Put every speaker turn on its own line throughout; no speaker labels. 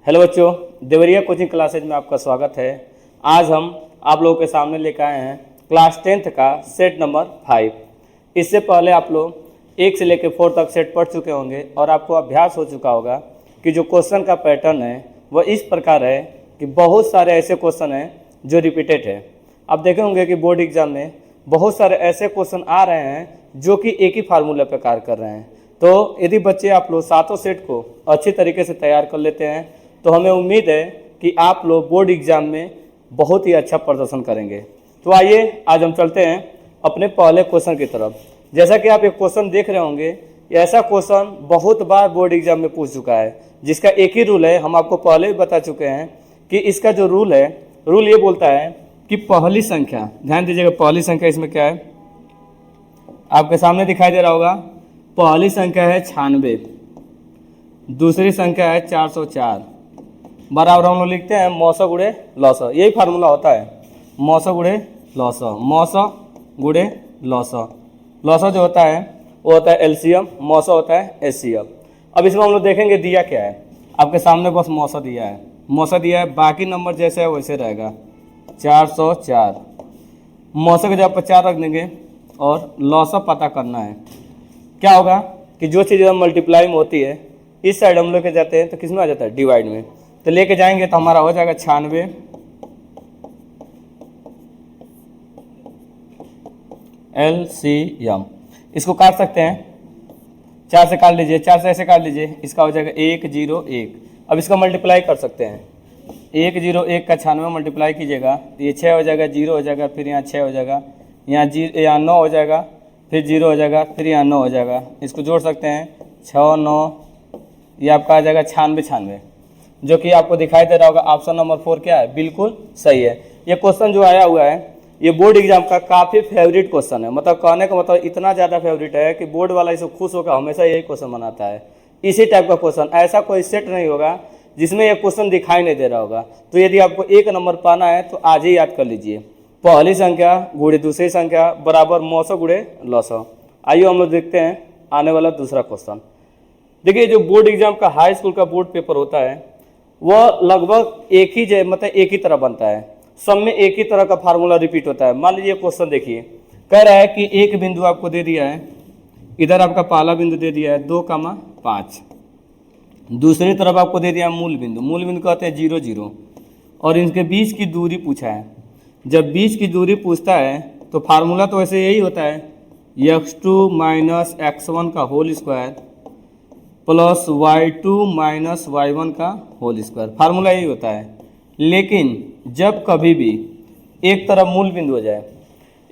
Hello बच्चों, Deoria coaching classes में आपका स्वागत है। आज हम आप लोगों के सामने लेकर आए हैं क्लास 10th का सेट नंबर 5। इससे पहले आप लोग 1 से लेकर 4 तक सेट पढ़ चुके होंगे और आपको अभ्यास हो चुका होगा कि जो क्वेश्चन का पैटर्न है वह इस प्रकार है कि बहुत सारे ऐसे क्वेश्चन हैं जो रिपीटेड है। आप देखे होंगे कि बोर्ड एग्जाम में बहुत सारे ऐसे क्वेश्चन आ रहे हैं जो कि एक ही फार्मूला पर कार्य कर रहे हैं। तो यदि बच्चे आप लोग सातों सेट को अच्छी तरीके से तैयार कर लेते हैं तो हमें उम्मीद है कि आप लोग बोर्ड एग्जाम में बहुत ही अच्छा प्रदर्शन करेंगे। तो आइए आज हम चलते हैं अपने पहले क्वेश्चन की तरफ। जैसा कि आप एक क्वेश्चन देख रहे होंगे, ऐसा क्वेश्चन बहुत बार बोर्ड एग्जाम में पूछ चुका है, जिसका एक ही रूल है। हम आपको पहले भी बता चुके हैं कि इसका जो रूल है, रूल ये बोलता है कि पहली संख्या, ध्यान दीजिएगा, पहली संख्या इसमें क्या है आपके सामने दिखाई दे रहा होगा। पहली संख्या है 96, दूसरी संख्या है 404, बराबर हम लोग लिखते हैं मौसा गुड़े लौसा। यही फार्मूला होता है, मौसा गुड़े लौसा। मौसा गुड़े लौसा, लौसा जो होता है वो होता है एलसीएम, मौसा होता है एचसीएफ। अब इसमें हम लोग देखेंगे दिया क्या है। आपके सामने बस मौसा दिया है, मौसा दिया है, बाकी नंबर जैसे है वैसे रहेगा। 404 मौसा की जगह पर 4 रख देंगे और लौसा पता करना है। क्या होगा कि जो चीज़ मल्टीप्लाई में होती है इस साइड हम लोग के जाते हैं तो किस में आ जाता है, डिवाइड में। तो लेके जाएंगे तो हमारा हो जाएगा 96 LCM। इसको काट सकते हैं, 4 से काट लीजिए, 4 से ऐसे काट लीजिए, इसका हो जाएगा 101। अब इसका मल्टीप्लाई कर सकते हैं, 101 का 96 मल्टीप्लाई कीजिएगा, ये 6 हो जाएगा, 0 हो जाएगा, फिर यहाँ 6 हो जाएगा, यहाँ 9 हो जाएगा, फिर 0 हो जाएगा, फिर यहाँ 9 हो जाएगा। इसको जोड़ सकते हैं, 6 9, ये आपका आ जाएगा 96, जो कि आपको दिखाई दे रहा होगा। ऑप्शन नंबर 4 क्या है, बिल्कुल सही है। ये क्वेश्चन जो आया हुआ है ये बोर्ड एग्जाम का काफ़ी फेवरेट क्वेश्चन है। मतलब कहने का मतलब इतना ज़्यादा फेवरेट है कि बोर्ड वाला इसे खुश होकर हमेशा यही क्वेश्चन बनाता है। इसी टाइप का क्वेश्चन, ऐसा कोई सेट नहीं होगा जिसमें ये क्वेश्चन दिखाई नहीं दे रहा होगा। तो यदि आपको 1 नंबर पाना है तो आज ही याद कर लीजिए, पहली संख्या गुड़े दूसरी संख्या बराबर मौसा गुड़े लौसा। आइए हम लोग देखते हैं आने वाला दूसरा क्वेश्चन। देखिए, जो बोर्ड एग्जाम का हाई स्कूल का बोर्ड पेपर होता है वह लगभग एक ही तरह बनता है। सब में एक ही तरह का फार्मूला रिपीट होता है। मान लीजिए क्वेश्चन देखिए, कह रहा है कि एक बिंदु आपको दे दिया है, इधर आपका पहला बिंदु दे दिया है 2,5, दूसरी तरफ आपको दे दिया मूल बिंदु, मूल बिंदु कहते हैं 0 0, और इनके बीच की दूरी पूछा है। जब बीच की दूरी पूछता है तो फार्मूला तो वैसे यही होता है, x2 माइनस x1 का whole square plus y2 minus y1 का होल स्क्वायर। फार्मूला यही होता है। लेकिन जब कभी भी एक तरफ मूल बिंदु हो जाए,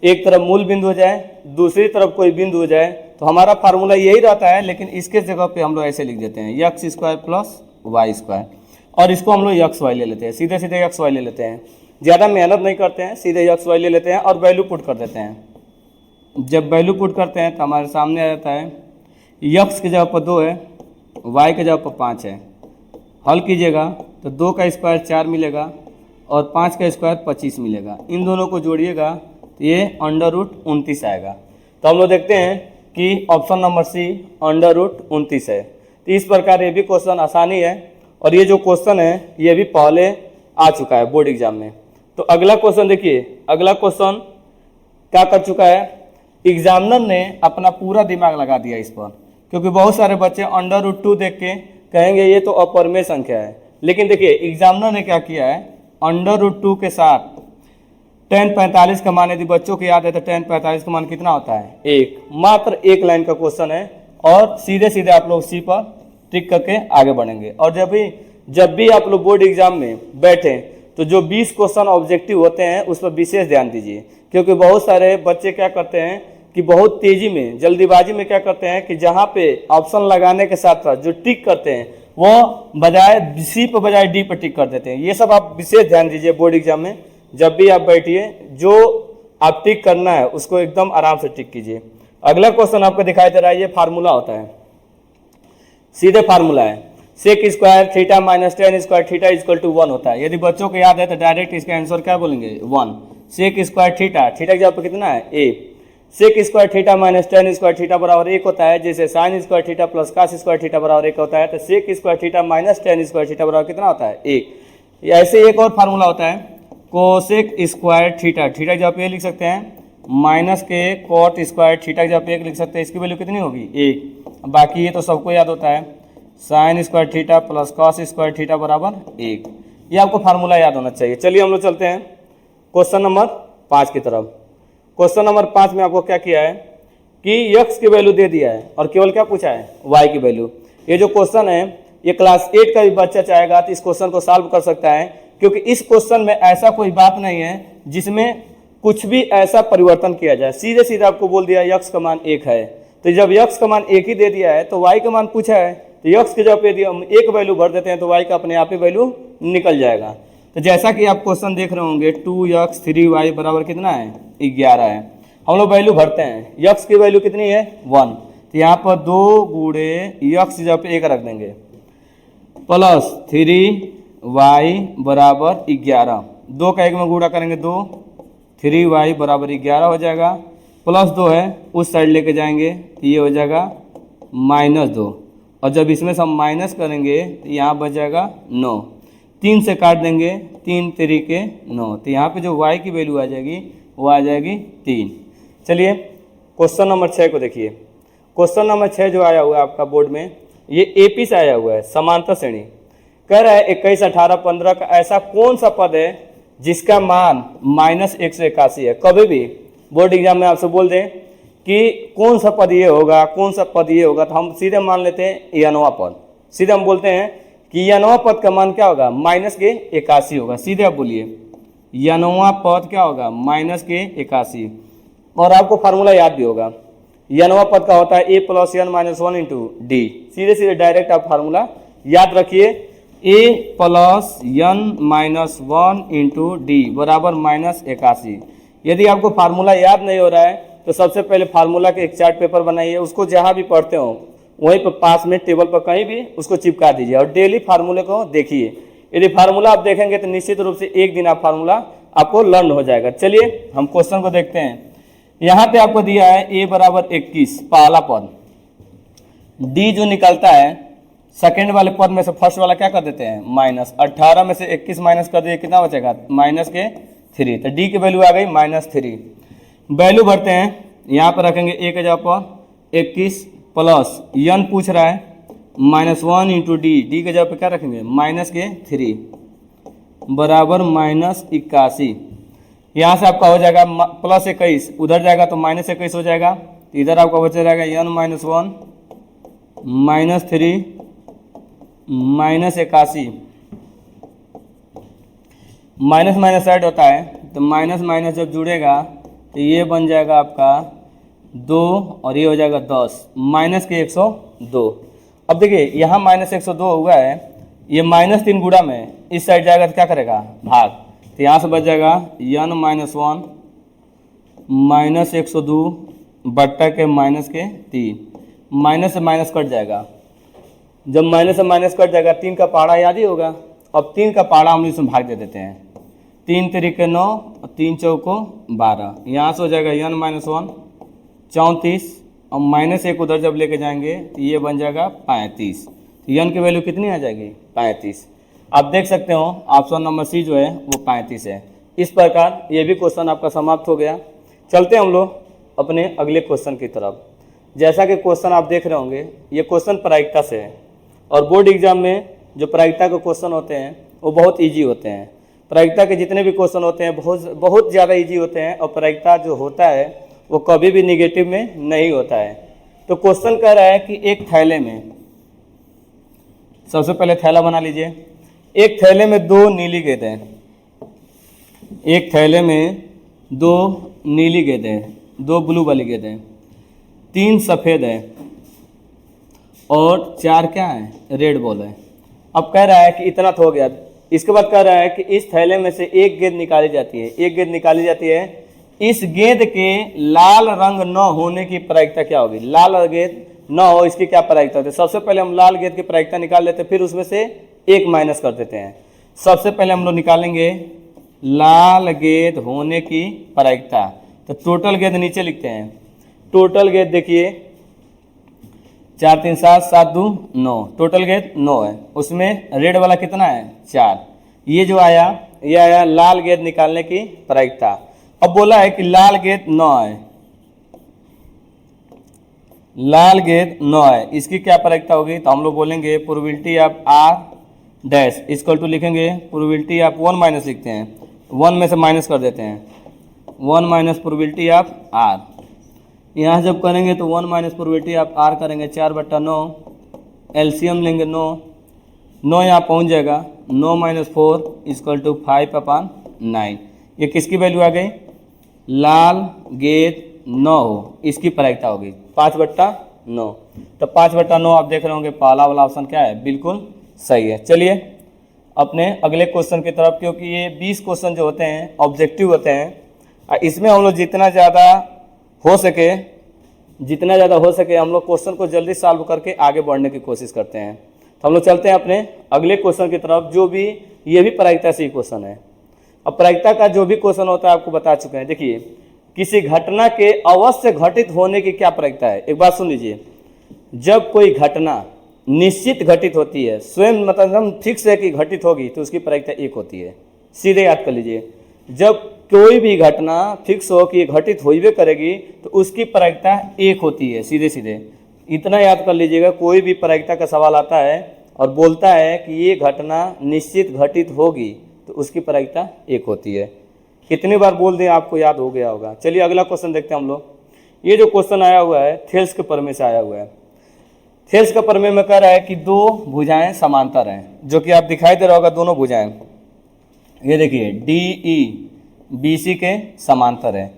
एक तरफ मूल बिंदु हो जाए, दूसरी तरफ कोई बिंदु हो जाए, तो हमारा फार्मूला यही रहता है। लेकिन इसके जगह पे हम लोग ऐसे लिख देते हैं x square plus y square, और इसको हम लोग एक्स वाई ले लेते हैं, सीधे सीधे एक्स वाई ले लेते हैं। ज़्यादा मेहनत नहीं करते हैं, सीधे एक्स वाई ले लेते हैं और वैल्यू पुट कर देते हैं। जब वैल्यू पुट करते हैं तो हमारे सामने आ जाता है x की जगह पर 2 है, y की जगह पर 5 है। हल कीजिएगा तो 2 का स्क्वायर 4 मिलेगा और 5 का स्क्वायर 25 मिलेगा। इन दोनों को जोड़िएगा तो ये √29 आएगा। तो हम लोग देखते हैं कि ऑप्शन नंबर सी √29 है। तो इस प्रकार ये भी क्वेश्चन आसानी है, और ये जो क्वेश्चन है ये भी पहले आ चुका है बोर्ड एग्जाम में। तो अगला क्वेश्चन देखिए, अगला क्वेश्चन क्या कर चुका है, एग्जामिनर ने अपना पूरा दिमाग लगा दिया इस पर, क्योंकि बहुत सारे बच्चे √2 देख के कहेंगे ये तो अपरिमेय संख्या है। लेकिन देखिए एग्जामिनर ने क्या किया है, √2 के साथ tan 45 का मान, यदि बच्चों को याद है तो tan 45 का मान कितना होता है, 1। मात्र 1 लाइन का क्वेश्चन है, और सीधे सीधे आप लोग सी पर टिक करके आगे बढ़ेंगे। और जब भी आप लोग बोर्ड एग्जाम में बैठें तो जो 20 क्वेश्चन ऑब्जेक्टिव होते हैं उस पर विशेष ध्यान दीजिए। क्योंकि बहुत सारे बच्चे क्या करते हैं कि बहुत तेजी में, जल्दीबाजी में क्या करते हैं कि जहाँ पे ऑप्शन लगाने के साथ साथ जो टिक करते हैं वो बजाय सी पर बजाय डी पर टिक कर देते हैं। ये सब आप विशेष ध्यान दीजिए बोर्ड एग्जाम में। जब भी आप बैठिए, जो आप टिक करना है उसको एकदम आराम से टिक कीजिए। अगला क्वेश्चन आपको दिखाई दे रहा है, ये फार्मूला होता है, सीधे फार्मूला है, sec square theta minus tan square theta equal to 1 होता है। यदि बच्चों को याद है तो डायरेक्ट इसका आंसर क्या बोलेंगे, 1। सेक स्क्वायर थीटा, थीटा की जगह पर कितना है, a। Sec square theta minus tan square theta बराबर 1 होता है, जैसे sine square theta plus cos square theta बराबर 1 होता है, तो sec square theta minus tan square theta बराबर कितना होता है 1। ऐसे एक और फार्मूला होता है कोसेक स्क्वायर थीटा, थीटा की जगह पे लिख सकते हैं, माइनस के कॉट स्क्वायर थीटा की जगह पे 1 लिख सकते हैं, इसकी वैल्यू कितनी होगी 1। बाकी ये तो सबको याद होता है, sign square theta plus cos square theta बराबर 1। ये आपको फार्मूला याद होना चाहिए। चलिए हम लोग चलते हैं क्वेश्चन नंबर 5 की तरफ। क्वेश्चन नंबर 5 में आपको क्या किया है कि x की वैल्यू दे दिया है और केवल क्या पूछा है y की वैल्यू। ये जो क्वेश्चन है ये क्लास 8 का भी बच्चा चाहेगा तो इस क्वेश्चन को सॉल्व कर सकता है, क्योंकि इस क्वेश्चन में ऐसा कोई बात नहीं है जिसमें कुछ भी ऐसा परिवर्तन किया जाए। सीधे सीधे आपको बोल दिया x का मान 1 है, तो जब x का मान 1 ही दे दिया है तो y का मान पूछा है, तो x की जगह पे यदि हम 1 वैल्यू भर देते हैं तो y का अपने आप ही वैल्यू निकल जाएगा। तो जैसा कि आप क्वेश्चन देख रहे होंगे 2x 3y बराबर कितना है 11 है। हम लोग वैल्यू भरते हैं, x की वैल्यू कितनी है 1, तो यहाँ पर 2 गुणे x की जगह पे 1 रख देंगे प्लस 3y बराबर 11, 2 का 1 में गुणा करेंगे 2, 3y बराबर 11 हो जाएगा, प्लस 2 है उस साइड लेके जाएंगे तो ये हो जाएगा -2, और जब इसमें से हम माइनस करेंगे तो यहाँ बच जाएगा 9, 3 से काट देंगे 3 3 के 9, तो यहाँ पे जो y की वैल्यू आ जाएगी वो आ जाएगी 3। चलिए क्वेश्चन नंबर 6 को देखिए। क्वेश्चन नंबर 6 जो आया हुआ है आपका बोर्ड में, ये एपी से आया हुआ है, समांतर श्रेणी। कह रहा है 21, 18, 15 का ऐसा कौन सा पद है जिसका मान -181 है। कभी भी बोर्ड एग्जाम में आपसे बोल दें कि कौन सा पद ये होगा, कौन सा पद ये होगा, तो हम सीधे मान लेते हैं यानवा पद। सीधे हम बोलते हैं कि यानवा पद का मान क्या होगा -81 होगा। सीधे आप बोलिए यानवा पद क्या होगा -81। और आपको फार्मूला याद भी होगा, यानवा पद का होता है a + n - 1 × d। सीधे सीधे डायरेक्ट आप फार्मूला याद रखिए, a + n - 1 × d बराबर -81। यदि आपको फार्मूला याद नहीं हो रहा है तो सबसे पहले फार्मूला के एक चार्ट पेपर बनाइए, उसको जहाँ भी पढ़ते हो वहीं पर पास में टेबल पर कहीं भी उसको चिपका दीजिए और डेली फार्मूले को देखिए। यदि फार्मूला आप देखेंगे तो निश्चित रूप से एक दिन आप फार्मूला आपको लर्न हो जाएगा। चलिए हम क्वेश्चन को देखते हैं। यहाँ पे आपको दिया है a बराबर 21 पहला पद, d जो निकलता है सेकेंड वाले पद में से फर्स्ट वाला क्या कर देते हैं माइनस, 18 में से 21 माइनस कर दिए कितना बचेगा -3, तो d की वैल्यू आ गई -3। वैल्यू भरते हैं, यहाँ पर रखेंगे a के जगह पर 21 प्लस n पूछ रहा है -1 × d के जगह पे क्या रखेंगे -3 बराबर -81। यहाँ से आपका हो जाएगा +21, उधर जाएगा तो -21 हो जाएगा, इधर आपका बचा रहेगा n - 1 -3 -81। माइनस माइनस ऐड होता है तो माइनस माइनस जब जुड़ेगा तो ये बन जाएगा आपका 2 और ये हो जाएगा 10, -102। अब देखिए यहाँ -102 हुआ है, ये -3 गुणा में इस साइड जाएगा तो क्या करेगा भाग, तो यहाँ से बच जाएगा n - 1 -102 बट्टा के -3, माइनस से माइनस कट जाएगा। जब माइनस से माइनस कट जाएगा 3 का पहाड़ा याद ही होगा। अब 3 का पहाड़ा हम इसमें भाग दे देते हैं, 3 3 9 और 3 चौको 12, यहाँ से हो जाएगा n - 1 34 और -1 उधर जब लेके जाएंगे तो ये बन जाएगा 35, तो n की वैल्यू कितनी आ जाएगी 35। आप देख सकते हो ऑप्शन नंबर सी जो है वो 35 है। इस प्रकार ये भी क्वेश्चन आपका समाप्त हो गया। चलते हैं हम लोग अपने अगले क्वेश्चन की तरफ। जैसा कि क्वेश्चन आप देख रहे होंगे ये क्वेश्चन प्रायिकता से है, और बोर्ड एग्जाम में जो प्रायिकता के क्वेश्चन होते हैं वो बहुत ईजी होते हैं। प्रायिकता के जितने भी क्वेश्चन होते हैं बहुत ज़्यादा ईजी होते हैं, और प्रायिकता जो होता है वो कभी भी निगेटिव में नहीं होता है। तो क्वेश्चन कह रहा है कि एक थैले में, सबसे पहले थैला बना लीजिए, एक थैले में 2 नीली गेंदें हैं, एक थैले में 2 नीली गेंदें, 2 ब्लू वाली गेंदें, 3 सफ़ेद है और 4 क्या है रेड बॉल है। अब कह रहा है कि इतना तो हो गया। इसके बाद कह रहा है कि इस थैले में से एक गेंद निकाली जाती है, एक गेंद निकाली जाती है, इस गेंद के लाल रंग न होने की प्रायिकता क्या होगी। लाल गेंद न हो इसकी क्या प्रायिकता होती है। सबसे पहले हम लाल गेंद की प्रायिकता निकाल लेते हैं, फिर उसमें से 1 माइनस कर देते हैं। सबसे पहले हम लोग निकालेंगे लाल गेंद होने की प्रायिकता, तो टोटल गेंद नीचे लिखते हैं टोटल गेट देखिए 4 3 7 7 2 9, टोटल गेट 9 है। उसमें रेड वाला कितना है 4। ये जो आया ये आया लाल गेट निकालने की प्रायिकता। अब बोला है कि लाल गेट 9 है, लाल गेट 9 है, इसकी क्या प्रायिकता होगी? तो हम लोग बोलेंगे probability of r dash equal to लिखेंगे प्रोबेबिलिटी ऑफ 1 माइनस लिखते हैं, 1 में से माइनस कर देते हैं, 1 माइनस प्रोबेबिलिटी ऑफ आर। यहाँ जब करेंगे तो 1 माइनस प्रोबेबिलिटी ऑफ आर करेंगे 4/9, एलसीएम लेंगे 9 यहाँ पहुँच जाएगा, 9 माइनस 4 इक्वल टू 5/9। ये किसकी वैल्यू आ गई? लाल गेट 9 हो, इसकी प्रायिकता होगी 5/9। तो 5/9 आप देख रहे होंगे पहला वाला ऑप्शन क्या है, बिल्कुल सही है। चलिए अपने अगले क्वेश्चन की तरफ, क्योंकि ये 20 क्वेश्चन जो होते हैं ऑब्जेक्टिव होते हैं, इसमें हम लोग जितना ज़्यादा हो सके हम लोग क्वेश्चन को जल्दी सॉल्व करके आगे बढ़ने की कोशिश करते हैं। तो हम लोग चलते हैं अपने अगले क्वेश्चन की तरफ, जो भी ये भी प्रायिकता से ही क्वेश्चन है। अब प्रायिकता का जो भी क्वेश्चन होता है आपको बता चुके हैं। देखिए किसी घटना के अवश्य घटित होने की क्या प्रायिकता है, एक बात सुन लीजिए। जब कोई घटना निश्चित घटित होती है, स्वयं मतलब फिक्स है कि घटित होगी, तो उसकी प्रायिकता 1 होती है। सीधे याद कर लीजिए, जब कोई भी घटना फिक्स हो कि घटित होइबे करेगी तो उसकी प्रायिकता 1 होती है। सीधे सीधे इतना याद कर लीजिएगा, कोई भी प्रायिकता का सवाल आता है और बोलता है कि ये घटना निश्चित घटित होगी तो उसकी प्रायिकता 1 होती है। कितनी बार बोल दें आपको याद हो गया होगा। चलिए अगला क्वेश्चन देखते हैं हम लोग। ये जो क्वेश्चन आया हुआ है थेल्स के प्रमेय से आया हुआ है। थेल्स का प्रमेय में कह रहा है कि 2 भुजाएं समांतर हैं, जो कि आप दिखाई दे रहा होगा दोनों भुजाएं। ये देखिए DE BC के समांतर है।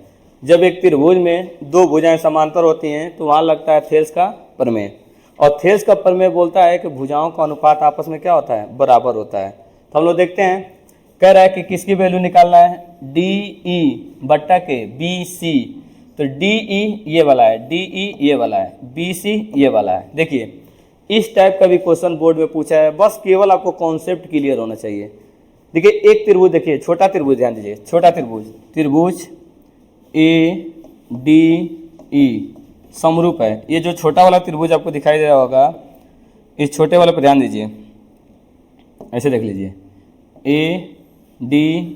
जब एक त्रिभुज में 2 भुजाएं समांतर होती हैं तो वहाँ लगता है थेल्स का प्रमेय। और थेल्स का प्रमेय बोलता है कि भुजाओं का अनुपात आपस में क्या होता है, बराबर होता है। तो हम लोग देखते हैं, कह रहा है कि किसकी वैल्यू निकालना है, DE/के BC। तो DE ये वाला है, DE ये वाला है, BC ये वाला है। देखिए इस टाइप का भी क्वेश्चन बोर्ड में पूछा है, बस केवल आपको कॉन्सेप्ट क्लियर होना चाहिए। देखिए एक त्रिभुज, देखिए छोटा त्रिभुज, ध्यान दीजिए, छोटा त्रिभुज ADE समरूप है। ये जो छोटा वाला त्रिभुज आपको दिखाई दे रहा होगा, इस छोटे वाले पर ध्यान दीजिए, ऐसे देख लीजिए ADE,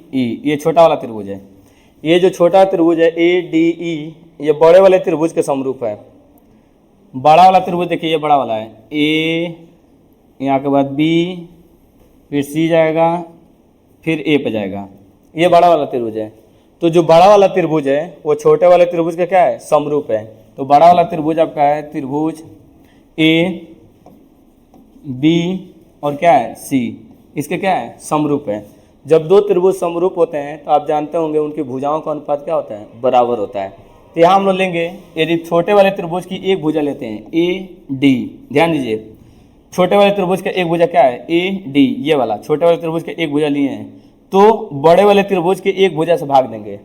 ये छोटा वाला त्रिभुज है। ये जो छोटा त्रिभुज है ADE, ये बड़े वाले त्रिभुज के समरूप है। बड़ा वाला त्रिभुज देखिए ये बड़ा वाला है, A, यहाँ के बाद B, फिर C जाएगा, फिर A पे जाएगा। ये बड़ा वाला त्रिभुज है। तो जो बड़ा वाला त्रिभुज है वो छोटे वाले त्रिभुज का क्या है, समरूप है। तो बड़ा वाला त्रिभुज आपका है त्रिभुज AB और क्या है C, इसके क्या है, समरूप है। जब 2 त्रिभुज समरूप होते हैं तो आप जानते होंगे उनकी भुजाओं का अनुपात क्या होता है, बराबर होता है। तो यहाँ हम लोग लेंगे, यदि छोटे वाले त्रिभुज की एक भुजा लेते हैं AD, ध्यान दीजिए छोटे वाले त्रिभुज का एक भुजा क्या है AD, ये वाला छोटे वाले त्रिभुज के एक भुजा लिए हैं, तो बड़े वाले त्रिभुज के एक भुजा से भाग देंगे।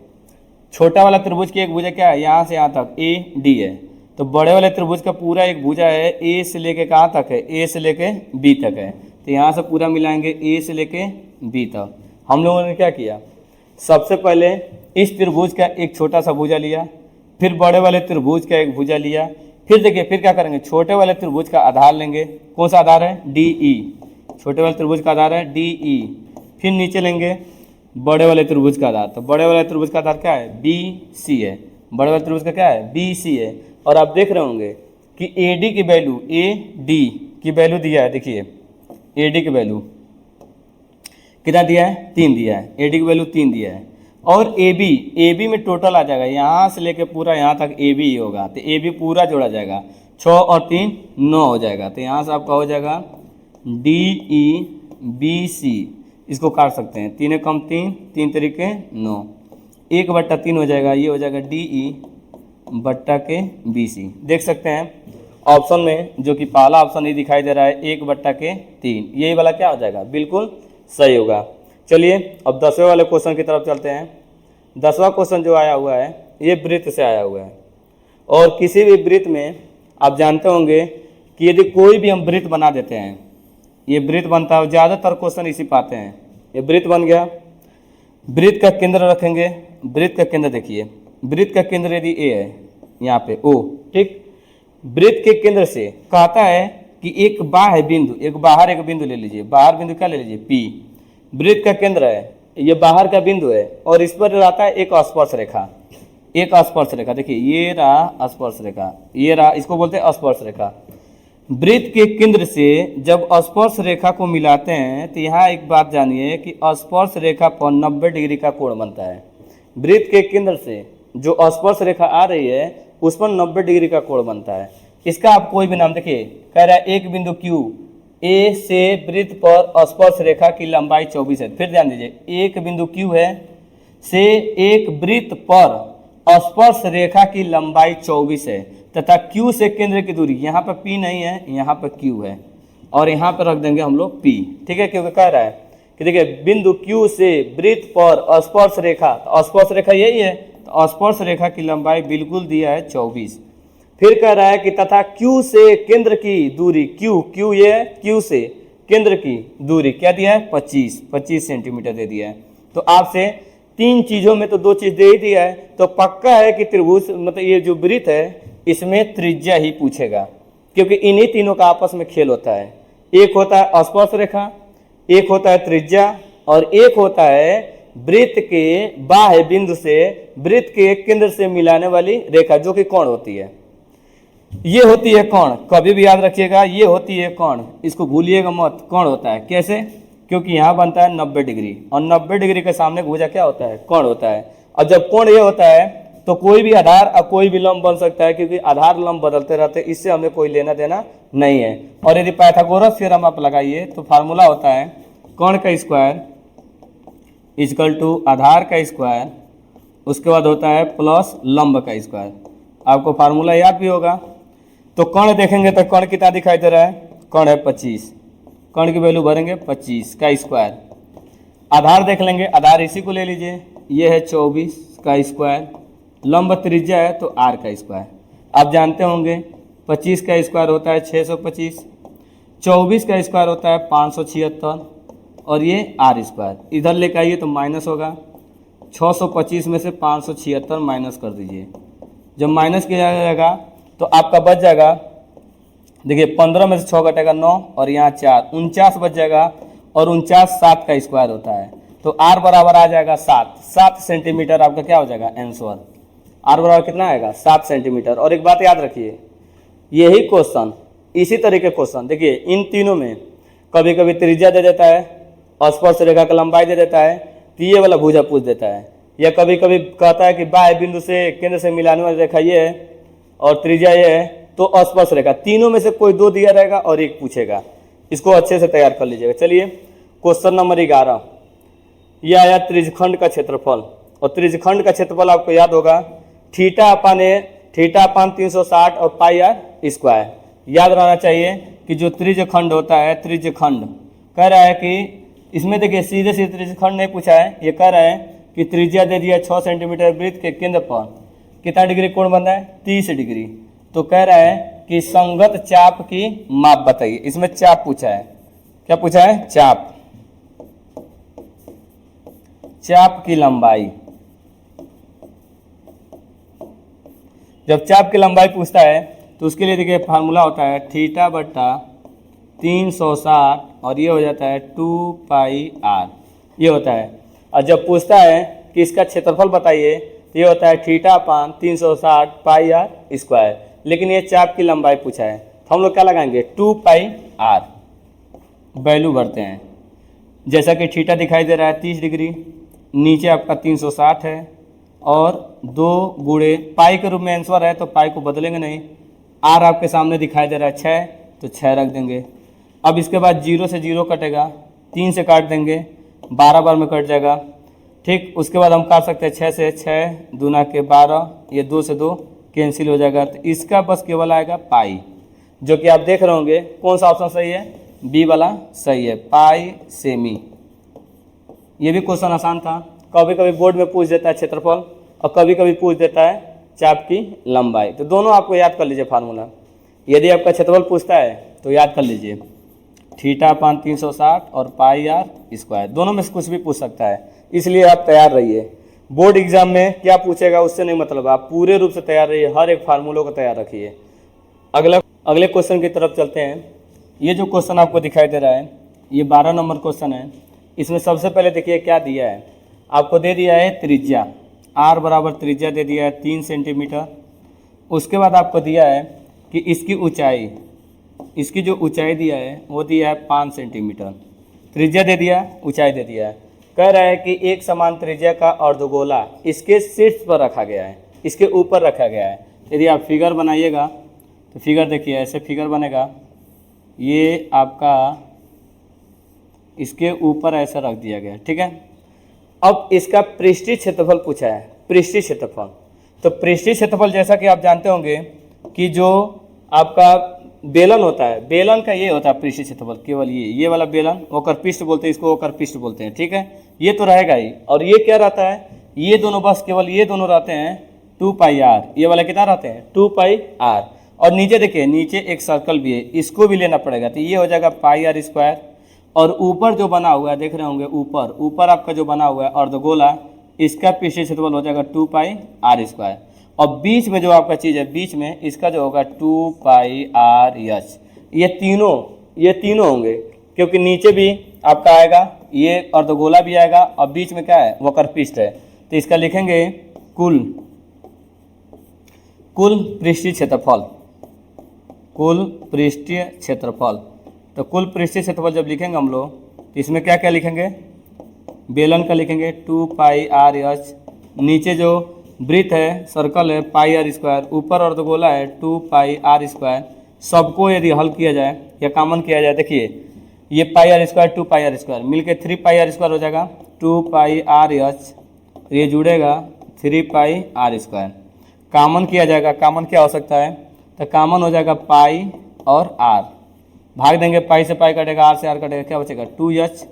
छोटा वाला त्रिभुज की एक भुजा क्या है, यहाँ से यहाँ तक AD है। तो बड़े वाले त्रिभुज का पूरा एक भुजा है A से लेके कहाँ तक है, A से लेके B तक है। तो यहाँ से पूरा मिलाएंगे A से लेके B तक। हम लोगों ने क्या किया, सबसे पहले इस त्रिभुज का एक छोटा सा भुजा लिया, फिर बड़े वाले त्रिभुज का एक भुजा लिया, फिर देखिए फिर क्या करेंगे, छोटे वाले त्रिभुज का आधार लेंगे। कौन सा आधार है, DE, छोटे वाले त्रिभुज का आधार है DE। फिर नीचे लेंगे बड़े वाले त्रिभुज का आधार, तो बड़े वाले त्रिभुज का आधार क्या है, BC है। बड़े वाले त्रिभुज का क्या है, BC है। और आप देख रहे होंगे कि AD की वैल्यू, AD की वैल्यू दिया है, देखिए AD की वैल्यू कितना दिया है, 3 दिया है। AD की वैल्यू 3 दिया है। और AB में टोटल आ जाएगा, यहाँ से लेके पूरा यहाँ तक AB ही होगा, तो AB पूरा जोड़ा जाएगा, 6 और 3 9 हो जाएगा। तो यहाँ से आपका हो जाएगा DE BC, इसको काट सकते हैं, 3 कम 3, 3 तरीके 9, 1/3 हो जाएगा। ये हो जाएगा DE/के BC। देख सकते हैं ऑप्शन में जो कि पहला ऑप्शन ही दिखाई दे रहा है 1/3, यही वाला क्या हो जाएगा, बिल्कुल सही होगा। चलिए अब 10वें वाले क्वेश्चन की तरफ चलते हैं। 10वां क्वेश्चन जो आया हुआ है ये वृत्त से आया हुआ है। और किसी भी वृत्त में आप जानते होंगे कि यदि कोई भी हम वृत्त बना देते हैं, ये वृत्त बनता है, ज़्यादातर क्वेश्चन इसी पे आते हैं। ये वृत्त बन गया, वृत्त का केंद्र रखेंगे। वृत्त का केंद्र देखिए, वृत्त का केंद्र यदि A है, यहाँ पे O, ठीक। वृत्त के केंद्र से कहता है कि एक बाह्य बिंदु, एक बिंदु ले लीजिए, बाहर बिंदु क्या ले लीजिए P, वृत्त का केंद्र है, ये बाहर का बिंदु है और इस पर रहता है एक स्पर्श रेखा, एक स्पर्श रेखा। देखिए ये रहा स्पर्श रेखा, ये रहा, इसको बोलते हैं स्पर्श रेखा। वृत्त के केंद्र से जब स्पर्श रेखा को मिलाते हैं तो यहाँ एक बात जानिए कि स्पर्श रेखा पर 90 डिग्री का कोण बनता है। वृत्त के केंद्र से जो स्पर्श रेखा आ रही है उस पर 90 डिग्री का कोण बनता है। इसका आप कोई भी नाम देखिए, कह रहा है एक बिंदु Q, ए से वृत्त पर स्पर्श रेखा की लंबाई 24 है। फिर ध्यान दीजिए, एक बिंदु Q है, से एक वृत्त पर स्पर्श रेखा की लंबाई 24 है तथा Q से केंद्र की दूरी, यहाँ पर P नहीं है, यहाँ पर Q है और यहाँ पर रख देंगे हम लोग P, ठीक है। क्योंकि कह रहा है कि देखिए बिंदु Q से वृत्त पर स्पर्श रेखा, तो स्पर्श रेखा यही है, तो स्पर्श रेखा की लंबाई बिल्कुल दिया है 24। फिर कह रहा है कि तथा Q से केंद्र की दूरी, Q ये है, Q से केंद्र की दूरी क्या दिया है 25 सेंटीमीटर दे दिया है। तो आपसे तीन चीजों में तो दो चीज दे ही दिया है, तो पक्का है कि त्रिभुज मतलब ये जो वृत्त है इसमें त्रिज्या ही पूछेगा, क्योंकि इन्हीं तीनों का आपस में खेल होता है। एक होता है स्पर्श रेखा, एक होता है त्रिज्या और एक होता है वृत्त के बाह्य बिंदु से वृत्त के केंद्र से मिलाने वाली रेखा, जो कि कोण होती है। ये होती है कोण, कभी भी याद रखिएगा, ये होती है कोण, इसको भूलिएगा मत। कोण होता है कैसे? क्योंकि यहाँ बनता है 90 डिग्री और 90 डिग्री के सामने भुजा क्या होता है? कोण होता है। और जब कोण ये होता है तो कोई भी आधार और कोई भी लंब बन सकता है, क्योंकि आधार लंब बदलते रहते हैं, इससे हमें कोई लेना देना नहीं है। और यदि पाइथागोरस थ्योरम आप लगाइए तो फार्मूला होता है कोण का स्क्वायर इक्वल टू आधार का स्क्वायर, उसके बाद होता है प्लस लंब का स्क्वायर। आपको फार्मूला याद भी होगा। तो कोण देखेंगे तो कोण कितना दिखाई दे रहा है? कोण है 25, कोण की वैल्यू भरेंगे 25 का स्क्वायर। आधार देख लेंगे, आधार इसी को ले लीजिए, ये है 24 का स्क्वायर। लंब त्रिज्या है तो r का स्क्वायर। आप जानते होंगे 25 का स्क्वायर होता है 625, 24 का स्क्वायर होता है 576 और ये r स्क्वायर इधर लेकर आइए तो माइनस होगा। 625 में से 576 माइनस कर दीजिए। जब माइनस किया जाएगा तो आपका बच जाएगा, देखिए 15 में से 6 घटेगा 9 और यहाँ 4, 49 बच जाएगा। और 49 7 का स्क्वायर होता है तो r बराबर आ जाएगा 7 सेंटीमीटर। आपका क्या हो जाएगा? आंसर। r बराबर कितना आएगा? 7 सेंटीमीटर। और एक बात याद रखिए, यही क्वेश्चन, इसी तरह के क्वेश्चन देखिए इन तीनों में कभी कभी त्रिज्या दे देता है और स्पर्श रेखा का लंबाई दे देता है, तो ये वाला भुजा पूछ देता है। या कभी कभी कहता है कि बाह्य बिंदु से केंद्र से मिलाने वाली रेखा ये है और त्रिज्या ये है, तो स्पर्श रेखा। तीनों में से कोई दो दिया रहेगा और एक पूछेगा। इसको अच्छे से तैयार कर लीजिएगा। चलिए क्वेश्चन नंबर 11, यह आया त्रिज्यखंड का क्षेत्रफल। और त्रिज्यखंड का क्षेत्रफल आपको याद होगा थीटा अपान 360 और पाई आर स्क्वायर। याद रहना चाहिए कि जो त्रिज्यखंड होता है, त्रिज्यखंड कह रहा है कि इसमें देखिए सीधे सीधे त्रिज्यखंड नहीं पूछा है, ये कह रहा है कि त्रिज्या दे दिया 6 सेंटीमीटर, वृत्त के केंद्र पर कितना डिग्री कोण बन रहा है? 30 डिग्री। तो कह रहा है कि संगत चाप की माप बताइए। इसमें चाप पूछा है, क्या पूछा है? चाप, चाप की लंबाई। जब चाप की लंबाई पूछता है तो उसके लिए देखिए फार्मूला होता है थीटा बट्टा 360 और ये हो जाता है 2 पाई आर, ये होता है। और जब पूछता है कि इसका क्षेत्रफल बताइए तो ये होता है theta upon 360 pi r square. लेकिन ये चाप की लंबाई पूछा है तो हम लोग क्या लगाएंगे? 2 पाई आर, वैल्यू भरते हैं। जैसा कि थीटा दिखाई दे रहा है 30 डिग्री, नीचे आपका 360 है और 2 गुणे पाई के रूप में आंसर है तो पाई को बदलेंगे नहीं। आर आपके सामने दिखाई दे रहा है 6, तो 6 रख देंगे। अब इसके बाद 0 से 0 कटेगा, 3 से काट देंगे, 12 बार में कट जाएगा। ठीक, उसके बाद हम काट सकते हैं 6 से, 6 दूना के 12, ये 2 से 2 कैंसिल हो जाएगा। तो इसका बस केवल आएगा पाई, जो कि आप देख रहे होंगे कौन सा ऑप्शन सही है? बी वाला सही है, पाई सेमी। ये भी क्वेश्चन आसान था। कभी कभी बोर्ड में पूछ देता है क्षेत्रफल और कभी कभी पूछ देता है चाप की लंबाई। तो दोनों आपको याद कर लीजिए फार्मूला। यदि आपका क्षेत्रफल पूछता है तो याद कर लीजिए थीटा अपान 360 और पाई आर स्क्वायर। दोनों में से कुछ भी पूछ सकता है, इसलिए आप तैयार रहिए। बोर्ड एग्जाम में क्या पूछेगा उससे नहीं मतलब, आप पूरे रूप से तैयार रहिए, हर एक फार्मूलों को तैयार रखिए। अगले क्वेश्चन की तरफ चलते हैं। ये जो क्वेश्चन आपको दिखाई दे रहा है ये 12 नंबर क्वेश्चन है। इसमें सबसे पहले देखिए क्या दिया है, आपको दे दिया है त्रिज्या, r बराबर त्रिज्या दे दिया है 3 सेंटीमीटर। उसके बाद आपको दिया है कि इसकी ऊंचाई, इसकी जो ऊंचाई दिया है वो दिया है 5 सेंटीमीटर। त्रिज्या दे दिया, ऊंचाई दे दिया है। कह रहा है कि एक समान त्रिज्या का अर्धगोला इसके शीर्ष पर रखा गया है, इसके ऊपर रखा गया है। यदि आप फिगर बनाइएगा तो फिगर देखिए ऐसे फिगर बनेगा, ये आपका इसके ऊपर ऐसा रख दिया गया, ठीक है। अब इसका पृष्ठीय क्षेत्रफल पूछा है, पृष्ठीय क्षेत्रफल। तो पृष्ठीय क्षेत्रफल जैसा कि आप जानते होंगे कि जो आपका बेलन होता है, बेलन का ये होता है पृष्ठीय क्षेत्रफल, केवल ये वाला बेलन वक्र पृष्ठ बोलते हैं, इसको वक्र पृष्ठ बोलते हैं, ठीक है। ये तो रहेगा ही, और ये क्या रहता है, ये दोनों बस केवल ये दोनों रहते हैं 2 पाई आर, ये वाला कितना रहते हैं 2 पाई आर। और नीचे देखिए, नीचे एक सर्कल भी है, इसको भी लेना पड़ेगा, तो ये हो जाएगा पाई आर स्क्वायर। और ऊपर जो बना हुआ है देख रहे होंगे, ऊपर आपका जो बना हुआ है अर्धगोला, इसका पृष्ठीय क्षेत्रफल हो जाएगा 2 पाई आर स्क्वायर। और बीच में जो आपका चीज़ है, बीच में इसका जो होगा 2 पाई आर एच। ये तीनों होंगे, क्योंकि नीचे भी आपका आएगा, ये अर्धगोला भी आएगा, और बीच में क्या है वक्र पृष्ठ है। तो इसका लिखेंगे कुल पृष्ठीय क्षेत्रफल, कुल पृष्ठीय क्षेत्रफल। तो कुल पृष्ठीय क्षेत्रफल जब लिखेंगे हम लोग, तो इसमें क्या क्या लिखेंगे, बेलन का लिखेंगे 2 पाई आर एच, नीचे जो वृत्त है सर्कल है पाई आर स्क्वायर, ऊपर अर्धगोला है 2 पाई आर स्क्वायर। सबको यदि हल किया जाए या कॉमन किया जाए, देखिए ये pi r square 2 pi r square मिलके 3 पाई आर स्क्वायर हो जाएगा, 2 पाई आर एच, ये जुड़ेगा 3 पाई आर स्क्वायर। कॉमन किया जाएगा, कॉमन क्या हो सकता है, तो कॉमन हो जाएगा पाई और आर, भाग देंगे पाई से पाई कटेगा, आर से आर कटेगा, क्या बचेगा 2h।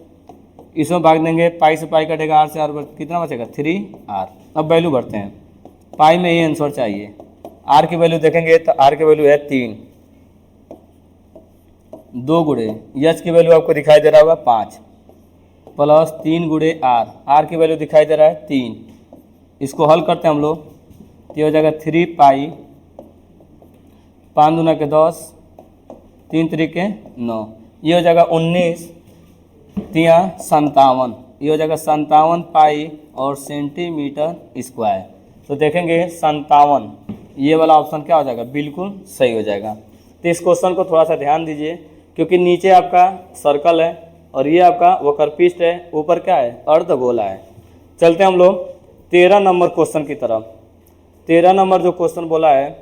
इसमें भाग देंगे पाई से पाई कटेगा, आर से आर कितना बचेगा 3r। अब वैल्यू भरते हैं, पाई में ये आंसर चाहिए, आर की वैल्यू देखेंगे तो आर की वैल्यू है 3, 2 गुणे एच की वैल्यू आपको दिखाई दे रहा होगा 5 प्लस 3 गुणे आर की वैल्यू दिखाई दे रहा है 3। इसको हल करते हैं हम लोग, ये हो जाएगा 3 पाई, 5 दूना के 10, 3 त्रिके 9, ये हो जाएगा 19 तिया 57, ये हो जाएगा 57 पाई और सेंटीमीटर स्क्वायर। तो देखेंगे 57, ये वाला ऑप्शन क्या हो जाएगा, बिल्कुल सही हो जाएगा। तो इस क्वेश्चन को थोड़ा सा ध्यान दीजिए, क्योंकि नीचे आपका सर्कल है और ये आपका वक्र पृष्ठ है, ऊपर क्या है अर्धगोला है। चलते हैं हम लोग 13 नंबर क्वेश्चन की तरफ। 13 नंबर जो क्वेश्चन बोला है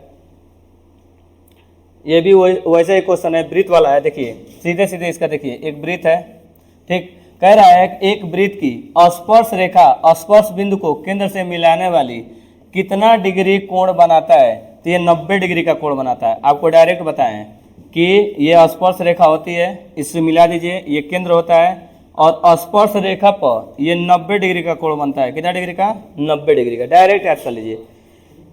ये भी वैसा ही क्वेश्चन है, वृत्त वाला है। देखिए सीधे सीधे इसका देखिए, एक वृत्त है, ठीक। कह रहा है कि एक वृत्त की स्पर्श रेखा स्पर्श बिंदु को केंद्र से मिलाने वाली कितना डिग्री कोण बनाता है, तो ये 90 डिग्री का कोण बनाता है। आपको डायरेक्ट बताएं कि ये स्पर्श रेखा होती है, इससे मिला दीजिए, ये केंद्र होता है, और स्पर्श रेखा पर ये 90 डिग्री का कोण बनता है। कितना डिग्री का, 90 डिग्री का। डायरेक्ट याद कर लीजिए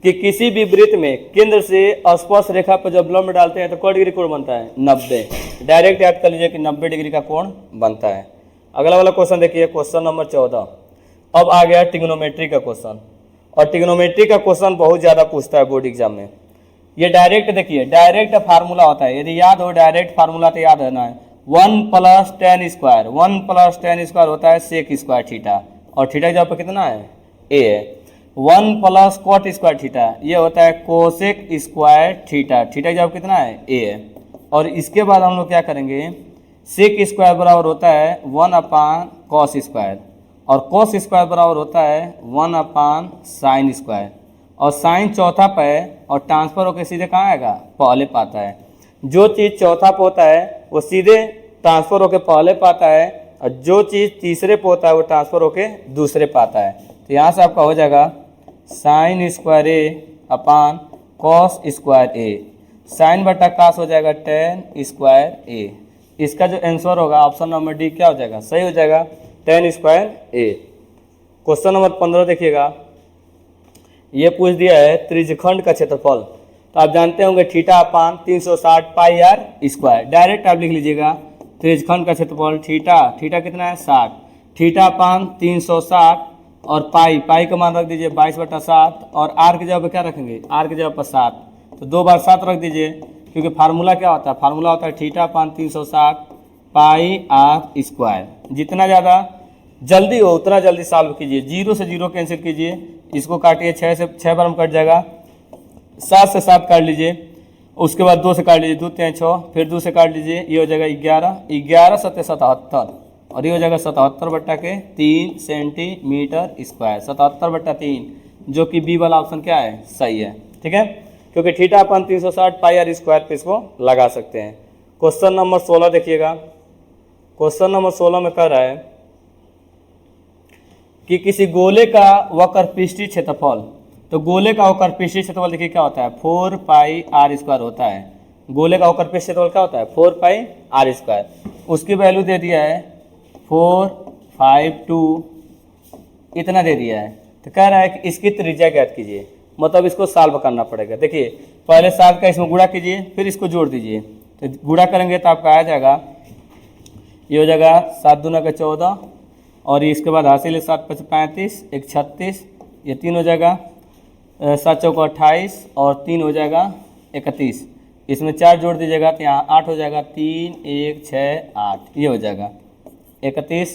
कि किसी भी वृत्त में केंद्र से स्पर्श रेखा पर जब लंब डालते हैं तो कै डिग्री कोण बनता है, 90। डायरेक्ट याद कर लीजिए कि 90 डिग्री का कोण बनता है। अगला वाला क्वेश्चन देखिए, क्वेश्चन नंबर 14। अब आ गया ट्रिग्नोमेट्री का क्वेश्चन, और ट्रिग्नोमेट्री का क्वेश्चन बहुत ज़्यादा पूछता है बोर्ड एग्जाम में। ये डायरेक्ट देखिए, डायरेक्ट फार्मूला होता है, यदि याद हो डायरेक्ट फार्मूला तो याद रहना है, 1 + tan स्क्वायर, 1 + tan स्क्वायर होता है सेक स्क्वायर थीटा, और थीटा जहाँ पर कितना है ए है। 1 + cot स्क्वायर थीटा, ये होता है कोसेक स्क्वायर थीटा, थीटा जब कितना है ए है। और इसके बाद हम लोग क्या करेंगे, सेक स्क्वायर बराबर होता है 1/cos स्क्वायर, और cos स्क्वायर बराबर होता है 1/sin स्क्वायर, और साइन चौथा पे है, और ट्रांसफर होकर सीधे कहाँ आएगा, पहले पाता है। जो चीज़ चौथा पे होता है वो सीधे ट्रांसफर होकर पहले पाता है, और जो चीज़ तीसरे पे होता है वो ट्रांसफर होकर दूसरे पाता है। तो यहाँ से आपका हो जाएगा sine square A/cos square A, sine बटा कास हो जाएगा tan स्क्वायर A। इसका जो आंसर होगा ऑप्शन नंबर डी क्या हो जाएगा, सही हो जाएगा, tan square A। Question number 15 देखिएगा, ये पूछ दिया है त्रिज्यखंड का क्षेत्रफल। तो आप जानते होंगे θ/360 पाई आर स्क्वायर। डायरेक्ट आप लिख लीजिएगा त्रिज्यखंड का क्षेत्रफल, थीटा कितना है 60, θ/360 और पाई पाई का मान रख दीजिए 22/7 और आर की जगह पर क्या रखेंगे, आर की जगह पर 7, तो 2 बार 7 रख दीजिए, क्योंकि फार्मूला क्या होता है, फार्मूला होता है θ/360 पाई आर स्क्वायर। जितना ज़्यादा जल्दी हो उतना जल्दी सॉल्व कीजिए, 0 से 0 कैंसिल कीजिए, इसको काटिए, 6 से 6 बार में कट जाएगा, 7 से 7 काट लीजिए, उसके बाद 2 से काट लीजिए, 2 3 6, फिर 2 से काट लीजिए, ये हो जाएगा 11, 11 7 77 और ये हो जाएगा 77/3 सेंटीमीटर स्क्वायर, 77/3, जो कि बी वाला ऑप्शन क्या है, सही है। ठीक है, क्योंकि θ/360 पाई आर स्क्वायर पे इसको लगा सकते हैं। क्वेश्चन नंबर 16 देखिएगा, क्वेश्चन नंबर 16 में कह रहा है कि किसी गोले का वक्रपृष्ठीय क्षेत्रफल, तो गोले का वक्रपृष्ठीय क्षेत्रफल देखिए क्या होता है, 4 पाई आर स्क्वायर होता है। गोले का वक्रपृष्ठीय क्षेत्रफल क्या होता है, 4 पाई आर स्क्वायर। उसकी वैल्यू दे दिया है 452 इतना दे दिया है, तो कह रहा है कि इसकी त्रिज्या ज्ञात कीजिए, मतलब इसको सॉल्व करना पड़ेगा। देखिए पहले 7 का इसमें गुणा कीजिए, फिर इसको जोड़ दीजिए, तो गुणा करेंगे तो आपका आ जाएगा, ये हो जाएगा 7 दूना का 14 और इसके बाद हासिल है 7 5 35, 1 36, ये 3 हो जाएगा, 7 चौका 28 और 3 हो जाएगा 31, इसमें 4 जोड़ दीजिएगा तो यहाँ 8 हो जाएगा, 3 1 6 8, ये हो जाएगा 31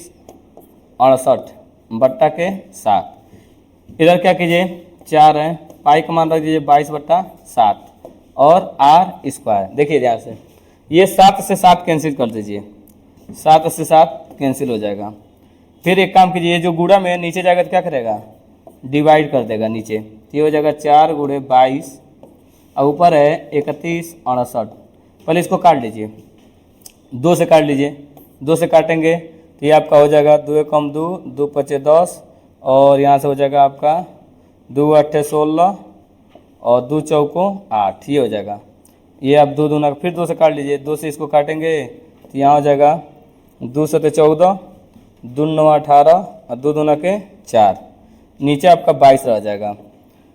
68 बट्टा के 7। इधर क्या कीजिए 4 है, पाई का मान रख दीजिए 22/7 और आर स्क्वायर। देखिए ध्यान से, ये 7 से 7 कैंसिल कर दीजिए, 7 से 7 कैंसिल हो जाएगा। फिर एक काम कीजिए, जो गुणा में नीचे जाएगा तो क्या करेगा, डिवाइड कर देगा नीचे, तो ये हो जाएगा 4 × 22 और ऊपर है 31 68। पहले इसको काट लीजिए, 2 से काट लीजिए, 2 से काटेंगे तो ये आपका हो जाएगा 2 कम 2, 2 5 10 और यहाँ से हो जाएगा आपका 2 8 16 और 2 चौको 8, ये हो जाएगा। ये आप 2 दूना फिर 2 से काट लीजिए, 2 से इसको काटेंगे तो यहाँ हो जाएगा 2 7 14, 2 9 18 और 2 दूना के 4, नीचे आपका 22 रह जाएगा।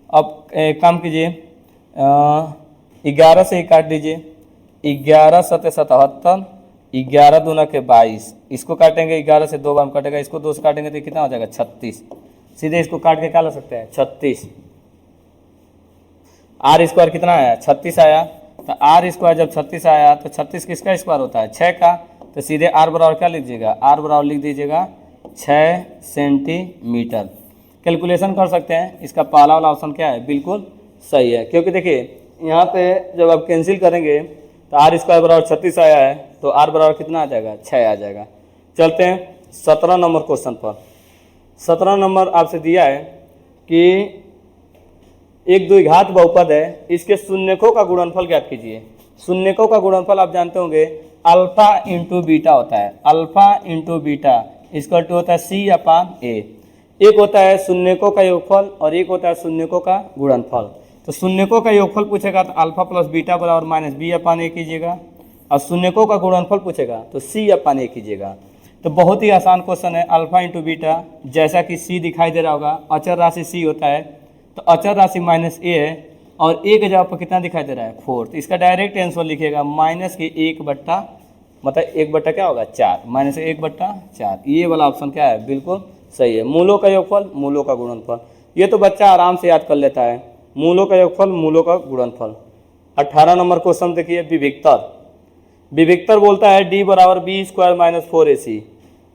अब एक काम कीजिए, 11 से ही काट दीजिए, 11 7 77, 11 दूना के 22, इसको काटेंगे 11 से 2 बार कटेगा, इसको 2 से काटेंगे तो कितना हो जाएगा 36, सीधे इसको काट के क्या ला सकते हैं 36। आर स्क्वायर कितना आया 36 आया, तो आर स्क्वायर जब 36 आया तो 36 किसका स्क्वायर होता है 6 का, तो सीधे आर बराबर क्या लिख दीजिएगा, आर बराबर लिख दीजिएगा 6 सेंटीमीटर। कैलकुलेशन कर सकते हैं, इसका पहला वाला ऑप्शन क्या है, बिल्कुल सही है। क्योंकि देखिए यहाँ पे जब आप कैंसिल करेंगे तो आर स्क्वायर बराबर 36 आया है, तो आर बराबर कितना आ जाएगा 6 आ जाएगा। चलते हैं 17 नंबर क्वेश्चन पर। 17 नंबर आपसे दिया है कि एक द्विघात बहुपद है, इसके शून्यकों का गुणनफल ज्ञात कीजिए। शून्यकों का गुणनफल आप जानते होंगे अल्फा इंटू बीटा होता है, अल्फा इंटू बीटा इसका टू होता है C/A। एक होता है शून्यकों का योगफल और एक होता है शून्यकों का गुणनफल। तो शून्यकों का योगफल पूछेगा तो अल्फा प्लस बीटा बराबर -B/A कीजिएगा, और शून्यकों का गुणनफल पूछेगा तो C/A कीजिएगा। तो बहुत ही आसान क्वेश्चन है, अल्फा इंटू बीटा, जैसा कि C दिखाई दे रहा होगा, अचर राशि C होता है, तो अचर राशि -A है और A के जगह पर कितना दिखाई दे रहा है 4, तो इसका डायरेक्ट आंसर लिखिएगा -1/, मतलब 1/, क्या होगा 4, -1/4। ये वाला ऑप्शन क्या है, बिल्कुल सही है। मूलों का योगफल, मूलों का गुणनफल, ये तो बच्चा आराम से याद कर लेता है, मूलों का योगफल, मूलों का गुणनफल। 18 नंबर क्वेश्चन देखिए, विविक्तर। विविक्तर बोलता है D बराबर B² - 4AC।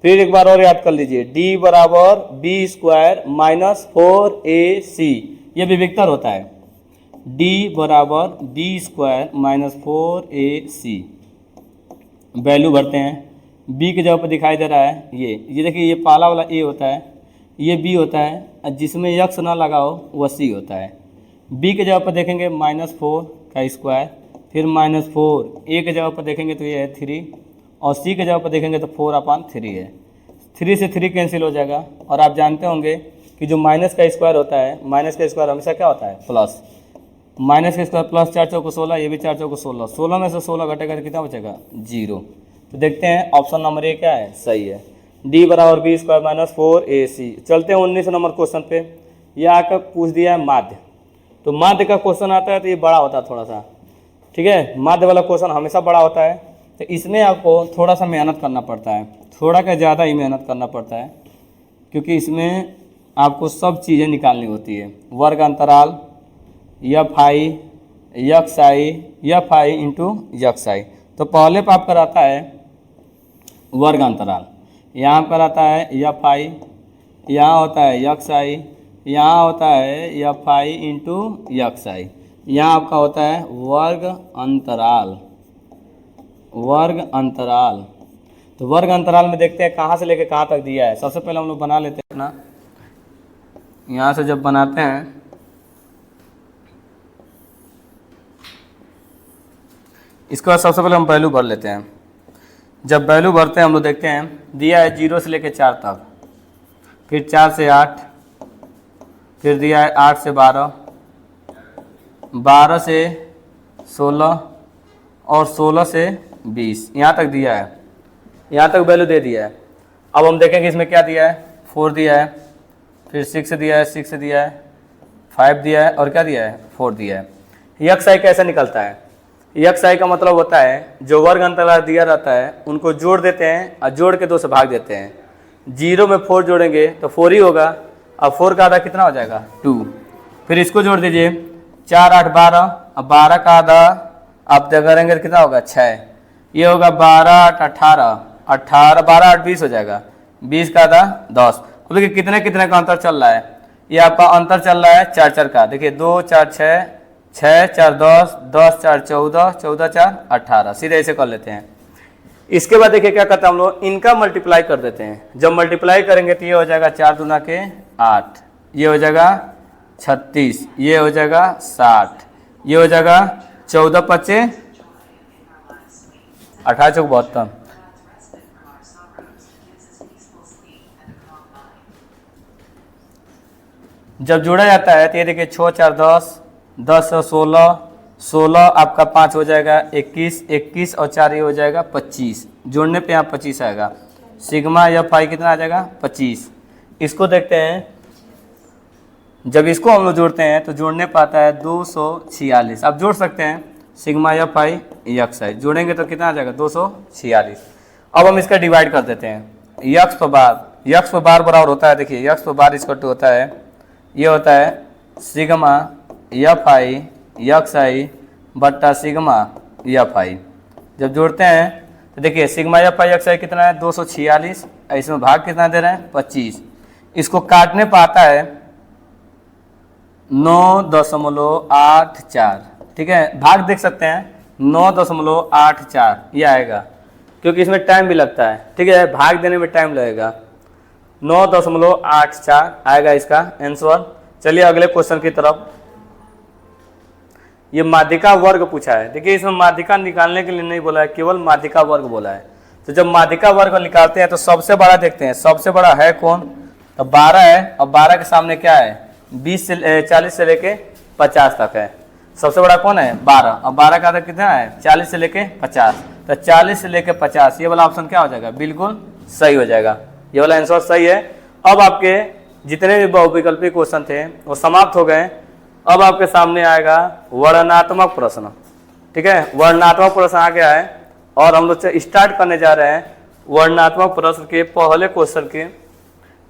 फिर एक बार और याद कर लीजिए, D बराबर B² - 4AC, ये विविक्तर होता है। D बराबर B² - 4AC। वैल्यू भरते हैं, B की जगह पर दिखाई दे रहा है ये देखिए, ये पहला वाला A होता है, ये B होता है, और जिसमें यक्स ना लगा हो वह C होता है। B की जगह पर देखेंगे -4 का स्क्वायर, फिर -4, A की जगह पर देखेंगे तो ये है 3, और C की जगह पर देखेंगे तो 4/3 है। 3 से 3 कैंसिल हो जाएगा, और आप जानते होंगे कि जो माइनस का स्क्वायर होता है, माइनस का स्क्वायर हमेशा क्या होता है प्लस, माइनस का स्क्वायर प्लस 4 चौको 16, ये भी 4 चौको 16, 16 में से 16 घटेगा तो कितना बचेगा 0। तो देखते हैं ऑप्शन नंबर A क्या है, सही है, D बराबर B² - 4AC। चलते हैं 19 नंबर क्वेश्चन पे। यह आकर पूछ दिया है माध्य, तो माध्य का क्वेश्चन आता है तो ये बड़ा होता है थोड़ा सा, ठीक है, माध्य वाला क्वेश्चन हमेशा बड़ा होता है, तो इसमें आपको थोड़ा सा मेहनत करना पड़ता है, थोड़ा का ज़्यादा ही मेहनत करना पड़ता है, क्योंकि इसमें आपको सब चीज़ें निकालनी होती है। वर्ग अंतराल एफ आई इंटू यक्स आई। तो पहले पर आपका रहता है वर्ग अंतराल, यहाँ पर रहता है एफ आई, यहाँ होता है यक्स आई, यहाँ होता है एफ आई इंटू यक्स आई, यहाँ आपका होता है वर्ग अंतराल। तो वर्ग अंतराल में देखते हैं कहाँ से लेके कहाँ तक दिया है। सबसे पहले हम लोग बना लेते हैं ना, यहाँ से जब बनाते हैं इसके बाद सबसे पहले हम वैल्यू भर लेते हैं। जब वैल्यू भरते हैं हम लोग देखते हैं दिया है 0 से लेके 4 तक, फिर 4 से 8, फिर दिया है 8 से 12, 12 से 16 और 16 से 20, यहाँ तक दिया है, यहाँ तक वैल्यू दे दिया है। अब हम देखेंगे इसमें क्या दिया है, 4 दिया है, फिर 6 दिया है, 6 दिया है, 5 दिया है और क्या दिया है, 4 दिया है। यक्स आई कैसे निकलता है, यक्स आई का मतलब होता है जो वर्ग अंतराल दिया रहता है उनको जोड़ देते हैं और जोड़ के 2 से भाग देते हैं। 0 में 4 जोड़ेंगे तो 4 ही होगा, अब 4 का आधा कितना हो जाएगा 2, फिर इसको जोड़ दीजिए 4 8 12, अब 12 का आधा आप करेंगे तो कितना होगा 6, ये होगा 12 8 18, 18 12 8 20 हो जाएगा, 20 का आधा 10। अब देखिए कितने कितने का अंतर चल रहा है, ये आपका अंतर चल रहा है 4 4 का, देखिए 2 4 6, 6 4 10, 10 4 14, 14 4 18, सीधे ऐसे कर लेते हैं। इसके बाद देखिए क्या करते हैं हम लोग, इनका मल्टीप्लाई कर देते हैं। जब मल्टीप्लाई करेंगे तो ये हो जाएगा 4 दूना के 8, ये हो जाएगा 36, ये हो जाएगा 60, ये हो जाएगा 14 25 18 चौक 72। जब जोड़ा जाता है तो ये देखिए 6 4 10, 10 और 16, 16 आपका 5 हो जाएगा 21, 21 और 4 ये हो जाएगा 25, जोड़ने पे यहाँ 25 आएगा। सिग्मा एफ आई कितना आ जाएगा 25। इसको देखते हैं, जब इसको हम लोग जोड़ते हैं तो जोड़ने पे आता है 246। आप जोड़ सकते हैं सिग्मा एफ आई यक्स आई, जोड़ेंगे तो कितना आ जाएगा 246। अब हम इसका डिवाइड कर देते हैं, यक्स पर बार बराबर होता है, देखिए यक्स पर बार इसका होता है, ये होता है सिग्मा एफ आई यक्स आई बट्टा सिग्मा एफ आई। जब जोड़ते हैं तो देखिए सिग्मा एफ आई यक्स आई कितना है 246, इसमें भाग कितना दे रहे हैं 25। इसको काटने पर आता है 9.84, ठीक है, भाग देख सकते हैं 9.84 ये आएगा, क्योंकि इसमें टाइम भी लगता है, ठीक है, भाग देने में टाइम लगेगा। 9.84 आएगा इसका आंसर। चलिए अगले क्वेश्चन की तरफ। ये माध्यिका वर्ग पूछा है, देखिए इसमें माध्यिका निकालने के लिए नहीं बोला है, केवल माध्यिका वर्ग बोला है। तो जब माध्यिका वर्ग निकालते हैं तो सबसे बड़ा देखते हैं, सबसे बड़ा है कौन, तो 12 है, और 12 के सामने क्या है 40 से लेके 50 तक है। सबसे बड़ा कौन है 12, और 12 का आधा कितना है 40 से लेके 50, तो 40 से लेके 50 ये वाला ऑप्शन क्या हो जाएगा, बिल्कुल सही हो जाएगा, ये वाला आंसर सही है। अब आपके जितने भी बहुविकल्पी क्वेश्चन थे वो समाप्त हो गए। अब आपके सामने आएगा वर्णनात्मक प्रश्न, ठीक है, वर्णनात्मक प्रश्न आ गया है और हम लोग स्टार्ट करने जा रहे हैं वर्णनात्मक प्रश्न के पहले क्वेश्चन के।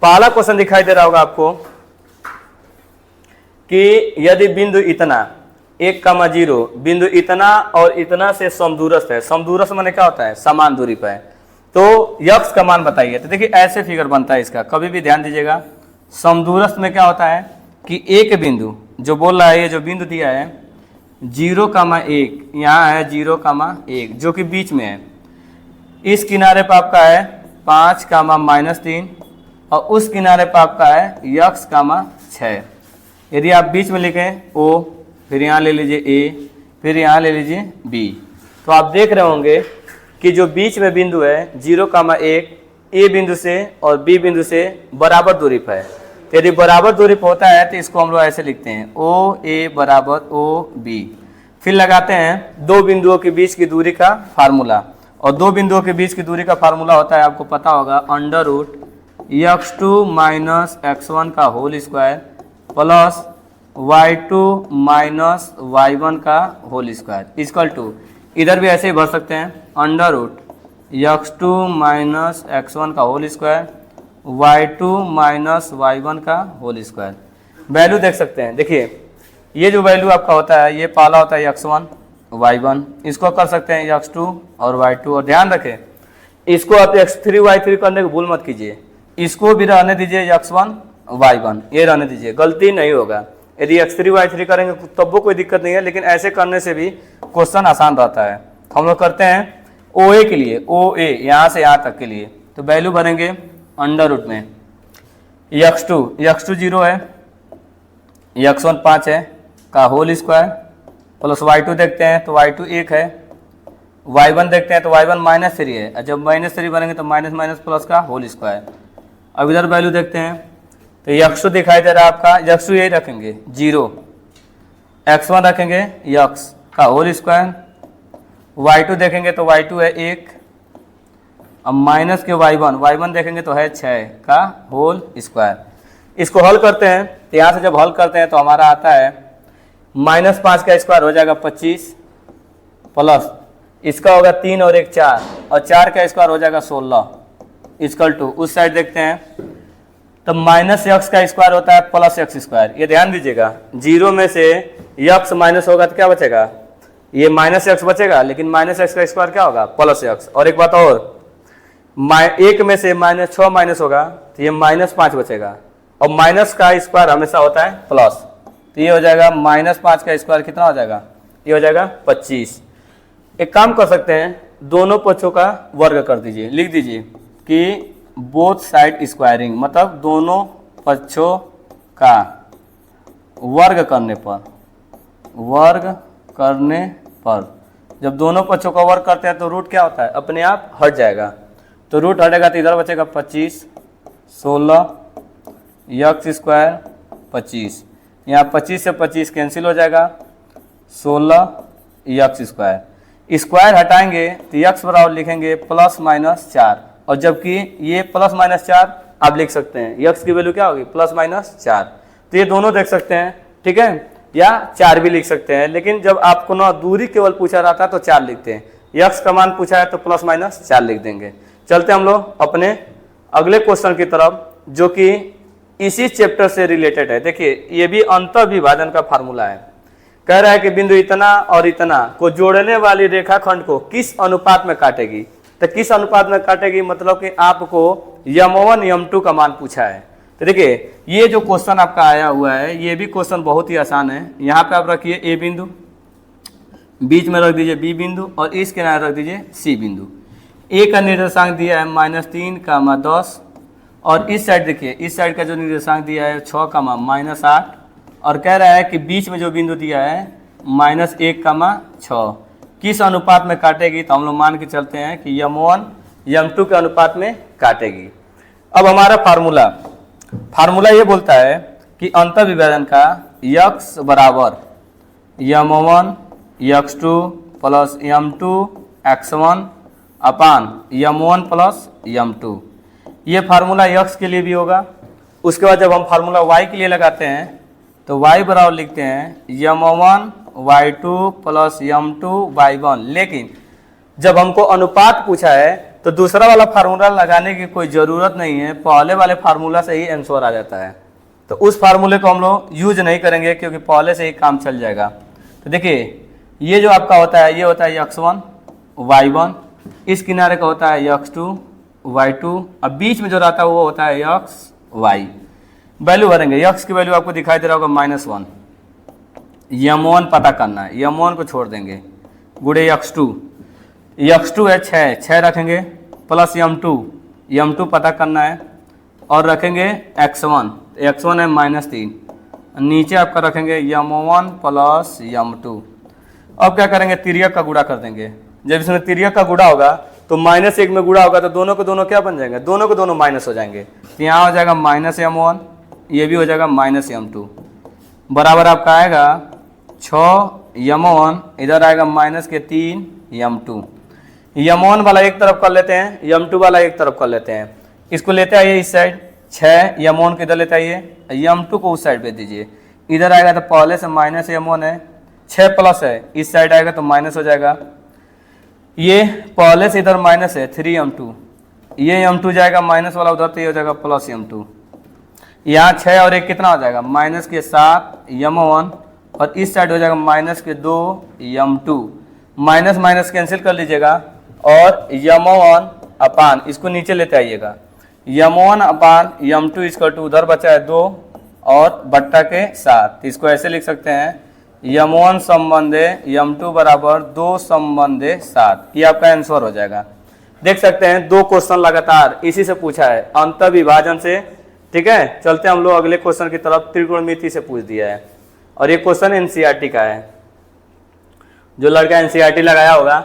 पहला क्वेश्चन दिखाई दे रहा होगा आपको कि यदि बिंदु इतना 1,0 बिंदु इतना और इतना से समदूरस्थ है, समदूरस्थ माने क्या होता है समान दूरी पर है, तो यक्स का मान बताइए। तो देखिए ऐसे फिगर बनता है इसका, कभी भी ध्यान दीजिएगा। समदूरस्थ में क्या होता है कि एक बिंदु जो बोल रहा है, ये जो बिंदु दिया है 0,1, यहाँ है 0,1 जो कि बीच में है, इस किनारे पर आपका है 5,-3 और उस किनारे पर आपका है x,6। यदि आप बीच में लिखें O, फिर यहाँ ले लीजिए A, फिर यहाँ ले लीजिए B, तो आप देख रहे होंगे कि जो बीच में बिंदु है 0,1 A बिंदु से और B बिंदु से बराबर दूरी पर है। तो यदि बराबर दूरी पर होता है तो इसको हम लोग ऐसे लिखते हैं OA बराबर OB। फिर लगाते हैं दो बिंदुओं के बीच की दूरी का फार्मूला, और दो बिंदुओं के बीच की दूरी का फार्मूला होता है, आपको पता होगा, √x2 - x1 का whole square plus y2 - y1 का होल स्क्वायर इक्वल टू, इधर भी ऐसे ही भर सकते हैं, √x2 - x1 का whole square y2 minus y1 का होल स्क्वायर। वैल्यू देख सकते हैं, देखिए ये जो वैल्यू आपका होता है ये पहला होता है x1 y1, इसको कर सकते हैं x2 और y2। और ध्यान रखें इसको आप x3 y3 करने की भूल मत कीजिए, इसको भी रहने दीजिए x1 y1, ये रहने दीजिए, गलती नहीं होगा। यदि x3 y3 करेंगे तब वो कोई दिक्कत नहीं है, लेकिन ऐसे करने से भी क्वेश्चन आसान रहता है। हम लोग करते हैं OA के लिए, OA यहाँ से यहाँ तक के लिए, तो वैल्यू भरेंगे अंडर रूट में x2 0 है, x1 5 है का होल स्क्वायर प्लस y2 देखते हैं तो y2 1 है, y1 देखते हैं तो y1 -3 है, और जब -3 बनेंगे तो माइनस माइनस प्लस का होल स्क्वायर। अब इधर वैल्यू देखते हैं तो x2 दिखाई दे रहा है आपका, x2 यही रखेंगे 0, x1 रखेंगे x का होल स्क्वायर, y2 देखेंगे तो y2 है 1, अब माइनस के y1 देखेंगे तो है 6 का होल स्क्वायर। इसको हल करते हैं तो यहाँ से जब हल करते हैं तो हमारा आता है -5 का स्क्वायर हो जाएगा 25, प्लस इसका होगा 3 और 1 4, और 4 का स्क्वायर हो जाएगा 16 इक्वल टू, उस साइड देखते हैं तो -x का स्क्वायर होता है प्लस x स्क्वायर। ये ध्यान दीजिएगा 0 में से x माइनस होगा तो क्या बचेगा, ये -x बचेगा, लेकिन -x का स्क्वायर क्या होगा प्लस x। और एक बात और, 1 में से -6 माइनस होगा तो ये -5 बचेगा, और माइनस का स्क्वायर हमेशा होता है प्लस, तो ये हो जाएगा -5 का स्क्वायर कितना हो जाएगा, ये हो जाएगा 25। एक काम कर सकते हैं, दोनों पक्षों का वर्ग कर दीजिए, लिख दीजिए कि बोथ साइड स्क्वायरिंग, मतलब दोनों पक्षों का वर्ग करने पर जब दोनों पक्षों का वर्ग करते हैं तो रूट क्या होता है, अपने आप हट जाएगा, तो रूट हटेगा तो इधर बचेगा 25, 16 x स्क्वायर 25, यहाँ 25 से 25 कैंसिल हो जाएगा, 16 x स्क्वायर। स्क्वायर हटाएंगे तो x बराबर लिखेंगे +-4, और जबकि ये +-4 आप लिख सकते हैं, x की वैल्यू क्या होगी +-4, तो ये दोनों देख सकते हैं, ठीक है, या 4 भी लिख सकते हैं, लेकिन जब आपको ना दूरी केवल पूछा रहता है तो 4 लिखते हैं, x का मान पूछा है तो +-4 लिख देंगे। चलते हम लोग अपने अगले क्वेश्चन की तरफ, जो कि इसी चैप्टर से रिलेटेड है। देखिए ये भी अंतर्विभाजन का फार्मूला है, कह रहा है कि बिंदु इतना और इतना को जोड़ने वाली रेखाखंड को किस अनुपात में काटेगी, तो किस अनुपात में काटेगी मतलब कि आपको m1 m2 का मान पूछा है। तो देखिए ये जो क्वेश्चन आपका आया हुआ है ये भी क्वेश्चन बहुत ही आसान है। यहाँ पे आप रखिए A बिंदु, बीच में रख दीजिए B बिंदु, और इस किनारे रख दीजिए C बिंदु। A का निर्देशांक दिया है -3, 10, और इस साइड देखिए, इस साइड का जो निर्देशांक दिया है 6, -8, और कह रहा है कि बीच में जो बिंदु दिया है -1, 6 किस अनुपात में काटेगी, तो हम लोग मान के चलते हैं कि m1 m2 के अनुपात में काटेगी। अब हमारा फार्मूला ये बोलता है कि अंतर्विभाजन का x बराबर m1 x2 plus m2 x1 अपान m1 प्लस m2, ये फार्मूला x के लिए भी होगा। उसके बाद जब हम फार्मूला y के लिए लगाते हैं तो y बराबर लिखते हैं m1 y2 plus m2 y1, लेकिन जब हमको अनुपात पूछा है तो दूसरा वाला फार्मूला लगाने की कोई ज़रूरत नहीं है, पहले वाले फार्मूला से ही आंसर आ जाता है, तो उस फार्मूले को हम लोग यूज नहीं करेंगे क्योंकि पहले से ही काम चल जाएगा। तो देखिए ये जो आपका होता है ये होता है x1 y1, इस किनारे का होता है x2 y2, अब बीच में जो रहता है वो होता है x y। वैल्यू भरेंगे, x की वैल्यू आपको दिखाई दे रहा होगा -1, m1 पता करना है, m1 को छोड़ देंगे, गुड़े x2 है 6 रखेंगे, प्लस m2 पता करना है, और रखेंगे x1 है -3, नीचे आपका रखेंगे m1 प्लस m2। अब क्या करेंगे, तिर्यक का गुणा कर देंगे। जब इसमें तिर्यक का गुणा होगा तो -1 में गुणा होगा तो दोनों को दोनों क्या बन जाएंगे, दोनों को दोनों माइनस हो जाएंगे, तो यहाँ हो जाएगा -m1, ये भी हो जाएगा -m2, बराबर आपका आएगा 6m1, इधर आएगा -3m2। m1 वाला एक तरफ कर लेते हैं, m2 वाला एक तरफ कर लेते हैं, इसको लेते आइए इस साइड, 6 m1 को इधर लेते आइए, m2 को उस साइड पे दीजिए, इधर आएगा तो पहले से -m1 है, 6 प्लस है, इस साइड आएगा तो माइनस हो जाएगा, ये पहले से इधर माइनस है 3m2, ये m2 जाएगा माइनस वाला उधर, तो ये हो जाएगा प्लस m2। यहाँ 6 और 1 कितना हो जाएगा, माइनस के 7 m1, और इस साइड हो जाएगा माइनस के 2 m2। माइनस माइनस कैंसिल कर लीजिएगा, और m1 अपान इसको नीचे लेते आइएगा, m1 अपान m2 इसका 2 उधर बचा है 2 और बट्टा के 7। इसको ऐसे लिख सकते हैं m1 संबंधे m2 बराबर 2 संबंधे 7। ये आपका आंसर हो जाएगा। देख सकते हैं 2 क्वेश्चन लगातार इसी से पूछा है, अंत विभाजन से। ठीक है, चलते हम लोग अगले क्वेश्चन की तरफ। त्रिकोणमिति से पूछ दिया है, और ये क्वेश्चन एनसीईआरटी का है। जो लड़का एनसीईआरटी लगाया होगा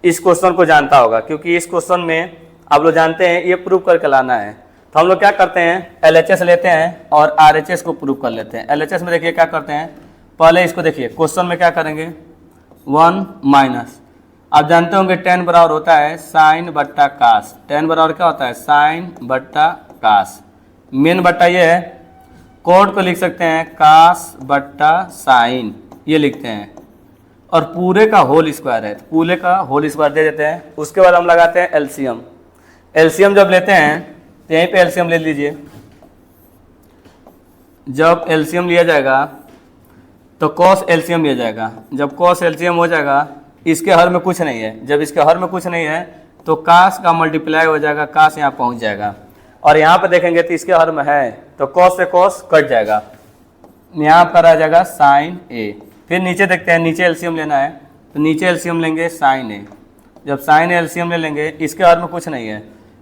इस क्वेश्चन को जानता होगा, क्योंकि इस क्वेश्चन में आप लोग जानते हैं ये प्रूव करके लाना है। तो हम लोग क्या करते हैं, एलएचएस लेते हैं और आरएचएस को प्रूव कर लेते हैं। एलएचएस में देखिए क्या करते हैं, पहले इसको देखिए, क्वेश्चन में क्या करेंगे, 1 माइनस, आप जानते होंगे tan बराबर होता है साइन बट्टा कास। tan बराबर क्या होता है, साइन बट्टा कास। मेन बट्टा ये है, कोड को लिख सकते हैं कास बट्टा साइन, ये लिखते हैं, और पूरे का होल स्क्वायर है, तो पूरे का होल स्क्वायर दे देते हैं। उसके बाद हम लगाते हैं एलसीएम। एलसीएम जब लेते हैं तो यहीं पे एलसीएम ले लीजिए। जब एलसीएम लिया जाएगा तो कॉस एलसीएम लिया जाएगा। जब कॉस एलसीएम हो जाएगा, इसके हर में कुछ नहीं है, जब इसके हर में कुछ नहीं है तो कास का मल्टीप्लाई हो जाएगा, कास यहाँ पहुँच जाएगा, और यहाँ पे देखेंगे तो इसके हर में है तो कॉस से कॉस कट जाएगा, यहाँ पर आ जाएगा साइन ए। फिर नीचे देखते हैं, नीचे एलसीएम लेना है तो नीचे एलसीएम लेंगे साइन ए। जब साइन एलसीएम ले लेंगे, इसके हर में कुछ नहीं है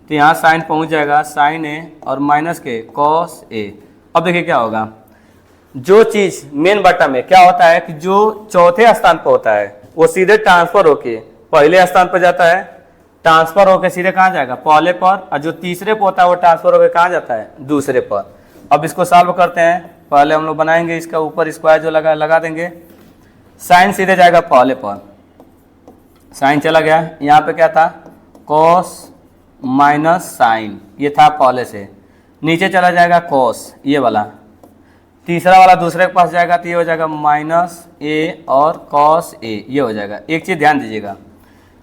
तो यहाँ साइन पहुँच जाएगा, साइन ए और माइनस के कॉस ए। अब देखिए क्या होगा, जो चीज़ मेन बट्टा में क्या होता है कि जो चौथे स्थान पर होता है वो सीधे ट्रांसफर होके पहले स्थान पर जाता है, ट्रांसफर होके सीधे कहाँ जाएगा, पहले पर, और जो तीसरे पर होता है वो ट्रांसफर होके कहाँ जाता है, दूसरे पर। अब इसको सॉल्व करते हैं। पहले हम लोग बनाएंगे इसका ऊपर स्क्वायर जो लगा देंगे, साइन सीधे जाएगा पहले पर, साइन चला गया, यहाँ पे क्या था कॉस माइनस साइन, ये था पहले से, नीचे चला जाएगा कॉस, ये वाला, तीसरा वाला दूसरे के पास जाएगा तो ये हो जाएगा माइनस ए और कॉस ए, ये हो जाएगा। एक चीज़ ध्यान दीजिएगा,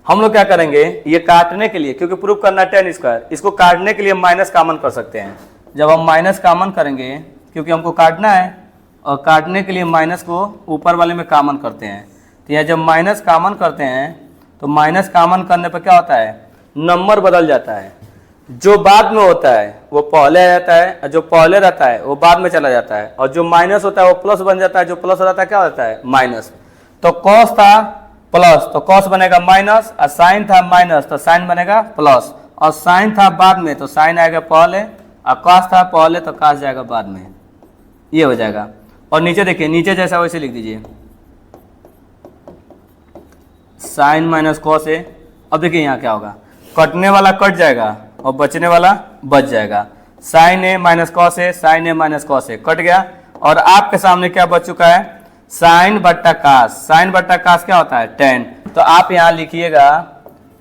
हम लोग क्या करेंगे, ये काटने के लिए, क्योंकि प्रूफ करना tan स्क्वायर, इसको काटने के लिए माइनस कॉमन कर सकते हैं। जब हम माइनस कॉमन करेंगे, क्योंकि हमको काटना है, और काटने के लिए माइनस को ऊपर वाले में कॉमन करते हैं, तो यह जब माइनस कॉमन करते हैं तो माइनस कॉमन करने पर क्या होता है, नंबर बदल जाता है। जो बाद में होता है वो पहले आ जाता है, और जो पहले रहता है वो बाद में चला जाता है, और जो माइनस होता है वो प्लस बन जाता है, जो प्लस रहता है क्या होता है, माइनस। तो कॉस था प्लस तो कॉस बनेगा माइनस, और साइन था माइनस तो साइन बनेगा प्लस, और साइन था बाद में तो साइन आएगा पहले, और कॉस था पहले तो कॉस जाएगा बाद में, ये हो जाएगा। और नीचे देखिए, नीचे जैसा वैसे लिख दीजिए, साइन माइनस कॉस है। अब देखिए यहाँ क्या होगा, कटने वाला कट जाएगा और बचने वाला बच जाएगा। साइन ए माइनस कॉस है, साइन ए माइनस कॉस है, कट गया, और आपके सामने क्या बच चुका है, साइन बट्टा कास। साइन बट्टा कास क्या होता है, tan। तो आप यहाँ लिखिएगा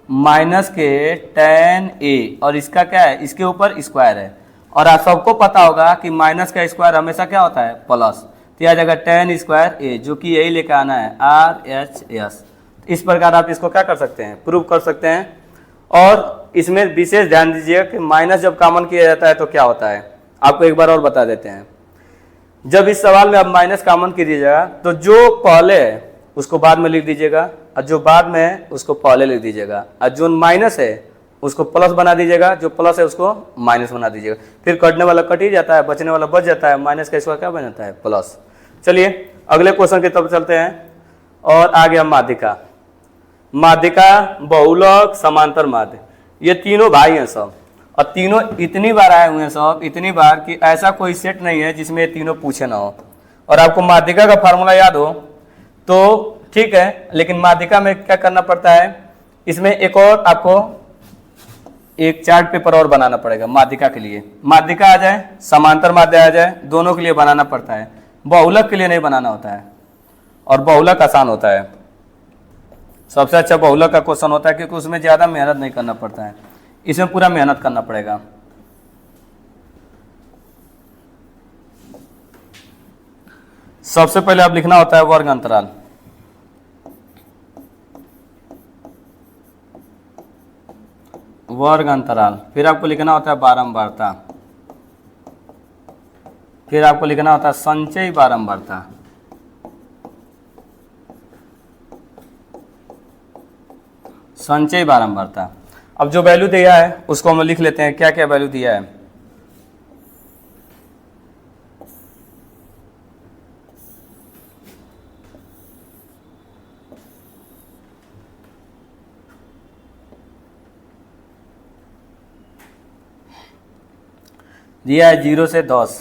माइनस के tan ए, और इसका क्या है, इसके ऊपर स्क्वायर है, और आप सबको पता होगा कि माइनस का स्क्वायर हमेशा क्या होता है, प्लस। तो यह जगह tan स्क्वायर ए, जो कि यही लेकर आना है, RHS। इस प्रकार आप इसको क्या कर सकते हैं, प्रूव कर सकते हैं। और इसमें विशेष ध्यान दीजिएगा कि माइनस जब कॉमन किया जाता है तो क्या होता है, आपको एक बार और बता देते हैं। जब इस सवाल में आप माइनस कॉमन कीजिएगा तो जो पहले है उसको बाद में लिख दीजिएगा, और जो बाद में है उसको पहले लिख दीजिएगा, और जो माइनस है उसको प्लस बना दीजिएगा, जो प्लस है उसको माइनस बना दीजिएगा। फिर कटने वाला कट ही जाता है, बचने वाला बच जाता है, माइनस का स्क्वायर क्या बन जाता है, प्लस। चलिए अगले क्वेश्चन की तरफ चलते हैं। और आ गया माध्यिका। माध्यिका, बहुलक, समांतर माध्य, ये तीनों भाई हैं सब, और तीनों इतनी बार आए हुए हैं सब, इतनी बार कि ऐसा कोई सेट नहीं है जिसमें ये तीनों पूछे ना हो। और आपको माध्यिका का फार्मूला याद हो तो ठीक है, लेकिन माध्यिका में क्या करना पड़ता है, इसमें एक और आपको एक चार्ट पेपर और बनाना पड़ेगा माध्यिका के लिए। माध्यिका आ जाए, समांतर माध्य आ जाए, दोनों के लिए बनाना पड़ता है, बहुलक के लिए नहीं बनाना होता है, और बहुलक आसान होता है। सबसे अच्छा बहुलक का क्वेश्चन होता है, क्योंकि उसमें ज़्यादा मेहनत नहीं करना पड़ता है, इसमें पूरा मेहनत करना पड़ेगा। सबसे पहले आप लिखना होता है वर्ग अंतराल। वर्ग अंतराल, फिर आपको लिखना होता है बारंबारता, फिर आपको लिखना होता है संचयी बारंबारता। संचयी बारंबारता। अब जो वैल्यू दिया है उसको हम लिख लेते हैं, क्या क्या वैल्यू दिया है। दिया है 0 से 10,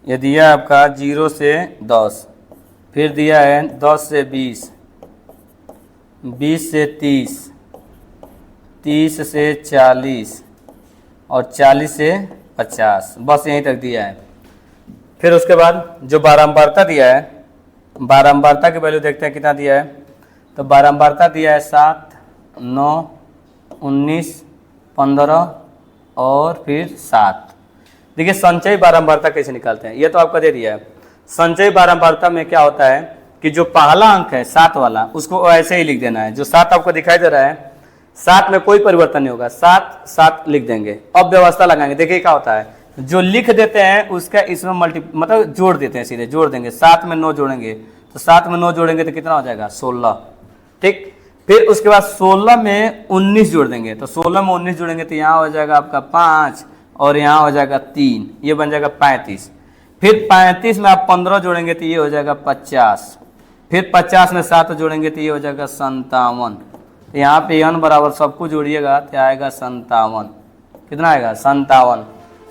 ये दिया है आपका 0 से 10, फिर दिया है 10 से 20, 20 से 30, 30 से 40 और 40 से 50, बस यहीं तक दिया है। फिर उसके बाद जो बारंबारता दिया है, बारंबारता की वैल्यू देखते हैं कितना दिया है। तो बारंबारता दिया है 7, 9, 19, 15 और फिर 7। देखिए संचयी बारंबारता कैसे निकालते हैं, ये तो आपका दे दिया है। संचयी बारंबारता में क्या होता है कि जो पहला अंक है 7 वाला, उसको ऐसे ही लिख देना है। जो 7 आपको दिखाई दे रहा है, 7 में कोई परिवर्तन नहीं होगा, 7 7 लिख देंगे। अब व्यवस्था लगाएंगे, देखिए क्या होता है, जो लिख देते हैं उसका इसमें मतलब जोड़ देते हैं, सीधे जोड़ देंगे। 7 में 9 जोड़ेंगे, तो 7 में 9 जोड़ेंगे तो कितना हो जाएगा 16, ठीक। फिर उसके बाद 16 में 19 जोड़ देंगे, तो 16 में 19 जोड़ेंगे तो यहाँ हो जाएगा आपका 5 और यहाँ हो जाएगा 3, ये बन जाएगा 35। फिर 35 में आप 15 जोड़ेंगे तो ये हो जाएगा 50। फिर 50 में 7 जोड़ेंगे तो ये हो जाएगा 57। यहाँ पे n बराबर सबको जोड़िएगा तो आएगा 57। कितना आएगा 57,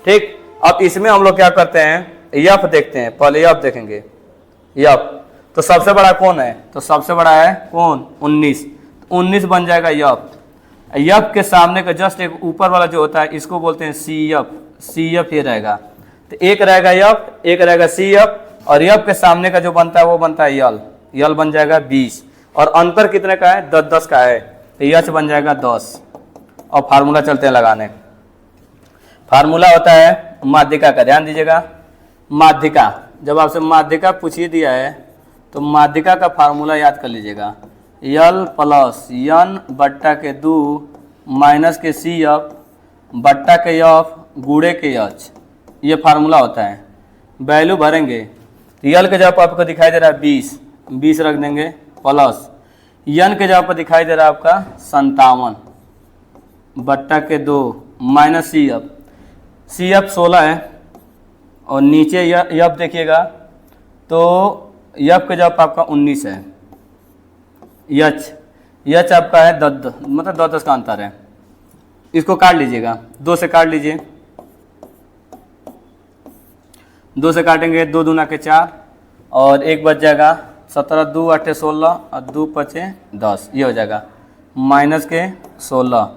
ठीक। अब इसमें हम लोग क्या करते हैं, यफ देखते हैं। पहले यफ देखेंगे, यफ तो सबसे बड़ा कौन है, तो सबसे बड़ा है कौन 19, 19 बन जाएगा यफ। यफ के सामने का जस्ट एक ऊपर वाला जो होता है इसको बोलते हैं सी एफ, सी एफ ये रहेगा। तो एक रहेगा यफ, एक रहेगा सी एफ, और यफ के सामने का जो बनता है वो बनता है यल, यल बन जाएगा 20। और अंतर कितने का है 10 10 का है, तो यच बन जाएगा 10। और फार्मूला चलते हैं लगाने। फार्मूला होता है माध्यिका का, ध्यान दीजिएगा। माध्यिका, जब आपसे माध्यिका पूछिए दिया है तो माध्यिका का फार्मूला याद कर लीजिएगा, यल प्लस यन बट्टा के 2 माइनस के सी एफ बट्टा के एफ गुड़े के एच, ये फार्मूला होता है। वैल्यू भरेंगे, यल के जगह पर आपको दिखाई दे रहा है 20, 20 रख देंगे, प्लस यन के जगह पर दिखाई दे रहा है आपका 57 बट्टा के 2 minus C F, C F 16 है। और नीचे यफ देखिएगा तो यफ के जगह पर आपका 19 है। यच, यच आपका है 10, मतलब 10 10 का अंतर है। इसको काट लीजिएगा, 2 से काट लीजिए, 2 से काटेंगे 2 दूना के 4 और 1 बच जाएगा 17, 2 8 16 और 2 5 10, ये हो जाएगा माइनस के 16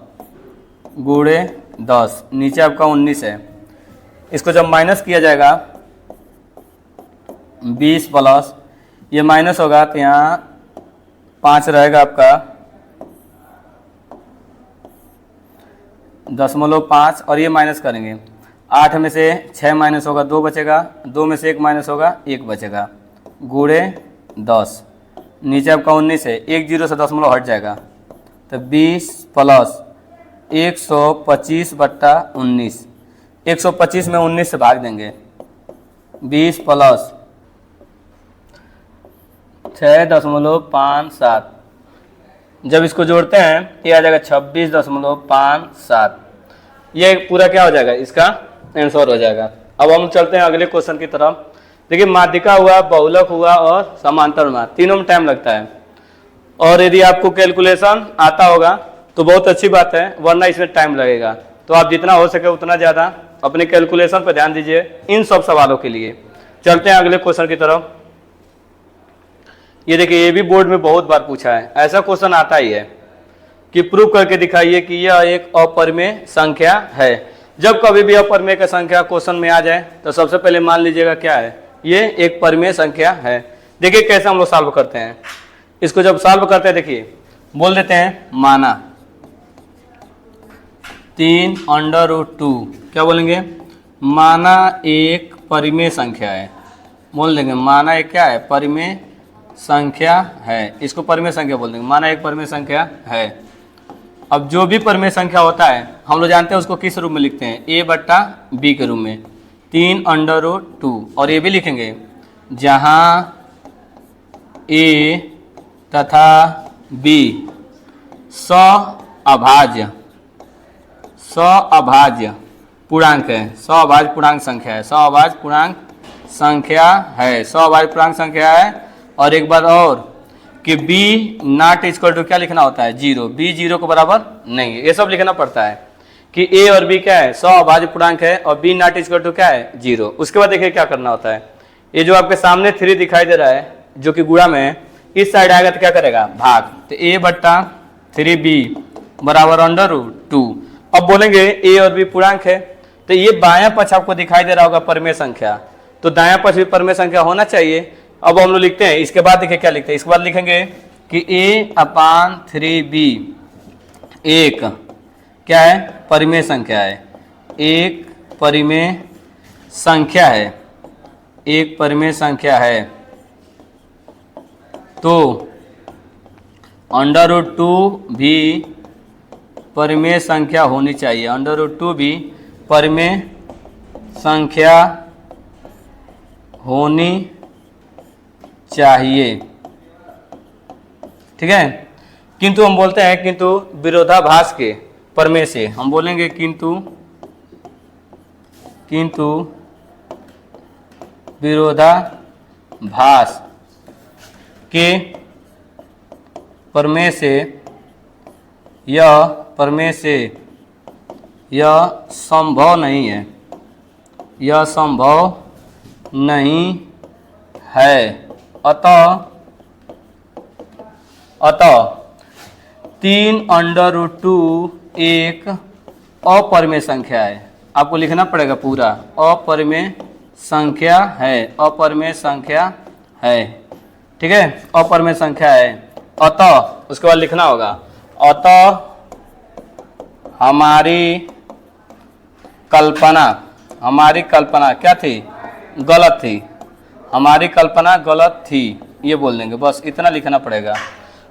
गुड़े 10, नीचे आपका 19 है। इसको जब माइनस किया जाएगा 20 प्लस ये माइनस होगा तो यहाँ 5 रहेगा आपका 0.5 और ये माइनस करेंगे, 8 में से 6 माइनस होगा 2 बचेगा, 2 में से 1 माइनस होगा 1 बचेगा, गुड़े 10, नीचे आपका 19 है, 1 0 से दशमलव हट जाएगा तो 20 प्लस 125 बट्टा 19, 125 में 19 से भाग देंगे, 20 प्लस 6.57, जब इसको जोड़ते हैं ये आ जाएगा 26.57। ये पूरा क्या हो जाएगा, इसका आंसर हो जाएगा। अब हम चलते हैं अगले क्वेश्चन की तरफ। देखिए माध्यिका हुआ, बहुलक हुआ और समांतर हुआ, तीनों में टाइम लगता है। और यदि आपको कैलकुलेशन आता होगा तो बहुत अच्छी बात है, वरना इसमें टाइम लगेगा। तो आप जितना हो सके उतना ज़्यादा अपने कैलकुलेशन पर ध्यान दीजिए इन सब सवालों के लिए। चलते हैं अगले क्वेश्चन की तरफ। ये देखिए, ये भी बोर्ड में बहुत बार पूछा है, ऐसा क्वेश्चन आता ही है कि प्रूव करके दिखाइए कि यह एक अपरिमेय संख्या है। जब कभी भी अपरिमेय का संख्या क्वेश्चन में आ जाए तो सबसे पहले मान लीजिएगा क्या है, ये एक परिमेय संख्या है। देखिए कैसे हम लोग सॉल्व करते हैं इसको। जब सॉल्व करते हैं देखिए, बोल देते हैं माना 3√2, क्या बोलेंगे, माना एक परिमेय संख्या है। बोल देंगे माना एक क्या है, परिमेय संख्या है। इसको परिमेय संख्या बोल देंगे, माना एक परिमेय संख्या है। अब जो भी परिमेय संख्या होता है हम लोग जानते हैं उसको किस रूप में लिखते हैं, a बट्टा b के रूप में, 3√2। और ये भी लिखेंगे जहाँ a तथा b सअभाज्य पूर्णांक है, सअभाज्य पूर्णांक संख्या है, सअभाज्य पूर्णांक संख्या है, सअभाज्य पूर्णांक संख्या है। और एक बार और कि b नॉट इक्वल टू क्या लिखना होता है, 0, b 0 के बराबर नहीं है, ये सब लिखना पड़ता है कि a और b क्या है, सअभाज्य पूर्णांक है और b नॉट इक्वल टू क्या है, 0। उसके बाद देखिए क्या करना होता है, ये जो आपके सामने 3 दिखाई दे रहा है जो कि गुणा में है, इस साइड आएगा तो क्या करेगा, भाग, तो a बट्टा 3b बराबर √2। अब बोलेंगे a और b पूर्णांक है, तो ये बायां पक्ष आपको दिखाई दे रहा होगा परिमेय संख्या, तो दायां पक्ष भी परिमेय संख्या होना चाहिए। अब हम लोग लिखते हैं, इसके बाद देखिए क्या लिखते हैं, इसके बाद लिखेंगे कि a/3b एक क्या है, परिमेय संख्या है, एक परिमेय संख्या है, एक परिमेय संख्या है। तो √2 भी परिमेय संख्या होनी चाहिए, √2 भी परिमेय संख्या होनी चाहिए, ठीक है। किंतु हम बोलते हैं किंतु विरोधाभास के परिमेय से, हम बोलेंगे किंतु विरोधाभास के परिमेय से यह संभव नहीं है, यह संभव नहीं है। अतः 3√2 एक अपरिमेय संख्या है, आपको लिखना पड़ेगा पूरा, अपरिमेय संख्या है, अपरिमेय संख्या है, ठीक है, अपरिमेय संख्या है। अतः उसके बाद लिखना होगा, अतः हमारी कल्पना क्या थी, गलत थी, हमारी कल्पना गलत थी, ये बोल देंगे, बस इतना लिखना पड़ेगा।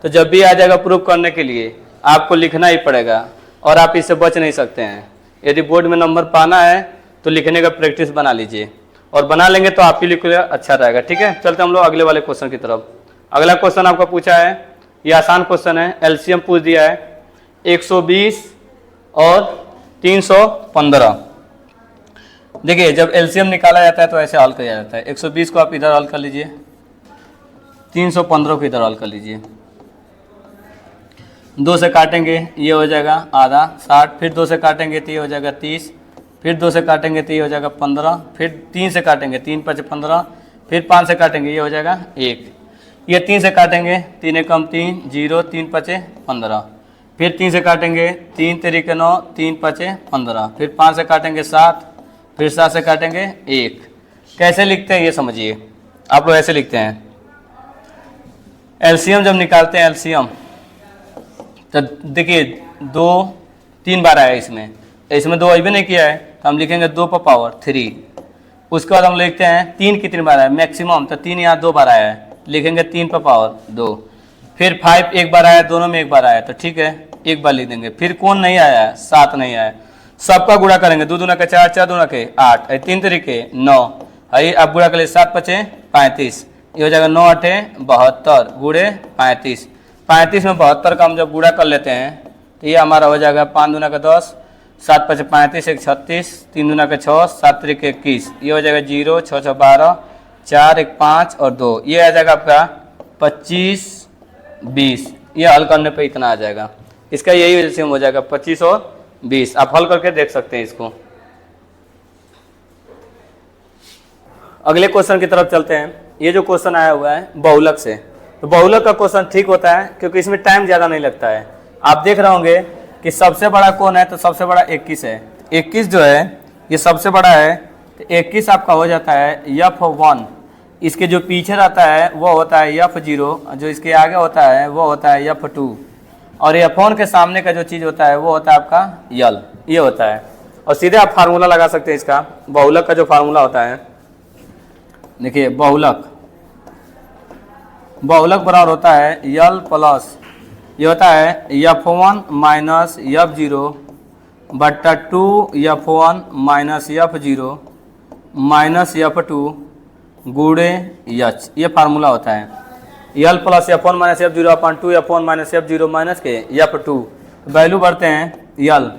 तो जब भी आ जाएगा प्रूफ करने के लिए आपको लिखना ही पड़ेगा और आप इससे बच नहीं सकते हैं। यदि बोर्ड में नंबर पाना है तो लिखने का प्रैक्टिस बना लीजिए, और बना लेंगे तो आप ही लिखोगे अच्छा रहेगा, ठीक है। चलते हम लोग अगले वाले क्वेश्चन की तरफ। अगला क्वेश्चन आपका पूछा है, ये आसान क्वेश्चन है, एलसीएम पूछ दिया है 120 और 315। देखिए जब एलसीएम निकाला जाता है तो ऐसे हल किया जाता है, 120 को आप इधर हल कर लीजिए, 315 को इधर हल कर लीजिए, 2 से काटेंगे ये हो जाएगा आधा 60, फिर 2 से काटेंगे तो ये हो जाएगा 30, फिर 2 से काटेंगे तो ये हो जाएगा 15, फिर 3 से काटेंगे 3 5 15, फिर 5 से काटेंगे ये हो जाएगा 1, ये 3 से काटेंगे 3 एकम 3 0, 3 5 15, फिर 3 से काटेंगे 3 3 9, 3 5 15, फिर 5 से काटेंगे 7, फिर 7 से काटेंगे 1। कैसे लिखते हैं ये समझिए, आप लोग ऐसे लिखते हैं, एलसीएम जब निकालते हैं एलसीएम तो देखिए 2 3 बार आया इसमें 2 अभी नहीं किया है तो हम लिखेंगे 2 पर पावर 3। उसके बाद हम लिखते हैं 3 कितनी बार आया मैक्सिमम, तो 3 यहाँ 2 बार आया है, लिखेंगे 3 पर पावर 2। फिर 5 एक बार आया, दोनों में एक बार आया तो ठीक है एक बार लिख देंगे। फिर कौन नहीं आया, 7 नहीं आया, सबका गुणा करेंगे, 2 दूना के 4, 4 दूना के 8, 3 तरीके 9, अब गुणा कर लिए 7 5 35, ये हो जाएगा 9 8 72 गुणे 35, 35 में 72 का हम जब गुणा कर लेते हैं तो ये हमारा हो जाएगा 5 दूना का 10, 7 5 35 1 36, 3 दूना का 6, 7 तरीके 21, ये हो जाएगा 0 6 6 12, 4 1 5 और 2, ये आ जाएगा आपका 25 20। ये हल करने पे इतना आ जाएगा, इसका यही एलसीएम हो जाएगा 25 और 20। आप हल करके देख सकते हैं इसको। अगले क्वेश्चन की तरफ चलते हैं। ये जो क्वेश्चन आया हुआ है बहुलक से, तो बहुलक का क्वेश्चन ठीक होता है क्योंकि इसमें टाइम ज़्यादा नहीं लगता है। आप देख रहे होंगे कि सबसे बड़ा कौन है, तो सबसे बड़ा 21 है, 21 जो है ये सबसे बड़ा है, तो 21 आपका हो जाता है F1। इसके जो पीछे रहता है वो होता है F0, जो इसके आगे होता है वो होता है F2, और F1 के सामने का जो चीज़ होता है वो होता है आपका यल, ये होता है। और सीधे आप फार्मूला लगा सकते हैं इसका, बहुलक का जो फार्मूला होता है, देखिए बहुलक बराबर होता है यल प्लस ये होता है F1 माइनस F0 बट्टा 2 F1 minus F0 minus F2 गुणे H, ये फार्मूला होता है। L plus F1 minus F0 अपन 2 F1 माइनस F0 माइनस के F2, वैल्यू बढ़ते हैं L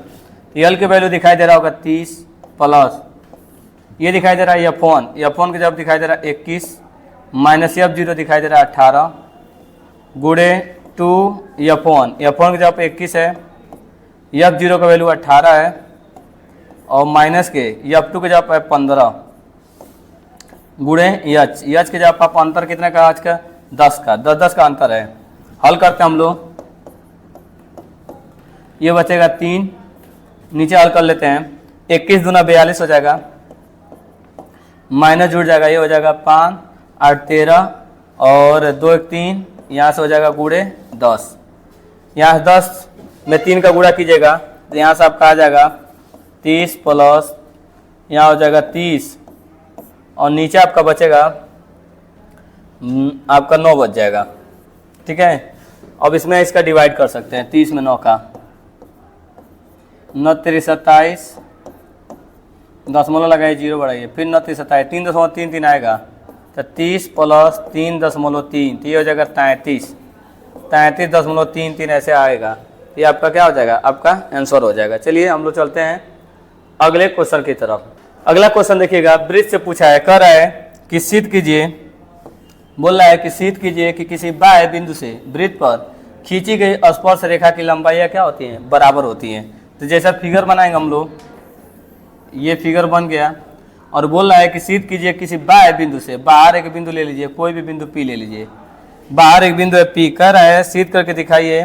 की वैल्यू दिखाई दे रहा होगा 30 प्लस ये दिखाई दे रहा है F1 की जब दिखाई दे रहा है 21 माइनस F0 दिखाई दे रहा है 18 गुणे 2 F1 की जब 21 है, F0 का वैल्यू 18 है और माइनस के F2 के जब 15 गुणे H के जब आप अंतर कितने का आज का 10 का अंतर है। हल करते हैं हम लोग, ये बचेगा 3, नीचे हल कर लेते हैं 21 दूना 42 हो जाएगा, माइनस जुड़ जाएगा, ये हो जाएगा 5 8 13 और 2 1 3, यहाँ से हो जाएगा गुणे 10, यहाँ 10 में 3 का गुणा कीजिएगा तो यहाँ से आपका आ जाएगा 30 प्लस यहाँ हो जाएगा 30 और नीचे आपका बचेगा आपका 9 बच जाएगा। ठीक है, अब इसमें इसका डिवाइड कर सकते हैं 30 में 9 का 9 3 27 दशमलव लगाइए 0 बढ़ाइए फिर 9 3 27 3.33 आएगा तो 30 प्लस 3.3 तो ये हो जाएगा 33.33 ऐसे आएगा। ये आपका क्या हो जाएगा, आपका आंसर हो जाएगा। चलिए हम लोग चलते हैं अगले क्वेश्चन की तरफ। अगला क्वेश्चन देखिएगा, वृत्त से पूछा है, कह रहा है कि सिद्ध कीजिए, बोल रहा है कि सिद्ध कीजिए कि किसी बाह्य बिंदु से वृत्त पर खींची गई स्पर्श रेखा की लंबाई क्या होती है, बराबर होती है। तो जैसा फिगर बनाएंगे हम लोग, ये फिगर बन गया और बोल रहा है कि सिद्ध कीजिए किसी बाह्य बिंदु से, बाहर एक बिंदु ले लीजिए, कोई भी बिंदु P ले लीजिए, बाहर एक बिंदु है P, कह रहा है सिद्ध करके दिखाइए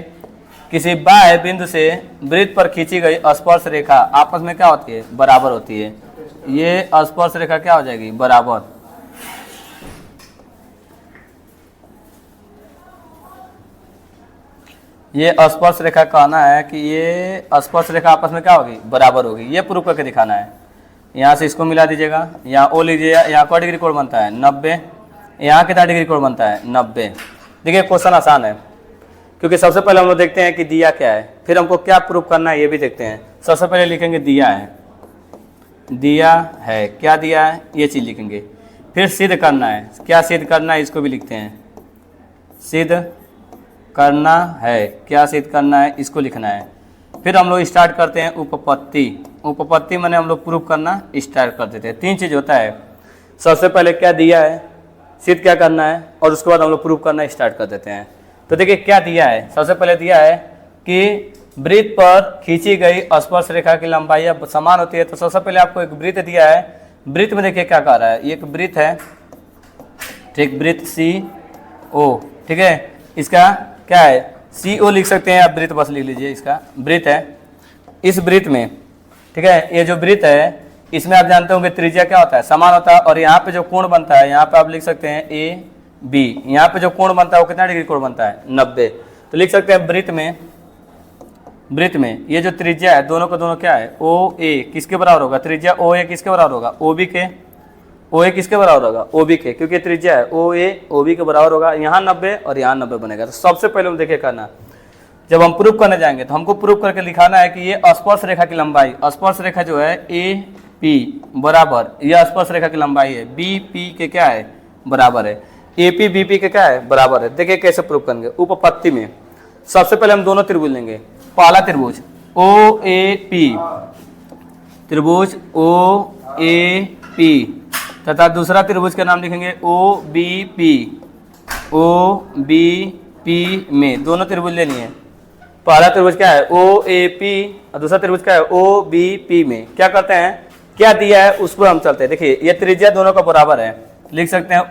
किसी बाह्य बिंदु से वृत्त पर खींची गई स्पर्श रेखा आपस में क्या होती है, बराबर होती है। ये स्पर्श रेखा क्या हो जाएगी, बराबर। ये स्पर्श रेखा कहना है कि ये स्पर्श रेखा आपस में क्या होगी, बराबर होगी। ये प्रूफ करके दिखाना है। यहाँ से इसको मिला दीजिएगा, यहाँ ओ लीजिए, यहाँ का डिग्री कोण बनता है 90, यहाँ कितना डिग्री कोण बनता है 90। देखिए क्वेश्चन आसान है क्योंकि सबसे पहले हम लोग देखते हैं कि दिया क्या है, फिर हमको क्या प्रूफ करना है ये भी देखते हैं। सबसे पहले लिखेंगे दिया है, दिया है, क्या दिया है ये चीज़ लिखेंगे। फिर सिद्ध करना है, क्या सिद्ध करना है इसको भी लिखते हैं, सिद्ध करना है, क्या सिद्ध करना है इसको लिखना है। फिर हम लोग स्टार्ट करते हैं उपपत्ति, उपपत्ति मैंने हम लोग प्रूफ करना स्टार्ट कर देते हैं। 3 चीज़ होता है, सबसे पहले क्या दिया है, सिद्ध क्या करना है और उसके बाद हम लोग प्रूफ करना स्टार्ट कर देते हैं। तो देखिए क्या दिया है, सबसे पहले दिया है कि वृत्त पर खींची गई स्पर्श रेखा की लंबाई समान होती है। तो सबसे पहले आपको एक वृत्त दिया है, वृत्त में देखिए क्या कह रहा है, ये एक वृत्त है, ठीक, वृत्त CO, ठीक है, इसका क्या है CO लिख सकते हैं आप, वृत्त बस लिख लीजिए, इसका वृत्त है। इस वृत्त में, ठीक है, ये जो वृत्त है इसमें आप जानते होंगे त्रिज्या क्या होता है, समान होता है। और यहाँ पे जो कोण बनता है, यहाँ पे आप लिख सकते हैं AB, यहाँ पे जो कोण बनता है वो कितना डिग्री कोण बनता है 90। तो लिख सकते हैं वृत्त में ये जो त्रिज्या है दोनों का दोनों क्या है OA किसके बराबर होगा, त्रिज्या OA किसके बराबर होगा, OB के, OA किसके बराबर होगा, OB के, क्योंकि त्रिज्या है OA OB के बराबर होगा। यहाँ 90 और यहाँ 90 बनेगा। तो सबसे पहले हम देखिए करना, जब हम प्रूफ करने जाएंगे तो हमको प्रूफ करके दिखाना है कि ये स्पर्श रेखा की लंबाई, स्पर्श रेखा जो है AP बराबर, यह स्पर्श रेखा की लंबाई है BP के क्या है, बराबर है, AP BP के क्या है, बराबर है। देखिए कैसे प्रूफ करेंगे। उपपत्ति में सबसे पहले हम दोनों त्रिभुज लेंगे, पहला त्रिभुज OAP, त्रिभुज OAP तथा दूसरा त्रिभुज का नाम लिखेंगे OBP में दोनों त्रिभुज लेनी है। पहला त्रिभुज क्या है OAP और दूसरा त्रिभुज क्या है OBP में क्या करते हैं, क्या दिया है उसको हम चलते हैं। देखिए ये त्रिज्या दोनों का बराबर है, लिख सकते हैं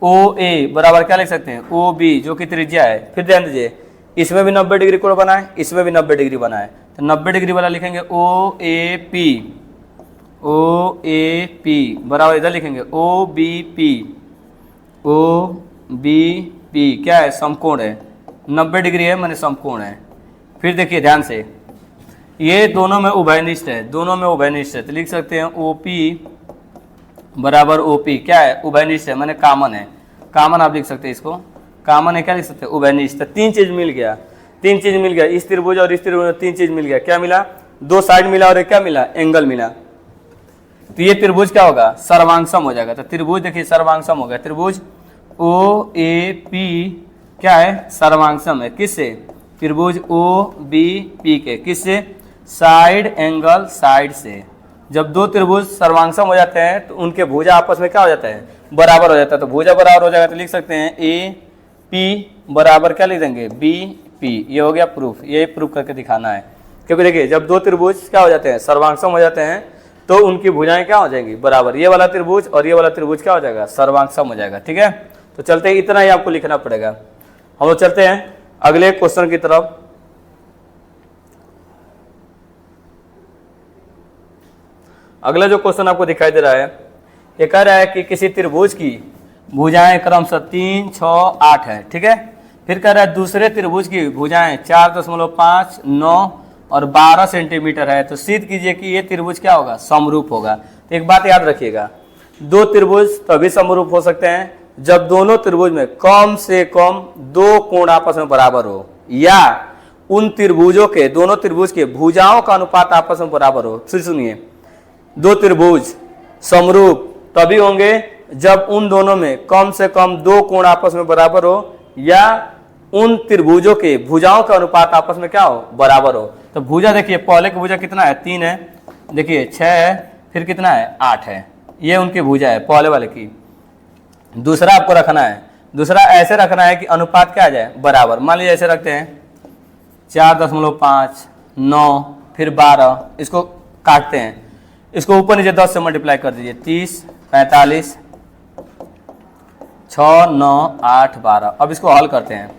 OA बराबर क्या लिख सकते हैं OB जो कि त्रिज्या है। फिर ध्यान दीजिए इसमें भी 90 डिग्री कोण बना है, इसमें भी 90 डिग्री बना है, तो 90 डिग्री वाला लिखेंगे OAP बराबर इधर लिखेंगे OBP क्या है, समकोण है, 90 डिग्री है माने समकोण है। फिर देखिए ध्यान से ये दोनों में उभयनिष्ठ है, दोनों में उभयनिष्ठ है, तो लिख सकते हैं OP बराबर OP क्या है, उभयनिष्ठ है माने कॉमन है, कॉमन आप लिख सकते हैं इसको कॉमन है, क्या लिख सकते हैं, उभयनिष्ठ। तो तीन चीज मिल गया, तीन चीज मिल गया, इस त्रिभुज और इस त्रिभुज में तीन चीज मिल गया। क्या मिला, दो साइड मिला और एक क्या मिला, एंगल मिला। तो ये त्रिभुज क्या होगा, सर्वांगसम हो जाएगा। तो त्रिभुज देखिए सर्वांगसम हो गया, त्रिभुज ओ ए पी क्या है, सर्वांगसम है। किससे, त्रिभुज ओ बी पी के, किससे, साइड एंगल साइड से। जब दो त्रिभुज सर्वांगसम हो जाते हैं तो उनके भुजा आपस में क्या हो जाता है, बराबर हो जाता है। तो भुजा बराबर हो जाएगा तो लिख सकते हैं ए पी बराबर क्या लिख देंगे, बी पी। ये हो गया प्रूफ, यही प्रूफ करके दिखाना है। क्योंकि देखिए जब दो त्रिभुज क्या हो जाते हैं, सर्वांगसम हो जाते हैं तो उनकी भुजाएं क्या हो जाएंगी, बराबर। ये वाला त्रिभुज और ये वाला त्रिभुज क्या हो जाएगा, सर्वांगसम हो जाएगा। ठीक है, तो चलते हैं, इतना ही आपको लिखना पड़ेगा। हम लोग चलते हैं अगले क्वेश्चन की तरफ। अगला जो क्वेश्चन आपको दिखाई दे रहा है, ये कह रहा है कि किसी त्रिभुज की भुजाएं क्रमशः 3, 6, 8 है। ठीक है, फिर कह रहा है दूसरे त्रिभुज की भुजाएं 4.5, 9 और 12 सेंटीमीटर है। तो सिद्ध कीजिए कि ये त्रिभुज क्या होगा, समरूप होगा। तो एक बात याद रखिएगा, दो त्रिभुज तभी समरूप हो सकते हैं जब दोनों त्रिभुज में कम से कम दो कोण आपस में बराबर हो, या उन त्रिभुजों के, दोनों त्रिभुज के भुजाओं का अनुपात आपस में बराबर हो। फिर सुनिए, दो त्रिभुज समरूप तभी होंगे जब उन दोनों में कम से कम दो कोण आपस में बराबर हो, या उन त्रिभुजों के भुजाओं का अनुपात आपस में क्या हो, बराबर हो। तो भुजा देखिए, पहले की भुजा कितना है, 3 है, देखिए 6 है, फिर कितना है, 8 है। ये उनकी भुजा है पहले वाले की। दूसरा आपको रखना है, दूसरा ऐसे रखना है कि अनुपात क्या आ जाए, बराबर। मान लीजिए ऐसे रखते हैं 4.5, 9 फिर 12, इसको काटते हैं, इसको ऊपर नीचे 10 से मल्टीप्लाई कर दीजिए, 30, 45, 6, 9, 8, 12। अब इसको हल करते हैं,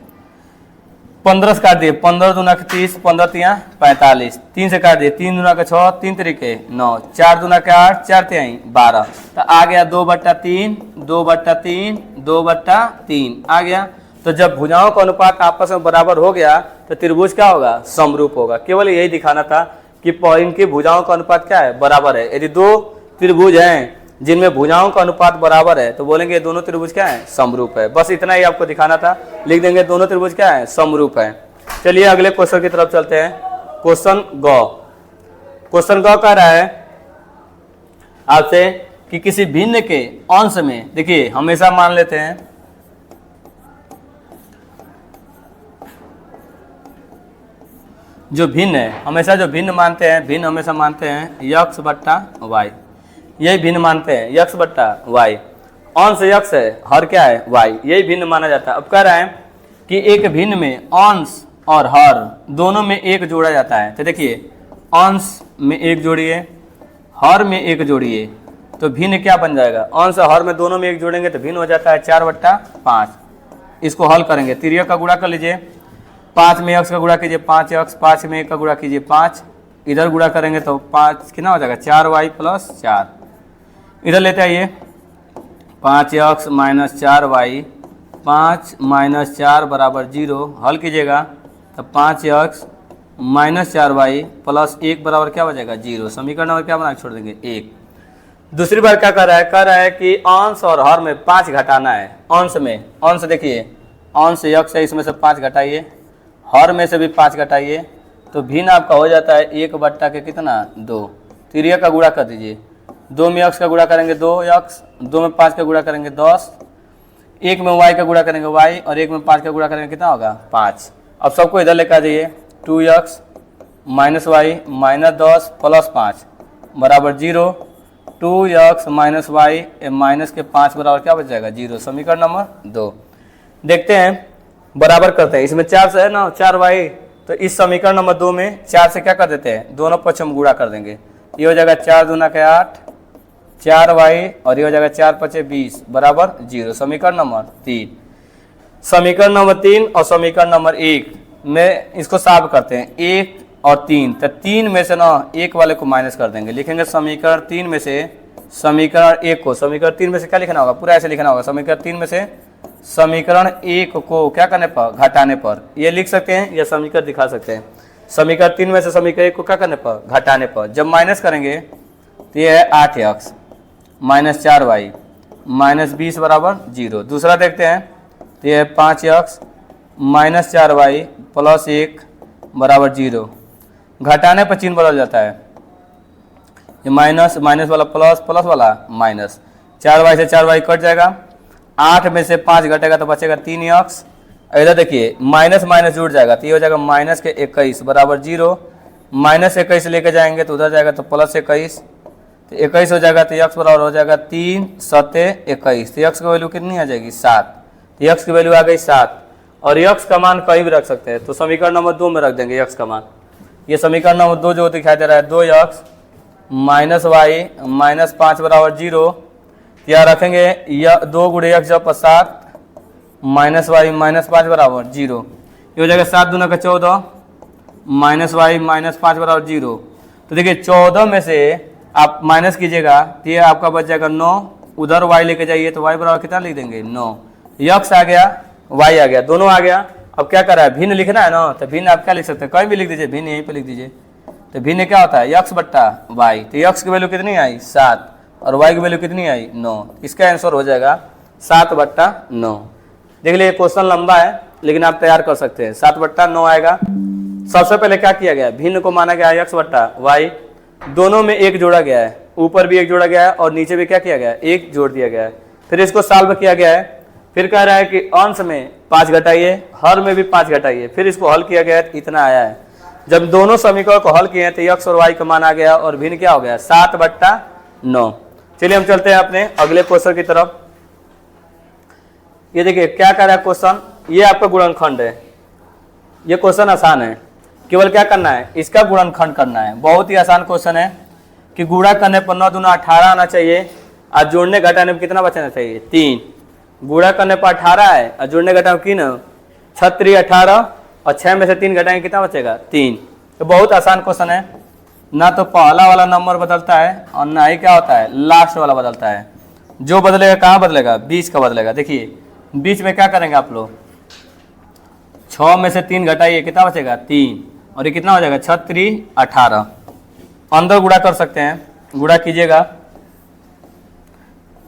15 से काट दिए, 15 दूना के 30, 15 तिया 45, 3 से काट दिए, 3 दूना के 6, 3 तरीके 9, 4 दूना के 8, 4 तिहाई 12। तो आ गया 2/3, 2/3, 2/3 आ गया। तो जब भुजाओं का अनुपात आपस में बराबर हो गया तो त्रिभुज क्या होगा, समरूप होगा। केवल यही दिखाना था कि इनकी भुजाओं का अनुपात क्या है, बराबर है। यदि दो त्रिभुज हैं जिनमें भुजाओं का अनुपात बराबर है तो बोलेंगे दोनों त्रिभुज क्या है, समरूप है। बस इतना ही आपको दिखाना था, लिख देंगे दोनों त्रिभुज क्या है, समरूप है। चलिए अगले क्वेश्चन की तरफ चलते हैं। क्वेश्चन ग कह रहा है आपसे कि किसी भिन्न के अंश में, देखिए हमेशा मान लेते हैं जो भिन्न है, हमेशा जो भिन्न मानते हैं, भिन्न हमेशा मानते हैं x बट्टा y, यही भिन्न मानते हैं x बट्टा y। अंश x है, हर क्या है, y, यही भिन्न माना जाता है। अब कह रहा है कि एक भिन्न में अंश और हर दोनों में एक जोड़ा जाता है। तो देखिए अंश में एक जोड़िए, हर में एक जोड़िए, तो भिन्न क्या बन जाएगा, अंश और हर में दोनों में एक जोड़ेंगे तो भिन्न हो जाता है 4/5। इसको हल करेंगे, तिर्यक का गुणा कर लीजिए, 5 में x का गुणा कीजिए 5x, 5 में 1 का गुणा कीजिए 5, इधर गुणा करेंगे तो 5 कितना हो जाएगा, 4y + 4। इधर लेते आइए, 5x - 4y, 5 - 4 = 0। हल कीजिएगा तो 5x - 4y + 1 बराबर क्या बचेगा, 0। समीकरण नंबर क्या बना के छोड़ देंगे, 1। दूसरी बार क्या कर रहा है कि अंश और हर में 5 घटाना है। अंश में, अंश देखिए अंश x है, इसमें से 5 घटाइए, हर में से भी 5 घटाइए, तो भिन्न आपका हो जाता है 1 के कितना, 2। तिर्यक का गुणा कर दीजिए, 2 में x का गुणा करेंगे 2x, 2 में 5 का गुणा करेंगे 10, 1 में y का गुणा करेंगे y और 1 में 5 का गुणा करेंगे कितना होगा, 5। अब सबको इधर लेकर आ जाइए, 2x - y - 10 + 5 = 0। 2x - y minus के 5 बराबर क्या बच जाएगा, 0। समीकरण नंबर 2। देखते हैं, बराबर करते हैं। इसमें 4 से है ना, 4y, तो इस समीकरण नंबर 2 में 4 से क्या कर देते हैं, दोनों पक्ष हम गुणा कर देंगे। ये हो जाएगा 4 दूना के 8, 4y और ये हो जाएगा 4 × 5 = 20 बराबर 0। समीकरण नंबर 3। समीकरण नंबर 3 और समीकरण नंबर 1 में इसको सॉल्व करते हैं, 1 और 3। तो 3 में से ना 1 वाले को माइनस कर देंगे, लिखेंगे समीकरण 3 में से समीकरण 1 को, समीकरण 3 में से क्या लिखना होगा, पूरा ऐसे लिखना होगा, समीकरण 3 में से समीकरण 1 को क्या करने पर, घटाने पर। ये लिख सकते हैं या समीकरण दिखा सकते हैं। समीकरण 3 में से समीकरण 1 को क्या करने पर, घटाने पर। जब माइनस करेंगे तो ये है 8x - 4y - 20 = 0। दूसरा देखते हैं, तो ये 5x माइनस 4y प्लस 1 बराबर 0। घटाने पर चिन्ह बदल जाता है, ये माइनस माइनस वाला प्लस, प्लस वाला माइनस। 4y से 4y कट जाएगा, 8 में से 5 घटेगा तो बचेगा 3x। इधर देखिए माइनस माइनस जुड़ जाएगा तो ये हो जाएगा माइनस के 21 बराबर 0। माइनस 21 लेके जाएंगे तो उधर जाएगा तो प्लस 21, तो 21 हो जाएगा तो x बराबर हो जाएगा 3 7 21। तो x की वैल्यू कितनी आ जाएगी 7, तो x की वैल्यू आ गई 7। और x का मान कहीं भी रख सकते हैं, तो समीकरण नंबर 2 में रख देंगे x का मान। ये समीकरण नंबर 2 जो दिखाई दे रहा है 2x माइनस वाई माइनस 5 बराबर 0। क्या रखेंगे, यह 2 गुणे x जब 7 माइनस वाई माइनस 5 बराबर 0। ये हो जाएगा 7 दूना का 14 माइनस वाई माइनस 5 बराबर 0। तो देखिए 14 में से आप माइनस कीजिएगा तो ये आपका बच जाएगा 9। उधर y लेके जाइए तो y बराबर कितना लिख देंगे 9। x आ गया, y आ गया, दोनों आ गया। अब क्या कर रहा है, भिन्न लिखना है ना, तो भिन्न आप क्या लिख सकते हैं, कहीं भी लिख दीजिए, भिन्न यहीं पे लिख दीजिए। तो भिन्न क्या होता है x बट्टा y, तो x की वैल्यू कितनी आई 7 और y की वैल्यू कितनी आई 9। इसका आंसर हो जाएगा 7 बट्टा 9। देख लीजिए क्वेश्चन लंबा है लेकिन आप तैयार कर सकते हैं। 7 बट्टा 9 आएगा। सबसे पहले क्या किया गया, भिन्न को माना गया x बट्टा y, दोनों में एक जोड़ा गया है, ऊपर भी एक जोड़ा गया है और नीचे भी क्या किया गया है, एक जोड़ दिया गया है। फिर इसको सॉल्व किया गया है। फिर कह रहा है कि अंश में 5 घटाइए, हर में भी 5 घटाइए। फिर इसको हल किया गया है, इतना आया है। जब दोनों समीकरण को हल किए हैं तो x और y का मान आ गया और भिन्न क्या हो गया 7 बट्टा 9। चलिए हम चलते हैं अपने अगले क्वेश्चन की तरफ। ये देखिए क्या कर रहा है क्वेश्चन, ये आपका गुणनखंड है। ये क्वेश्चन आसान है, केवल क्या करना है, इसका गुणनखंड करना है। बहुत ही आसान क्वेश्चन है कि गुणा करने पर 9 दूना 18 आना चाहिए और जोड़ने घटाने में कितना बचना चाहिए 3। गुणा करने पर 18 है और जोड़ने घटाने की ना 6 18 और 6 में से 3 घटाएंगे कितना बचेगा 3। तो बहुत आसान क्वेश्चन है, ना तो पहला वाला नंबर बदलता है और ना ही क्या होता है लास्ट वाला बदलता है। जो बदलेगा कहाँ बदलेगा, बीच का बदलेगा। देखिए बीच में क्या करेंगे आप लोग, 6 में से 3 घटाइए कितना बचेगा 3 और ये कितना हो जाएगा 6 18। अंदर गुणा कर सकते हैं, गुणा कीजिएगा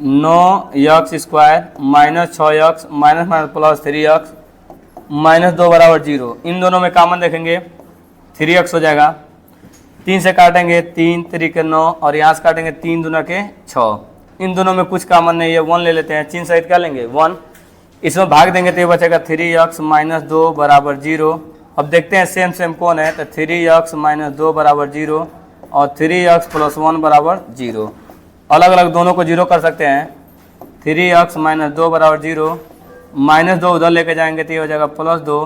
9x square minus 6x minus minus plus 3x minus 2 बराबर 0। इन दोनों में कॉमन देखेंगे 3x हो जाएगा। 3 से काटेंगे 3 3 के 9 और यहाँ से काटेंगे 3 दूना के 6। इन दोनों में कुछ कॉमन नहीं है, 1 ले लेते हैं, चिन्ह सहित क्या लेंगे 1। इसमें भाग देंगे तो ये बचेगा 3x माइनस 2 बराबर 0। अब देखते हैं सेम सेम कौन है, तो 3x माइनस 2 बराबर 0 और 3x प्लस 1 बराबर 0। अलग अलग दोनों को 0 कर सकते हैं। 3x माइनस 2 बराबर 0, माइनस 2 उधर लेके जाएंगे तो ये हो जाएगा प्लस 2,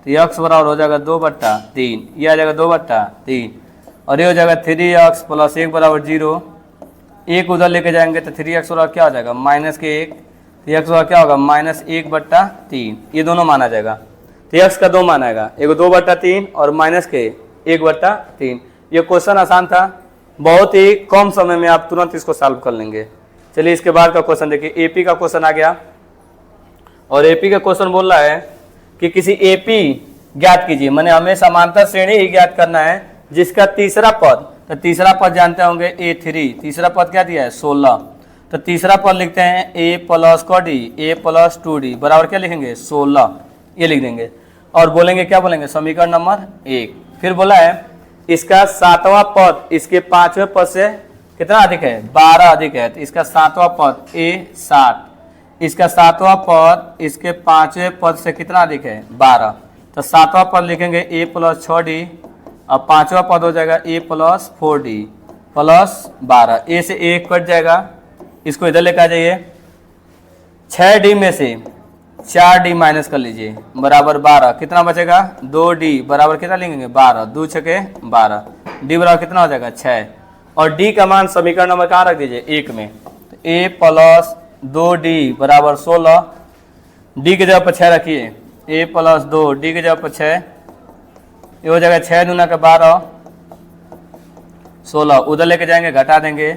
तो x बराबर हो जाएगा 2 बट्टा 3, ये आ जाएगा 2 बट्टा 3 और ये हो जाएगा 3x प्लस 1 बराबर 0। 1 उधर लेके जाएंगे तो 3x बराबर क्या हो जाएगा माइनस के 1, तो x बराबर क्या होगा माइनस 1 बट्टा 3। ये दोनों माना जाएगा, तो x का 2 माना आएगा, एक 2 बट्टा 3 और माइनस के 1 बट्टा 3। ये क्वेश्चन आसान था, बहुत ही कम समय में आप तुरंत इसको सॉल्व कर लेंगे। चलिए इसके बाद का क्वेश्चन देखिए, एपी का क्वेश्चन आ गया और एपी का क्वेश्चन बोल रहा है कि किसी एपी ज्ञात कीजिए, मैंने हमें समांतर श्रेणी ही ज्ञात करना है जिसका तीसरा पद, तो तीसरा पद जानते होंगे a3, तीसरा पद क्या दिया है 16। तो तीसरा पद लिखते हैं a प्लस का डी, a प्लस 2d बराबर क्या लिखेंगे 16, ये लिख देंगे और बोलेंगे क्या बोलेंगे समीकरण नंबर 1। फिर बोला है इसका 7वां पद इसके 5वें पद से कितना अधिक है 12 अधिक है, तो इसका 7वां पद a7, इसका 7वां पद इसके 5वें पद से कितना अधिक है 12। तो 7वां पद लिखेंगे a प्लस 6d और 5वां पद हो जाएगा a plus 4d plus 12। a से 1 कट जाएगा, इसको इधर लेकर आ जाइए। 6d में से 4d माइनस कर लीजिए बराबर 12, कितना बचेगा 2d बराबर कितना लिखेंगे 12, 2 छके 12, d बराबर कितना हो जाएगा 6 और d का मान समीकरण नंबर कहाँ रख दीजिए 1 में। तो a प्लस 2d बराबर 16, d की जगह पर 6 रखिए, a प्लस 2 d की जगह पर 6, ये हो जाएगा 6 दूना का 12 16, उधर लेके जाएंगे घटा देंगे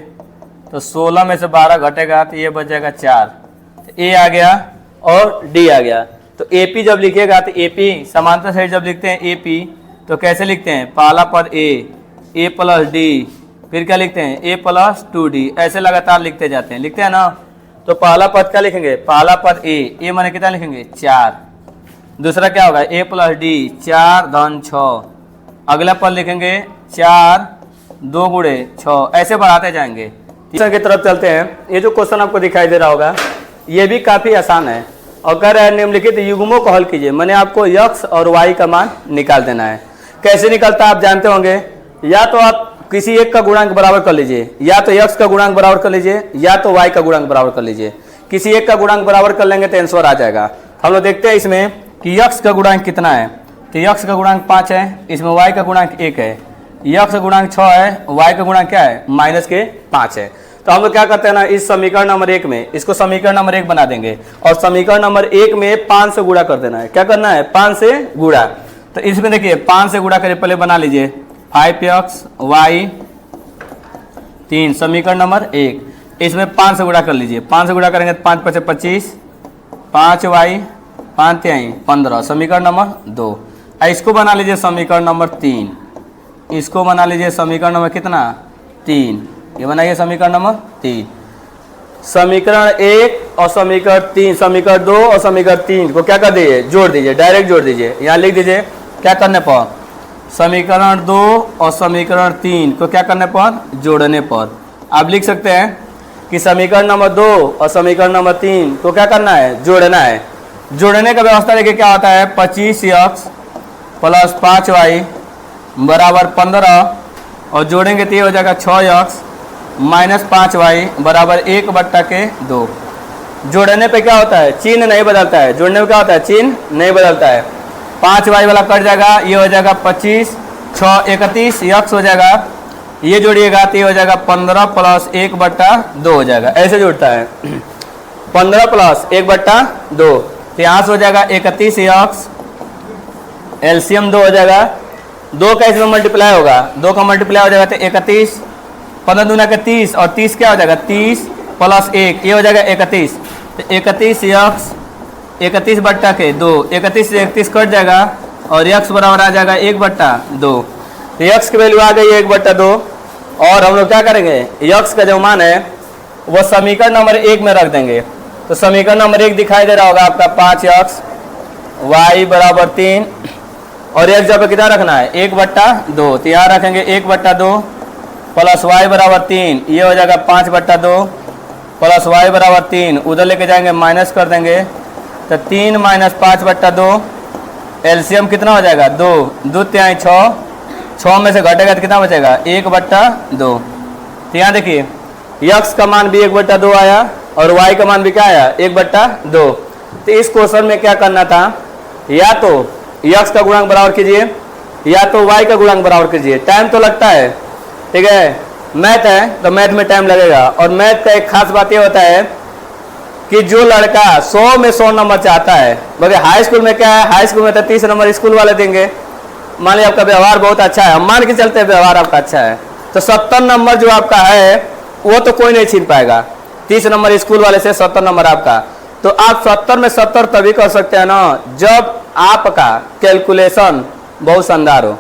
तो 16 में से 12 घटेगा तो ये बच जाएगा 4, तो a आ गया और d आ गया। तो AP जब लिखिएगा तो AP समांतर साइड जब लिखते हैं AP तो कैसे लिखते हैं, पहला पद a प्लस d, फिर क्या लिखते हैं a प्लस 2d, ऐसे लगातार लिखते जाते हैं, लिखते हैं ना। तो पहला पद क्या लिखेंगे, पहला पद ए माने कितना लिखेंगे 4। दूसरा क्या होगा a प्लस डी 4 धन 6। अगला पद लिखेंगे 4 2 गुणे 6, ऐसे बढ़ाते जाएंगे। तीसरे की तरफ चलते हैं। ये जो क्वेश्चन आपको दिखाई दे रहा होगा ये भी काफ़ी आसान है। अगर निम्नलिखित युग्मों को हल कीजिए, मैंने आपको x और y का मान निकाल देना है। कैसे निकलता है आप जानते होंगे, या तो आप किसी एक का गुणांक बराबर कर लीजिए, या तो x का गुणांक बराबर कर लीजिए, या तो y का गुणांक बराबर कर लीजिए। किसी एक का गुणांक बराबर कर लेंगे तो आंसर आ जाएगा। हम लोग देखते हैं इसमें कि x का गुणांक कितना है। तो x का गुणांक 5 है, इसमें y का गुणांक 1 है, x का गुणांक 6 है, y का गुणांक क्या है -5 है। तो हम लोग क्या करते हैं ना, इस समीकरण नंबर 1 में इसको समीकरण नंबर 1 बना देंगे और समीकरण नंबर 1 में 5 से गुणा कर देना है। क्या करना है, 5 से गुणा। तो इसमें देखिए 5 से गुणा करिए, पहले बना लीजिए 5x y 3 समीकरण नंबर 1। इसमें 5 से गुणा कर लीजिए, 5 से गुणा करेंगे तो 5 × 25 5y 5 × 15 समीकरण नंबर 2। इसको बना लीजिए समीकरण नंबर 3, इसको बना लीजिए समीकरण नंबर कितना 3। ये बनाइए समीकरण नंबर 3। समीकरण 1 और समीकरण 3, समीकरण 2 और समीकरण 3 को क्या कर दीजिए, जोड़ दीजिए, डायरेक्ट जोड़ दीजिए। यहाँ लिख दीजिए क्या करने पर, समीकरण 2 और समीकरण 3 को क्या करने पर, जोड़ने पर। आप लिख सकते हैं कि समीकरण नंबर 2 और समीकरण नंबर 3 को क्या करना है, जोड़ना है। जोड़ने का व्यवस्था देखिए क्या होता है, 25x प्लस 5y बराबर 15 और जोड़ेंगे तो ये हो जाएगा 6x माइनस 5y बराबर 1/2। जोड़ने पे क्या होता है, चिन्ह नहीं बदलता है। जोड़ने में क्या होता है, चिन्ह नहीं बदलता है। 5y वाला कट जाएगा, ये हो जाएगा 25, 6 31 x हो जाएगा, ये जोड़िएगा तो ये हो जाएगा 15 प्लस 1/2 हो जाएगा। ऐसे जुड़ता है 15 प्लस 1/2, तो यहाँ से हो जाएगा 31 x, एलसीएम 2 हो जाएगा, 2 का इसमें मल्टीप्लाई होगा, 2 का मल्टीप्लाई हो जाएगा तो 31, 15 दूना का 30 और 30 क्या हो जाएगा 30 प्लस 1, ये हो जाएगा 31। तो 31 x 31/2, 31 से 31 कट जाएगा और x बराबर आ जाएगा 1/2। तो x की वैल्यू आ गई 1/2 और हम लोग क्या करेंगे, x का जो मान है वो समीकरण नंबर 1 में रख देंगे। तो समीकरण नंबर 1 दिखाई दे रहा होगा आपका 5x y बराबर 3 और x जब कितना रखना है 1/2, तो यहाँ रखेंगे 1/2 प्लस y बराबर 3, ये हो जाएगा 5/2 प्लस y बराबर 3, उधर लेके जाएंगे माइनस कर देंगे तो 3 माइनस 5/2, एलसीएम कितना हो जाएगा 2, 2 तिहाई 6, 6 में से घटेगा तो कितना बचेगा 1/2। तो यहाँ देखिए x का मान भी 1/2 आया और y का मान भी क्या आया 1/2। तो इस क्वेश्चन में क्या करना था, या तो x का गुणांक बराबर कीजिए या तो y का गुणांक बराबर कीजिए। टाइम तो लगता है, ठीक है, मैथ है तो मैथ में टाइम लगेगा। और मैथ का एक खास बात ये होता है कि जो लड़का 100 में 100 नंबर चाहता है, बल्कि हाई स्कूल में क्या है, हाई स्कूल में तो 30 नंबर स्कूल वाले देंगे। मान लीजिए आपका व्यवहार बहुत अच्छा है, हम मान के चलते हैं व्यवहार आपका अच्छा है, तो 70 नंबर जो आपका है वो तो कोई नहीं छीन पाएगा। 30 नंबर स्कूल वाले से 70 नंबर आपका, तो आप 70 में 70 तभी कर सकते हैं ना जब आपका कैलकुलेशन बहुत शानदार हो।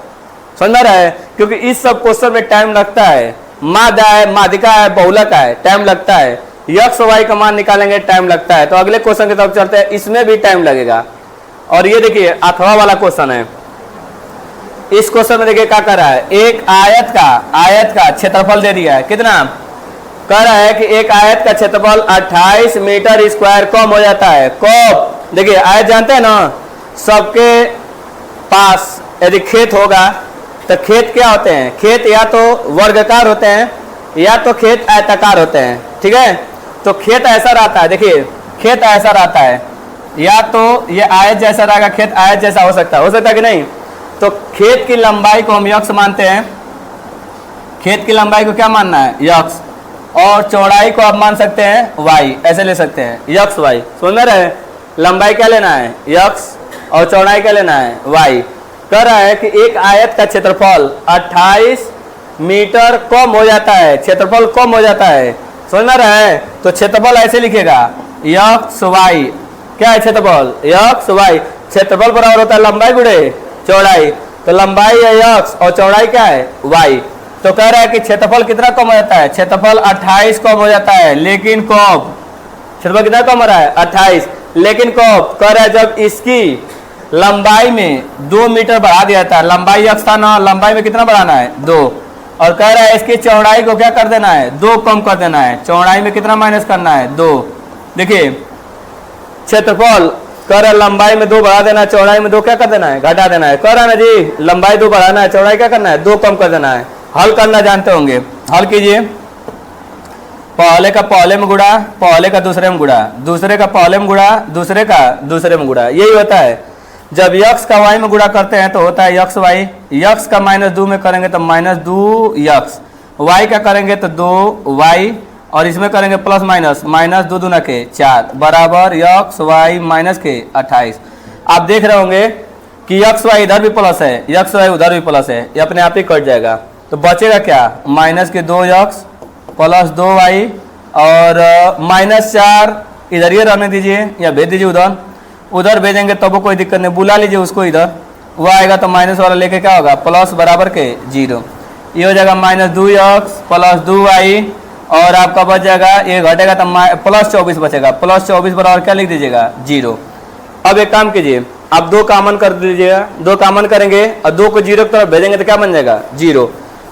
समझ रहा है, क्योंकि इस सब क्वेश्चन में टाइम लगता है, मादा है, मादिका है, बहुलक है, टाइम लगता है। x y का मान निकालेंगे टाइम लगता है। तो अगले क्वेश्चन की तरफ चलते हैं, इसमें भी टाइम लगेगा। और ये देखिए अथवा वाला क्वेश्चन है। इस क्वेश्चन में देखिए क्या कर रहा है, एक आयत का क्षेत्रफल दे दिया है। कितना कह रहा है कि एक आयत का क्षेत्रफल 28 मीटर स्क्वायर कम हो जाता है। कब, देखिए आयत जानते हैं ना, सबके पास यदि खेत होगा तो खेत क्या होते हैं, खेत या तो वर्गाकार होते हैं या तो खेत आयताकार होते हैं, ठीक है। तो खेत ऐसा रहता है, देखिए खेत ऐसा रहता है, या तो ये आयत जैसा रहेगा, खेत आयत जैसा हो सकता है कि नहीं। तो खेत की लंबाई को हम यक्ष मानते हैं, खेत की लंबाई को क्या मानना है यक्ष, और चौड़ाई को आप मान सकते हैं वाई, ऐसे ले सकते हैं यक्ष वाई। समझ में रहे, लंबाई क्या लेना है यक्ष और चौड़ाई क्या लेना है वाई। कह रहा है कि एक आयत का क्षेत्रफल 28 मीटर कम हो जाता है, क्षेत्रफल कम हो जाता है। समझ में रहा है, तो क्षेत्रफल ऐसे लिखेगा यक्ष वाई। क्या है क्षेत्रफल, यक्ष वाई। क्षेत्रफल बराबर होता है लंबाई गुणे चौड़ाई, तो लंबाई है यक्ष और चौड़ाई क्या है वाई। तो कह रहा है कि क्षेत्रफल कितना कम हो जाता है, क्षेत्रफल 28 कम हो जाता है, लेकिन कब, क्षेत्रफल कितना कम हो रहा है 28, लेकिन कब कह रहा है जब इसकी लंबाई में 2 मीटर बढ़ा दिया था, लंबाई अक्ष था ना, लंबाई में कितना बढ़ाना है 2, और कह रहा है इसकी चौड़ाई को क्या कर देना है 2 कम कर देना है, चौड़ाई में कितना माइनस करना है 2। देखिए क्षेत्रफल कह रहा है लंबाई में 2 बढ़ा देना है, चौड़ाई में 2 क्या कर देना है घटा देना है, कह रहा है ना जी लंबाई 2 बढ़ाना है, चौड़ाई क्या करना है 2 कम कर देना है। हल करना जानते होंगे, हल कीजिए। पहले का पहले में गुणा, पहले का दूसरे में गुणा, दूसरे का पहले में गुणा, दूसरे का दूसरे में गुणा, यही होता है। जब यक्स का वाई में गुणा करते हैं तो होता है यक्स वाई, यक्स का -2 में करेंगे तो -2 यक्स, वाई का करेंगे तो 2 वाई, और इसमें करेंगे प्लस माइनस, -2 दूना के 4 बराबर यक्स वाई माइनस के 28। आप देख रहे होंगे कि यक्स वाई इधर भी प्लस है, यक्स वाई उधर भी प्लस है, ये अपने आप ही कट जाएगा, तो बचेगा क्या -2 यक्स प्लस 2 वाई, और -4 इधर ये रहने दीजिए या भेज दीजिए उधर, उधर भेजेंगे तब कोई दिक्कत नहीं, बुला लीजिए उसको इधर, वो आएगा तो माइनस वाला लेके क्या होगा प्लस बराबर के 0, ये हो जाएगा -2 यक्स प्लस 2 वाई, और आपका बच जाएगा ये घटेगा तो +24 बचेगा, +24 बराबर क्या लिख दीजिएगा 0। अब एक काम कीजिए, आप 2 कॉमन कर दीजिएगा, 2 कॉमन करेंगे और 2 को 0 की तरफ भेजेंगे तो क्या बन जाएगा 0,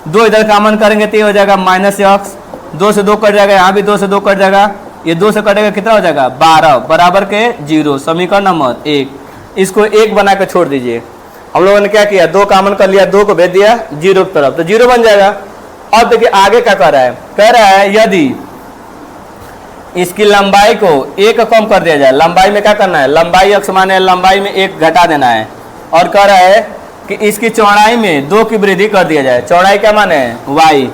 2 इधर कॉमन करेंगे तो ये हो जाएगा -x, 2 से 2 कट जाएगा, यहाँ भी 2 से 2 कट जाएगा, ये 2 से कटेगा कितना हो जाएगा 12 बराबर के 0, समीकरण नंबर 1। इसको 1 बना के छोड़ दीजिए। हम लोगों ने क्या किया 2 कॉमन कर लिया, 2 को भेज दिया 0 की तरफ तो 0 बन जाएगा। अब देखिए आगे क्या कर रहा है, कह रहा है यदि इसकी लंबाई को 1 कम कर दिया जाए, लंबाई में क्या करना है लंबाई अक्ष माने लंबाई में 1 घटा देना है, और कह रहा है कि इसकी चौड़ाई में 2 की वृद्धि कर दिया जाए, चौड़ाई क्या माने y,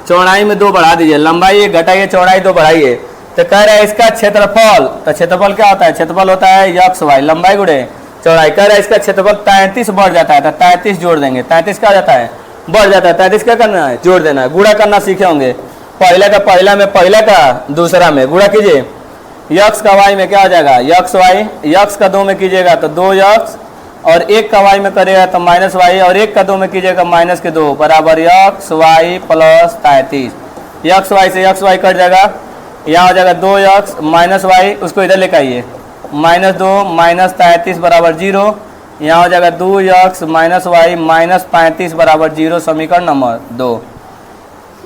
चौड़ाई में 2 बढ़ा दीजिए, लंबाई 1 घटाइए चौड़ाई 2 बढ़ाइए, तो कह रहा है इसका क्षेत्रफल, तो क्षेत्रफल क्या होता है क्षेत्रफल होता है यक्स वाई लंबाई गुणे चौड़ाई, कह रहा है इसका क्षेत्रफल 33 बढ़ जाता है, तो 33 जोड़ देंगे, 33 क्या जाता है बढ़ जाता है, 33 क्या करना है जोड़ देना है, गुणा करना सीखे होंगे, पहले का पहला में पहला का दूसरा में गुणा कीजिए, यक्स का वाई में क्या हो जाएगा यक्स वाई, यक्स का 2 में कीजिएगा तो 2 यक्स, और 1 का वाई में करेगा तो -y, और 1 का 2 में कीजिएगा -2 बराबर x y plus 33, x y से यक्स वाई कट जाएगा, यहाँ हो जाएगा 2 यक्स -y, उसको इधर लेकर आइए -2 -33 बराबर 0, यहाँ हो जाएगा 2 यक्स -y -35 बराबर 0, समीकरण नंबर 2।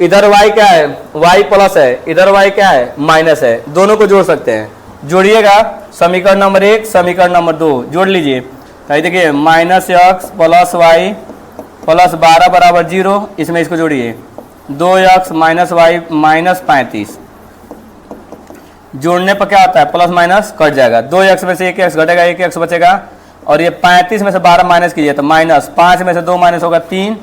इधर y क्या है y प्लस है, इधर y क्या है माइनस है, दोनों को जोड़ सकते हैं, जोड़िएगा समीकरण नंबर 1 समीकरण नंबर 2 जोड़ लीजिए, तो देखिए -x प्लस y प्लस 12 बराबर 0, इसमें इसको जोड़िए 2 यक्स -y -35, जोड़ने पर क्या होता है प्लस माइनस कट जाएगा, 2 यक्स में से 1 यक्स घटेगा 1 यक्स बचेगा, और ये 35 में से 12 माइनस कीजिए तो -5 में से 2 माइनस होगा 3,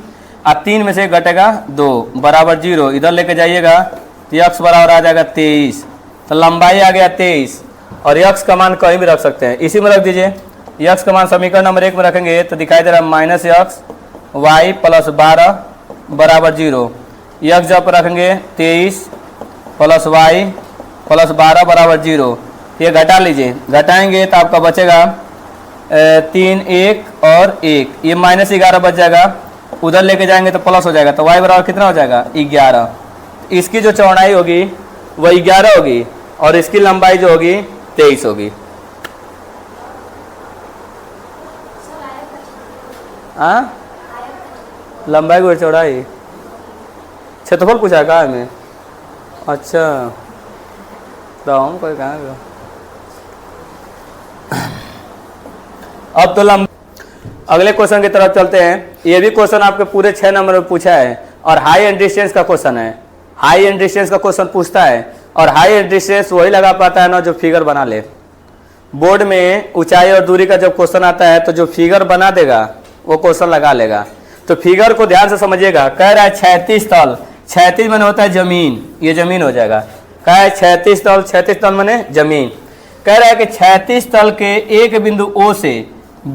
और 3 में से 1 घटेगा 2 बराबर 0, इधर लेके जाइएगा तो यक्स बराबर आ जाएगा 23, तो लंबाई आ गया 23, और यक्स का मान कहीं भी रख सकते हैं, इसी में रख दीजिए, यक्स का मान समीकरण नंबर 1 में रखेंगे तो दिखाई दे रहा है -x y प्लस 12 बराबर 0, यक्स जब रखेंगे 23 प्लस y प्लस 12 बराबर 0, ये घटा लीजिए, घटाएंगे तो आपका बचेगा 3 1 और 1, ये -11 बच जाएगा, उधर लेके जाएंगे तो प्लस हो जाएगा, तो y बराबर कितना हो जाएगा 11, इसकी जो चौड़ाई होगी वो 11 होगी, और इसकी लंबाई जो होगी 23 होगी। हाँ लंबाई को चौड़ाई क्षेत्रफल पूछा है कहाँ में, अच्छा तो हम कोई कहाँ गया। अब तो अगले क्वेश्चन की तरफ चलते हैं, ये भी क्वेश्चन आपके पूरे 6 नंबर में पूछा है, और हाई एंड डिस्टेंस का क्वेश्चन है, हाई एंड डिस्टेंस का क्वेश्चन पूछता है, और हाई एंड डिस्टेंस वही लगा पाता है ना जो फिगर बना ले। बोर्ड में ऊंचाई और दूरी का जब क्वेश्चन आता है तो जो फिगर बना देगा वो क्वेश्चन लगा लेगा, तो फिगर को ध्यान से समझिएगा। कह रहा है 36 तल, 36 मैंने होता है जमीन, ये जमीन हो जाएगा, कह है 36 तल, 36 तल मैंने जमीन, कह रहा है कि 36 तल के एक बिंदु O से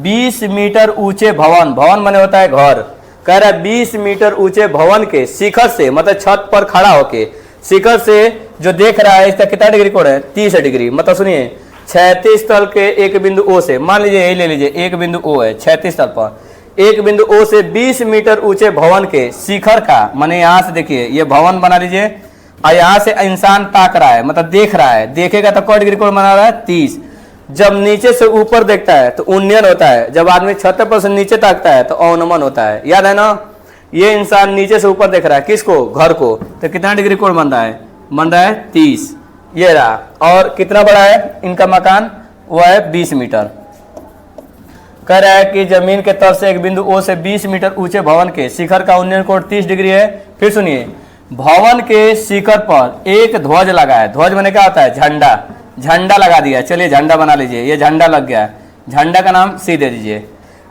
20 मीटर ऊंचे भवन, भवन मैंने होता है घर, कह रहा है 20 मीटर ऊंचे भवन के शिखर से, मतलब छत पर खड़ा होके शिखर से जो देख रहा है इसका कितना डिग्री कोण है 30 डिग्री, मतलब सुनिए 36 तल के एक बिंदु O से, मान लीजिए यही ले लीजिए एक बिंदु O है 36 तल पर, एक बिंदु O से 20 मीटर ऊंचे भवन के शिखर का, माने यहाँ से देखिए ये भवन बना लीजिए, और यहाँ से इंसान ताक रहा है, मतलब देख रहा है, देखेगा तो 1 डिग्री कोण बना रहा है 30। जब नीचे से ऊपर देखता है तो उन्नयन होता है, जब आदमी छत पर से नीचे ताकता है तो अवनमन होता है। याद है ना, ये इंसान नीचे से ऊपर देख रहा है, किसको, घर को, तो कितना डिग्री कोण बन रहा है, बन रहा है 30। ये रहा। और कितना बड़ा है इनका मकान, वो है 20 मीटर। कह रहा है कि जमीन के तल से एक बिंदु ओ से 20 मीटर ऊंचे भवन के शिखर का उन्नयन कोण 30 डिग्री है। फिर सुनिए, भवन के शिखर पर एक ध्वज लगा है। ध्वज मैंने क्या होता है, झंडा, झंडा लगा दिया। चलिए झंडा बना लीजिए, ये झंडा लग गया, झंडा का नाम सी दे दीजिए।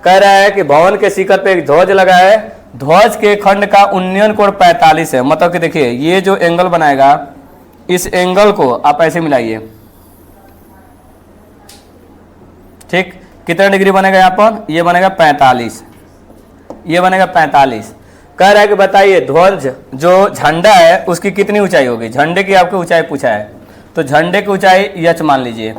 कह रहा है कि भवन के शिखर पे एक ध्वज लगा है, ध्वज के खंड का उन्नयन कोण 45 है। मतलब कि देखिए ये जो एंगल बनाएगा, इस एंगल को आप ऐसे मिलाइए, ठीक, कितना डिग्री बनेगा यहाँ पर, ये बनेगा 45, ये बनेगा 45। कह रहा है कि बताइए ध्वज जो झंडा है उसकी कितनी ऊंचाई होगी। झंडे की आपको ऊंचाई पूछा है, तो झंडे की ऊंचाई यक्ष मान लीजिए,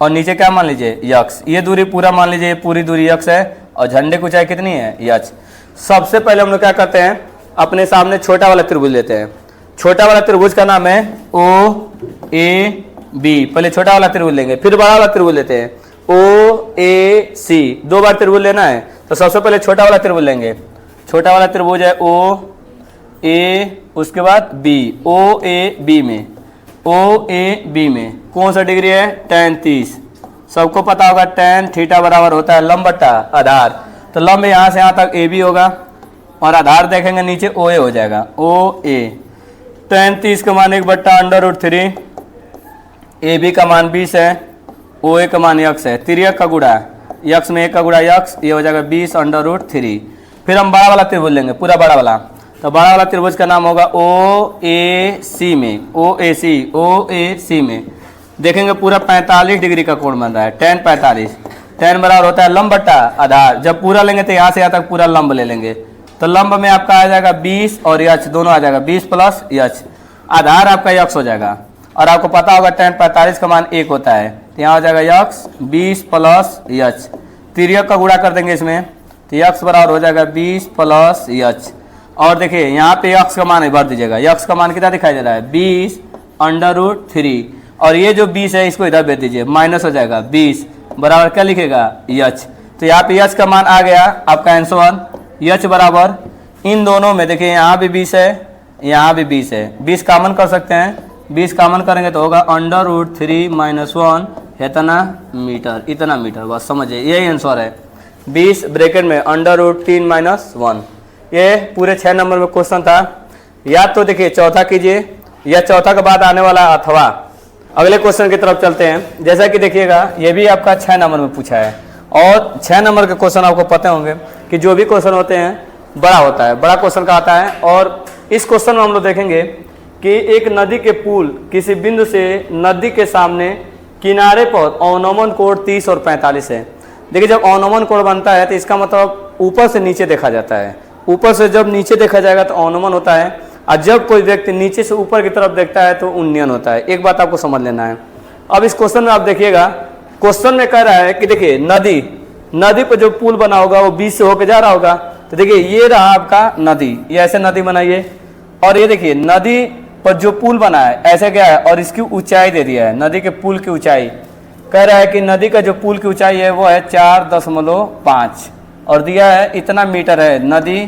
और नीचे क्या मान लीजिए, यक्ष। ये दूरी पूरा मान लीजिए, पूरी दूरी यक्ष है, और झंडे की ऊंचाई कितनी है, यक्ष। सबसे पहले हम लोग क्या करते हैं, अपने सामने छोटा वाला त्रिभुज लेते हैं। छोटा वाला त्रिभुज का नाम है ओ ए बी। पहले छोटा वाला त्रिभुज लेंगे, फिर बड़ा वाला त्रिभुज लेते हैं, ओ ए सी। 2 बार त्रिभुज लेना है, तो सबसे पहले छोटा वाला त्रिभुज लेंगे। छोटा वाला त्रिभुज है ओ ए, उसके बाद बी, ओ ए बी में, ओ ए बी में कौन सा डिग्री है, tan 30। सबको पता होगा tan थीटा बराबर होता है लंब बटा आधार। तो लंब यहाँ से यहाँ तक ए बी होगा, और आधार देखेंगे नीचे ओ ए हो जाएगा, ओ ए। tan 30 का मान 1/√3, ए बी का मान 20 है, ओ ए का मान यक्स है, तिर्यक का गुणा, यक्स में 1 का गुणा यक्स, ये हो जाएगा 20/√3। फिर हम बड़ा वाला त्रिभुज लेंगे, पूरा बड़ा वाला। तो बड़ा वाला त्रिभुज का नाम होगा ओ ए सी में, ओ ए सी, ओ ए सी में देखेंगे पूरा 45 डिग्री का कोण बन रहा है, tan 45। tan बराबर होता है लंब बटा आधार। जब पूरा लेंगे तो यहाँ से यहाँ तक पूरा लंब ले लेंगे, तो लंब में आपका आ जाएगा 20 और यक्ष दोनों आ जाएगा, 20 प्लस यक्ष। आधार आपका यक्ष हो जाएगा, और आपको पता होगा tan 45 का मान 1 होता है, तो यहाँ हो जाएगा यक्ष 20 प्लस यक्ष। तिर्यक का गुणा कर देंगे इसमें, तो यक्ष बराबर हो जाएगा 20 प्लस यक्ष। और देखिए यहाँ पे यक्ष का मान भर दीजिएगा, यक्ष का मान कितना दिखाई दे रहा है, 20/√3। और ये जो 20 है इसको इधर भेज दीजिए, माइनस हो जाएगा 20 बराबर क्या लिखेगा, यक्ष। तो यहाँ पे यक्ष का मान आ गया आपका आंसर। यक्ष बराबर इन दोनों में देखिए यहाँ भी 20 है, यहाँ भी 20 है, 20 कॉमन कर सकते हैं, 20 कॉमन करेंगे तो होगा √3 - 1 इतना मीटर, इतना मीटर। बस समझिए यही आंसर है, 20 ब्रैकेट में √3 - 1। ये पूरे 6 नंबर में क्वेश्चन था। या तो देखिए चौथा कीजिए, या चौथा के बाद आने वाला अथवा। अगले क्वेश्चन की तरफ चलते हैं। जैसा कि देखिएगा ये भी आपका 6 नंबर में पूछा है, और 6 नंबर के क्वेश्चन आपको पता होंगे कि जो भी क्वेश्चन होते हैं बड़ा होता है, बड़ा क्वेश्चन का आता है। और इस क्वेश्चन में हम लोग देखेंगे कि एक नदी के पुल किसी बिंदु से नदी के सामने किनारे पर अवनमन कोण 30 और 45 है। देखिए जब अवनमन कोण बनता है तो इसका मतलब ऊपर से नीचे देखा जाता है, ऊपर से जब नीचे देखा जाएगा तो अवनमन होता है, और जब कोई व्यक्ति नीचे से ऊपर की तरफ देखता है तो उन्नयन होता है। एक बात आपको समझ लेना है। अब इस क्वेश्चन में आप देखिएगा, क्वेश्चन में कह रहा है कि देखिए नदी पर जो पुल बना होगा वो बीच से होकर जा रहा होगा। तो देखिए ये रहा आपका नदी, ये ऐसे नदी बनाइए, और ये देखिए नदी पर जो पुल बना है ऐसे क्या है, और इसकी ऊंचाई दे दिया है, नदी के पुल की ऊंचाई। कह रहा है कि नदी का जो पुल की ऊंचाई है वो है 4.5, और दिया है इतना मीटर है, नदी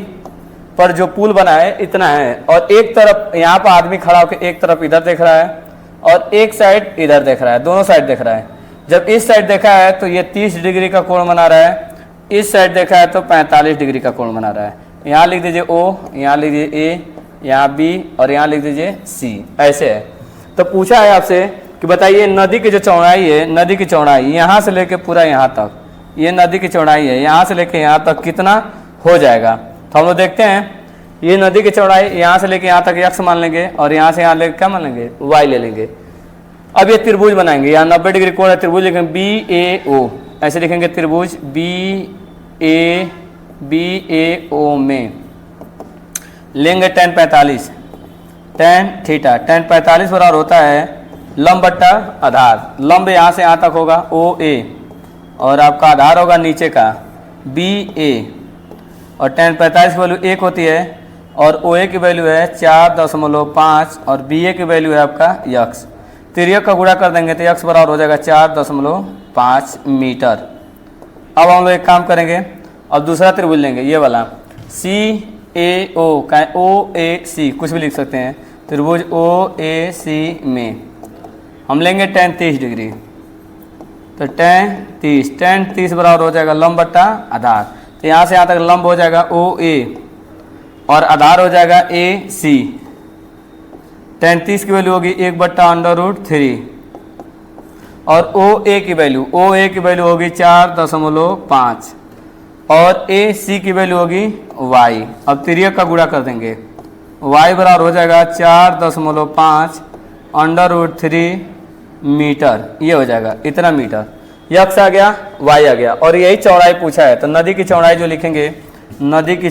पर जो पुल बना है इतना है। और एक तरफ यहाँ पर आदमी खड़ा होकर एक तरफ इधर देख रहा है, और एक साइड इधर देख रहा है, दोनों साइड देख रहा है। जब इस साइड देखा है तो ये 30 डिग्री का कोण बना रहा है, इस साइड देखा है तो 45 डिग्री का कोण बना रहा है। यहाँ लिख दीजिए O, यहाँ लिख दीजिए A, यहाँ B, और यहाँ लिख दीजिए C। ऐसे है। तो पूछा है आपसे कि बताइए नदी की जो चौड़ाई है, नदी की चौड़ाई यहाँ से लेके पूरा यहाँ तक, ये नदी की चौड़ाई है, यहाँ से लेके यहाँ तक कितना हो जाएगा। तो हम लोग देखते हैं, ये नदी की चौड़ाई यहाँ से लेके यहाँ तक x मान लेंगे, और यहाँ से यहाँ लेके क्या मान लेंगे, y ले लेंगे। अब ये त्रिभुज बनाएंगे, यहाँ 90 डिग्री कोण है, त्रिभुज लिखेंगे BAO, ऐसे लिखेंगे त्रिभुज BAO में लेंगे tan 45, tan थीटा, tan 45 बराबर होता है लंब बट्टा आधार। लंब यहाँ से यहाँ तक होगा OA, और आपका आधार होगा नीचे का BA, और tan 45 की वैल्यू 1 होती है, और ओ ए की वैल्यू है 4.5 और बी ए की वैल्यू है आपका यक्स। तिर्यक का गुणा कर देंगे तो यक्स बराबर हो जाएगा 4.5 मीटर। अब हम लोग एक काम करेंगे, अब दूसरा त्रिभुज लेंगे ये वाला सी ए ओ का ओ ए सी कुछ भी लिख सकते हैं। त्रिभुज ओ ए सी में हम लेंगे tan 30 डिग्री, तो tan 30 बराबर हो जाएगा लंब बट्टा आधार। तो यहाँ से यहाँ तक लंब हो जाएगा ओ ए और आधार हो जाएगा ए सी। tan 30 की वैल्यू होगी 1/√3 और ओ ए की वैल्यू होगी 4.5 और ए सी की वैल्यू होगी y। अब तिर्यक का गुणा कर देंगे, y बराबर हो जाएगा 4.5√3 मीटर, ये हो जाएगा इतना मीटर। यक्स आ गया, y आ गया और यही चौड़ाई पूछा है। तो नदी की चौड़ाई जो लिखेंगे, नदी की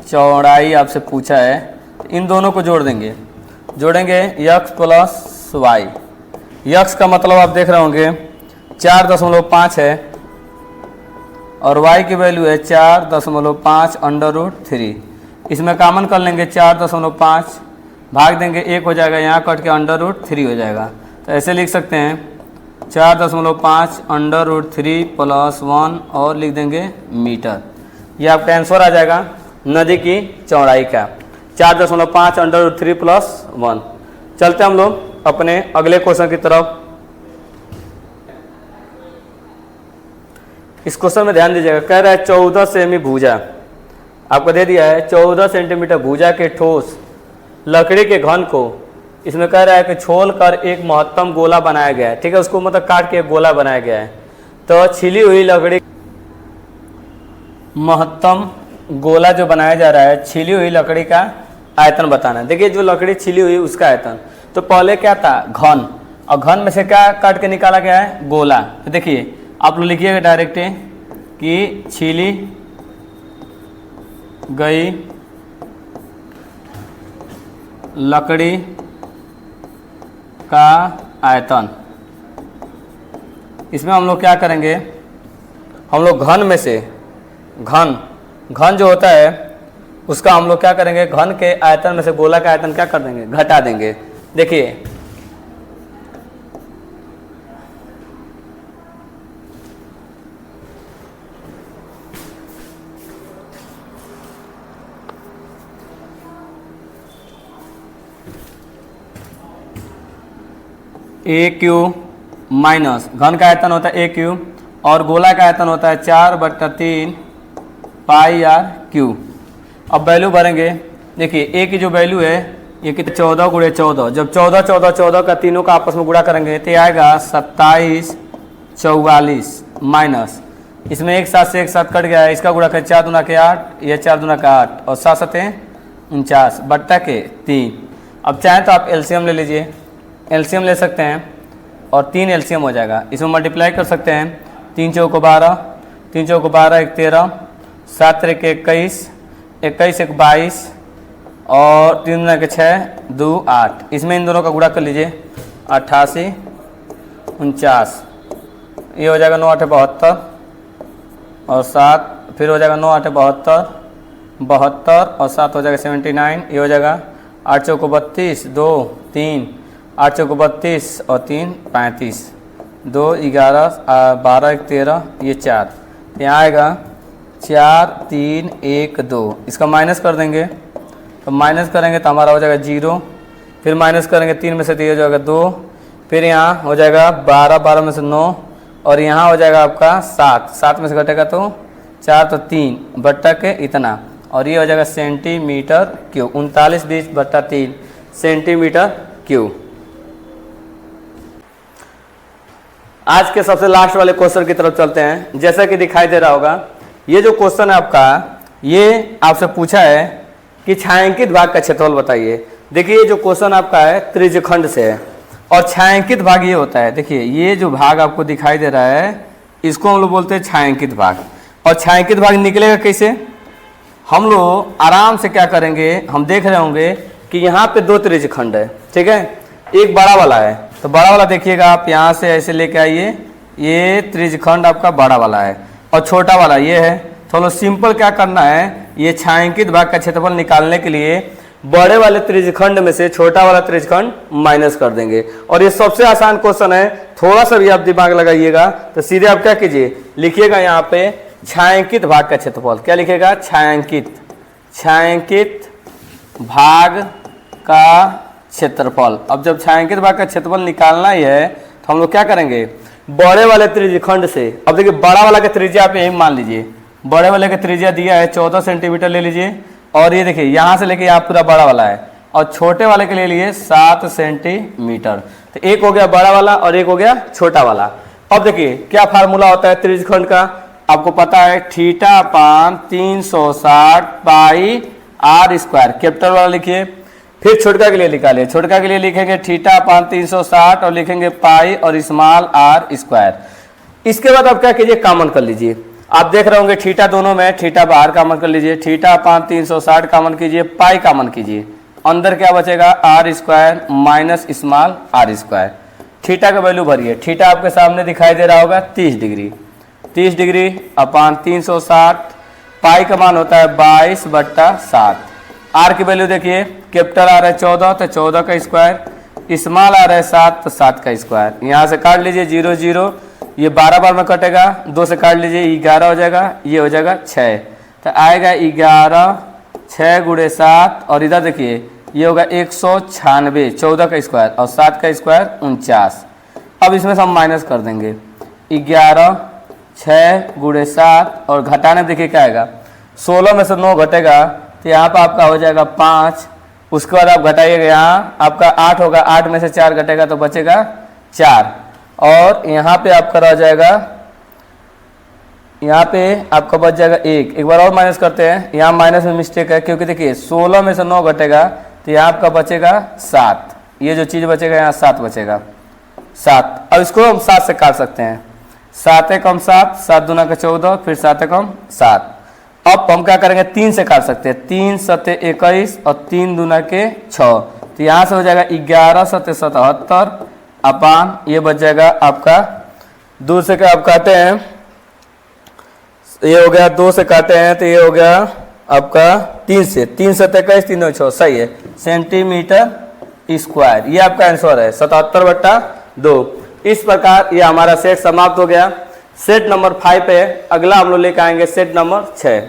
चौड़ाई आपसे पूछा है, इन दोनों को जोड़ेंगे यक्स प्लस वाई। यक्स का मतलब आप देख रहे होंगे 4.5 है और y की वैल्यू है 4.5√3। इसमें कॉमन कर लेंगे 4.5 भाग देंगे, 1 हो जाएगा, यहाँ कट के √3 हो जाएगा। तो ऐसे लिख सकते हैं 4.5√3 + 1 और लिख देंगे मीटर। ये आपका आंसर आ जाएगा नदी की चौड़ाई का 4.5√3 + 1। चलते हम लोग अपने अगले क्वेश्चन की तरफ। इस क्वेश्चन में ध्यान दीजिएगा, कह रहा है 14 सेमी भुजा आपको दे दिया है, 14 सेंटीमीटर भुजा के ठोस लकड़ी के घन को इसमें कह रहा है कि छोल कर एक महत्तम गोला बनाया गया है। ठीक है, उसको मतलब काट के एक गोला बनाया गया है। तो छिली हुई लकड़ी, महत्तम गोला जो बनाया जा रहा है, छिली हुई लकड़ी का आयतन बताना है। देखिए जो लकड़ी छिली हुई उसका आयतन, तो पहले क्या था घन, और घन में से क्या काट के निकाला गया है गोला। तो देखिए आप लोग लिखिएगा डायरेक्ट कि छिली गई लकड़ी का आयतन। इसमें हम लोग क्या करेंगे, हम लोग घन में से घन जो होता है उसका हम लोग क्या करेंगे, घन के आयतन में से गोला का आयतन क्या कर देंगे, घटा देंगे। देखिए ए क्यू माइनस घन का आयतन होता है ए क्यू और गोला का आयतन होता है 4/3 पाई आर क्यू। अब वैल्यू भरेंगे। देखिए ए की जो वैल्यू है ये कितने 14 × 14, जब 14 का तीनों का आपस में गुणा करेंगे तो आएगा 2744 माइनस इसमें एक साथ से एक साथ कट गया है, इसका गुणा करें 4 दूना के 8, ये 4 दूना का 8 और 7 7 49 बट्टा के 3। अब चाहें तो आप एलसीएम ले लीजिए, एलसीएम ले सकते हैं और 3 एलसीएम हो जाएगा। इसमें मल्टीप्लाई कर सकते हैं, 3 चौको 12, 3 चौको 12 1 13, 7 3 21, 21 1 22 और 3 दूना के 6 2 8। इसमें इन दोनों का गुणा कर लीजिए 88 49, ये हो जाएगा 9 8 72 और 7 फिर हो जाएगा 9 8 72 72 और 7 हो जाएगा 79, ये हो जाएगा 8 चौको 32 2 3 8 चौको 32 और 3 35 2 11 12 1 13, ये 4, यहाँ आएगा 4 3 1 2। इसका माइनस कर देंगे, तो माइनस करेंगे तो हमारा हो जाएगा 0, फिर माइनस करेंगे 3 में से 3 हो जाएगा 2, फिर यहाँ हो जाएगा 12 12 में से 9 और यहाँ हो जाएगा आपका 7 7 में से घटेगा तो 4 तो 3 बट्टा के इतना और ये हो जाएगा सेंटीमीटर क्यूब। 3920/3 centimetre cube. आज के सबसे लास्ट वाले क्वेश्चन की तरफ चलते हैं। जैसा कि दिखाई दे रहा होगा, ये जो क्वेश्चन है आपका, ये आपसे पूछा है कि छायांकित भाग का क्षेत्रफल बताइए। देखिए ये जो क्वेश्चन आपका है त्रिज्यखंड से है और छायांकित भाग ये होता है। देखिए ये जो भाग आपको दिखाई दे रहा है इसको हम लोग बोलते हैं छायांकित भाग। और छायांकित भाग निकलेगा कैसे, हम लोग आराम से क्या करेंगे, हम देख रहे होंगे कि यहाँ पे 2 त्रिज्यखंड है, ठीक है, एक बड़ा वाला है। तो बड़ा वाला देखिएगा आप यहाँ से ऐसे लेके आइए, ये त्रिज्यखंड आपका बड़ा वाला है और छोटा वाला ये है। तो हम लोग सिंपल क्या करना है, ये छायांकित भाग का क्षेत्रफल निकालने के लिए बड़े वाले त्रिज्यखंड में से छोटा वाला त्रिज्यखंड माइनस कर देंगे। और ये सबसे आसान क्वेश्चन है, थोड़ा सा भी आप दिमाग लगाइएगा तो सीधे आप क्या कीजिए, लिखिएगा यहाँ पे छायांकित भाग का क्षेत्रफल। क्या लिखेगा, छायांकित भाग का क्षेत्रफल। अब जब छायांकित भाग का क्षेत्रफल निकालना ही है तो हम लोग क्या करेंगे, बड़े वाले त्रिज्यखंड से। अब देखिए बड़ा वाला का त्रिज्या आप यही मान लीजिए, बड़े वाले का त्रिज्या दिया है 14 सेंटीमीटर ले लीजिए, और ये देखिए यहाँ से लेके यहाँ पूरा बड़ा वाला है, और छोटे वाले के ले लिए 7 सेंटीमीटर। तो एक हो गया बड़ा वाला और एक हो गया छोटा वाला। अब देखिए क्या फार्मूला होता है त्रिज्यखंड का, आपको पता है theta upon 360 pi r square. Capital वाला लिखिए, फिर छोटका के लिए निकालिए, छोटका के लिए लिखेंगे थीटा अपान 360 और लिखेंगे पाई और स्मॉल आर स्क्वायर। इसके बाद आप क्या कीजिए, कॉमन कर लीजिए। आप देख रहे होंगे थीटा दोनों में, थीटा बाहर कॉमन कर लीजिए, थीटा अपान 360 कॉमन कीजिए, पाई कॉमन कीजिए, अंदर क्या बचेगा r square minus small r square. Theta का वैल्यू भरिए, थीटा आपके सामने दिखाई दे रहा होगा 30 डिग्री, 30 डिग्री अपान 360, पाई का मान होता है 22/7। आर की वैल्यू देखिए, कैपिटल आर है 14 तो 14 का स्क्वायर, स्मॉल आर है 7 तो 7 का स्क्वायर। यहाँ से काट लीजिए 0 0, ये 12 बार में कटेगा, 2 से काट लीजिए 11 हो जाएगा, ये हो जाएगा 6, तो आएगा 11 6 गुणे 7, और इधर देखिए ये होगा 196, 14 का स्क्वायर और 7 का स्क्वायर 49। अब इसमें से हम माइनस कर देंगे 11 6 गुणे 7, और घटाने देखिए क्या आएगा, 16 में से 9 घटेगा तो यहाँ पर आपका हो जाएगा 5। उसके बाद आप घटाइएगा, यहाँ आपका 8 होगा, 8 में से 4 घटेगा तो बचेगा 4, और यहाँ पे आपका रह जाएगा, यहाँ पे आपका बच जाएगा 1। एक बार और माइनस करते हैं, यहाँ माइनस में मिस्टेक है क्योंकि देखिए 16 में से 9 घटेगा तो यहाँ आपका बचेगा 7, ये जो चीज़ बचेगा यहाँ 7 बचेगा, 7। अब इसको हम 7 से काट सकते हैं, 7 एकम 7, 7 दूना का 14, फिर 7 एकम 7। अब हम क्या करेंगे, 3 से काट सकते हैं, 3 सते 21 और 3 दूना के 6, तो यहाँ से हो जाएगा 11 सते 77 अपान ये बच जाएगा आपका, दूर से क्या आप काटे हैं, ये हो गया 2 से काटे हैं तो ये हो गया आपका 3 से, 3 सते 21 3 6, सही है, सेंटीमीटर स्क्वायर। ये आपका आंसर है 77/2। इस प्रकार ये हमारा सेट समाप्त हो गया। सेट नंबर 5 पे अगला हम लोग लेकर आएंगे सेट नंबर 6।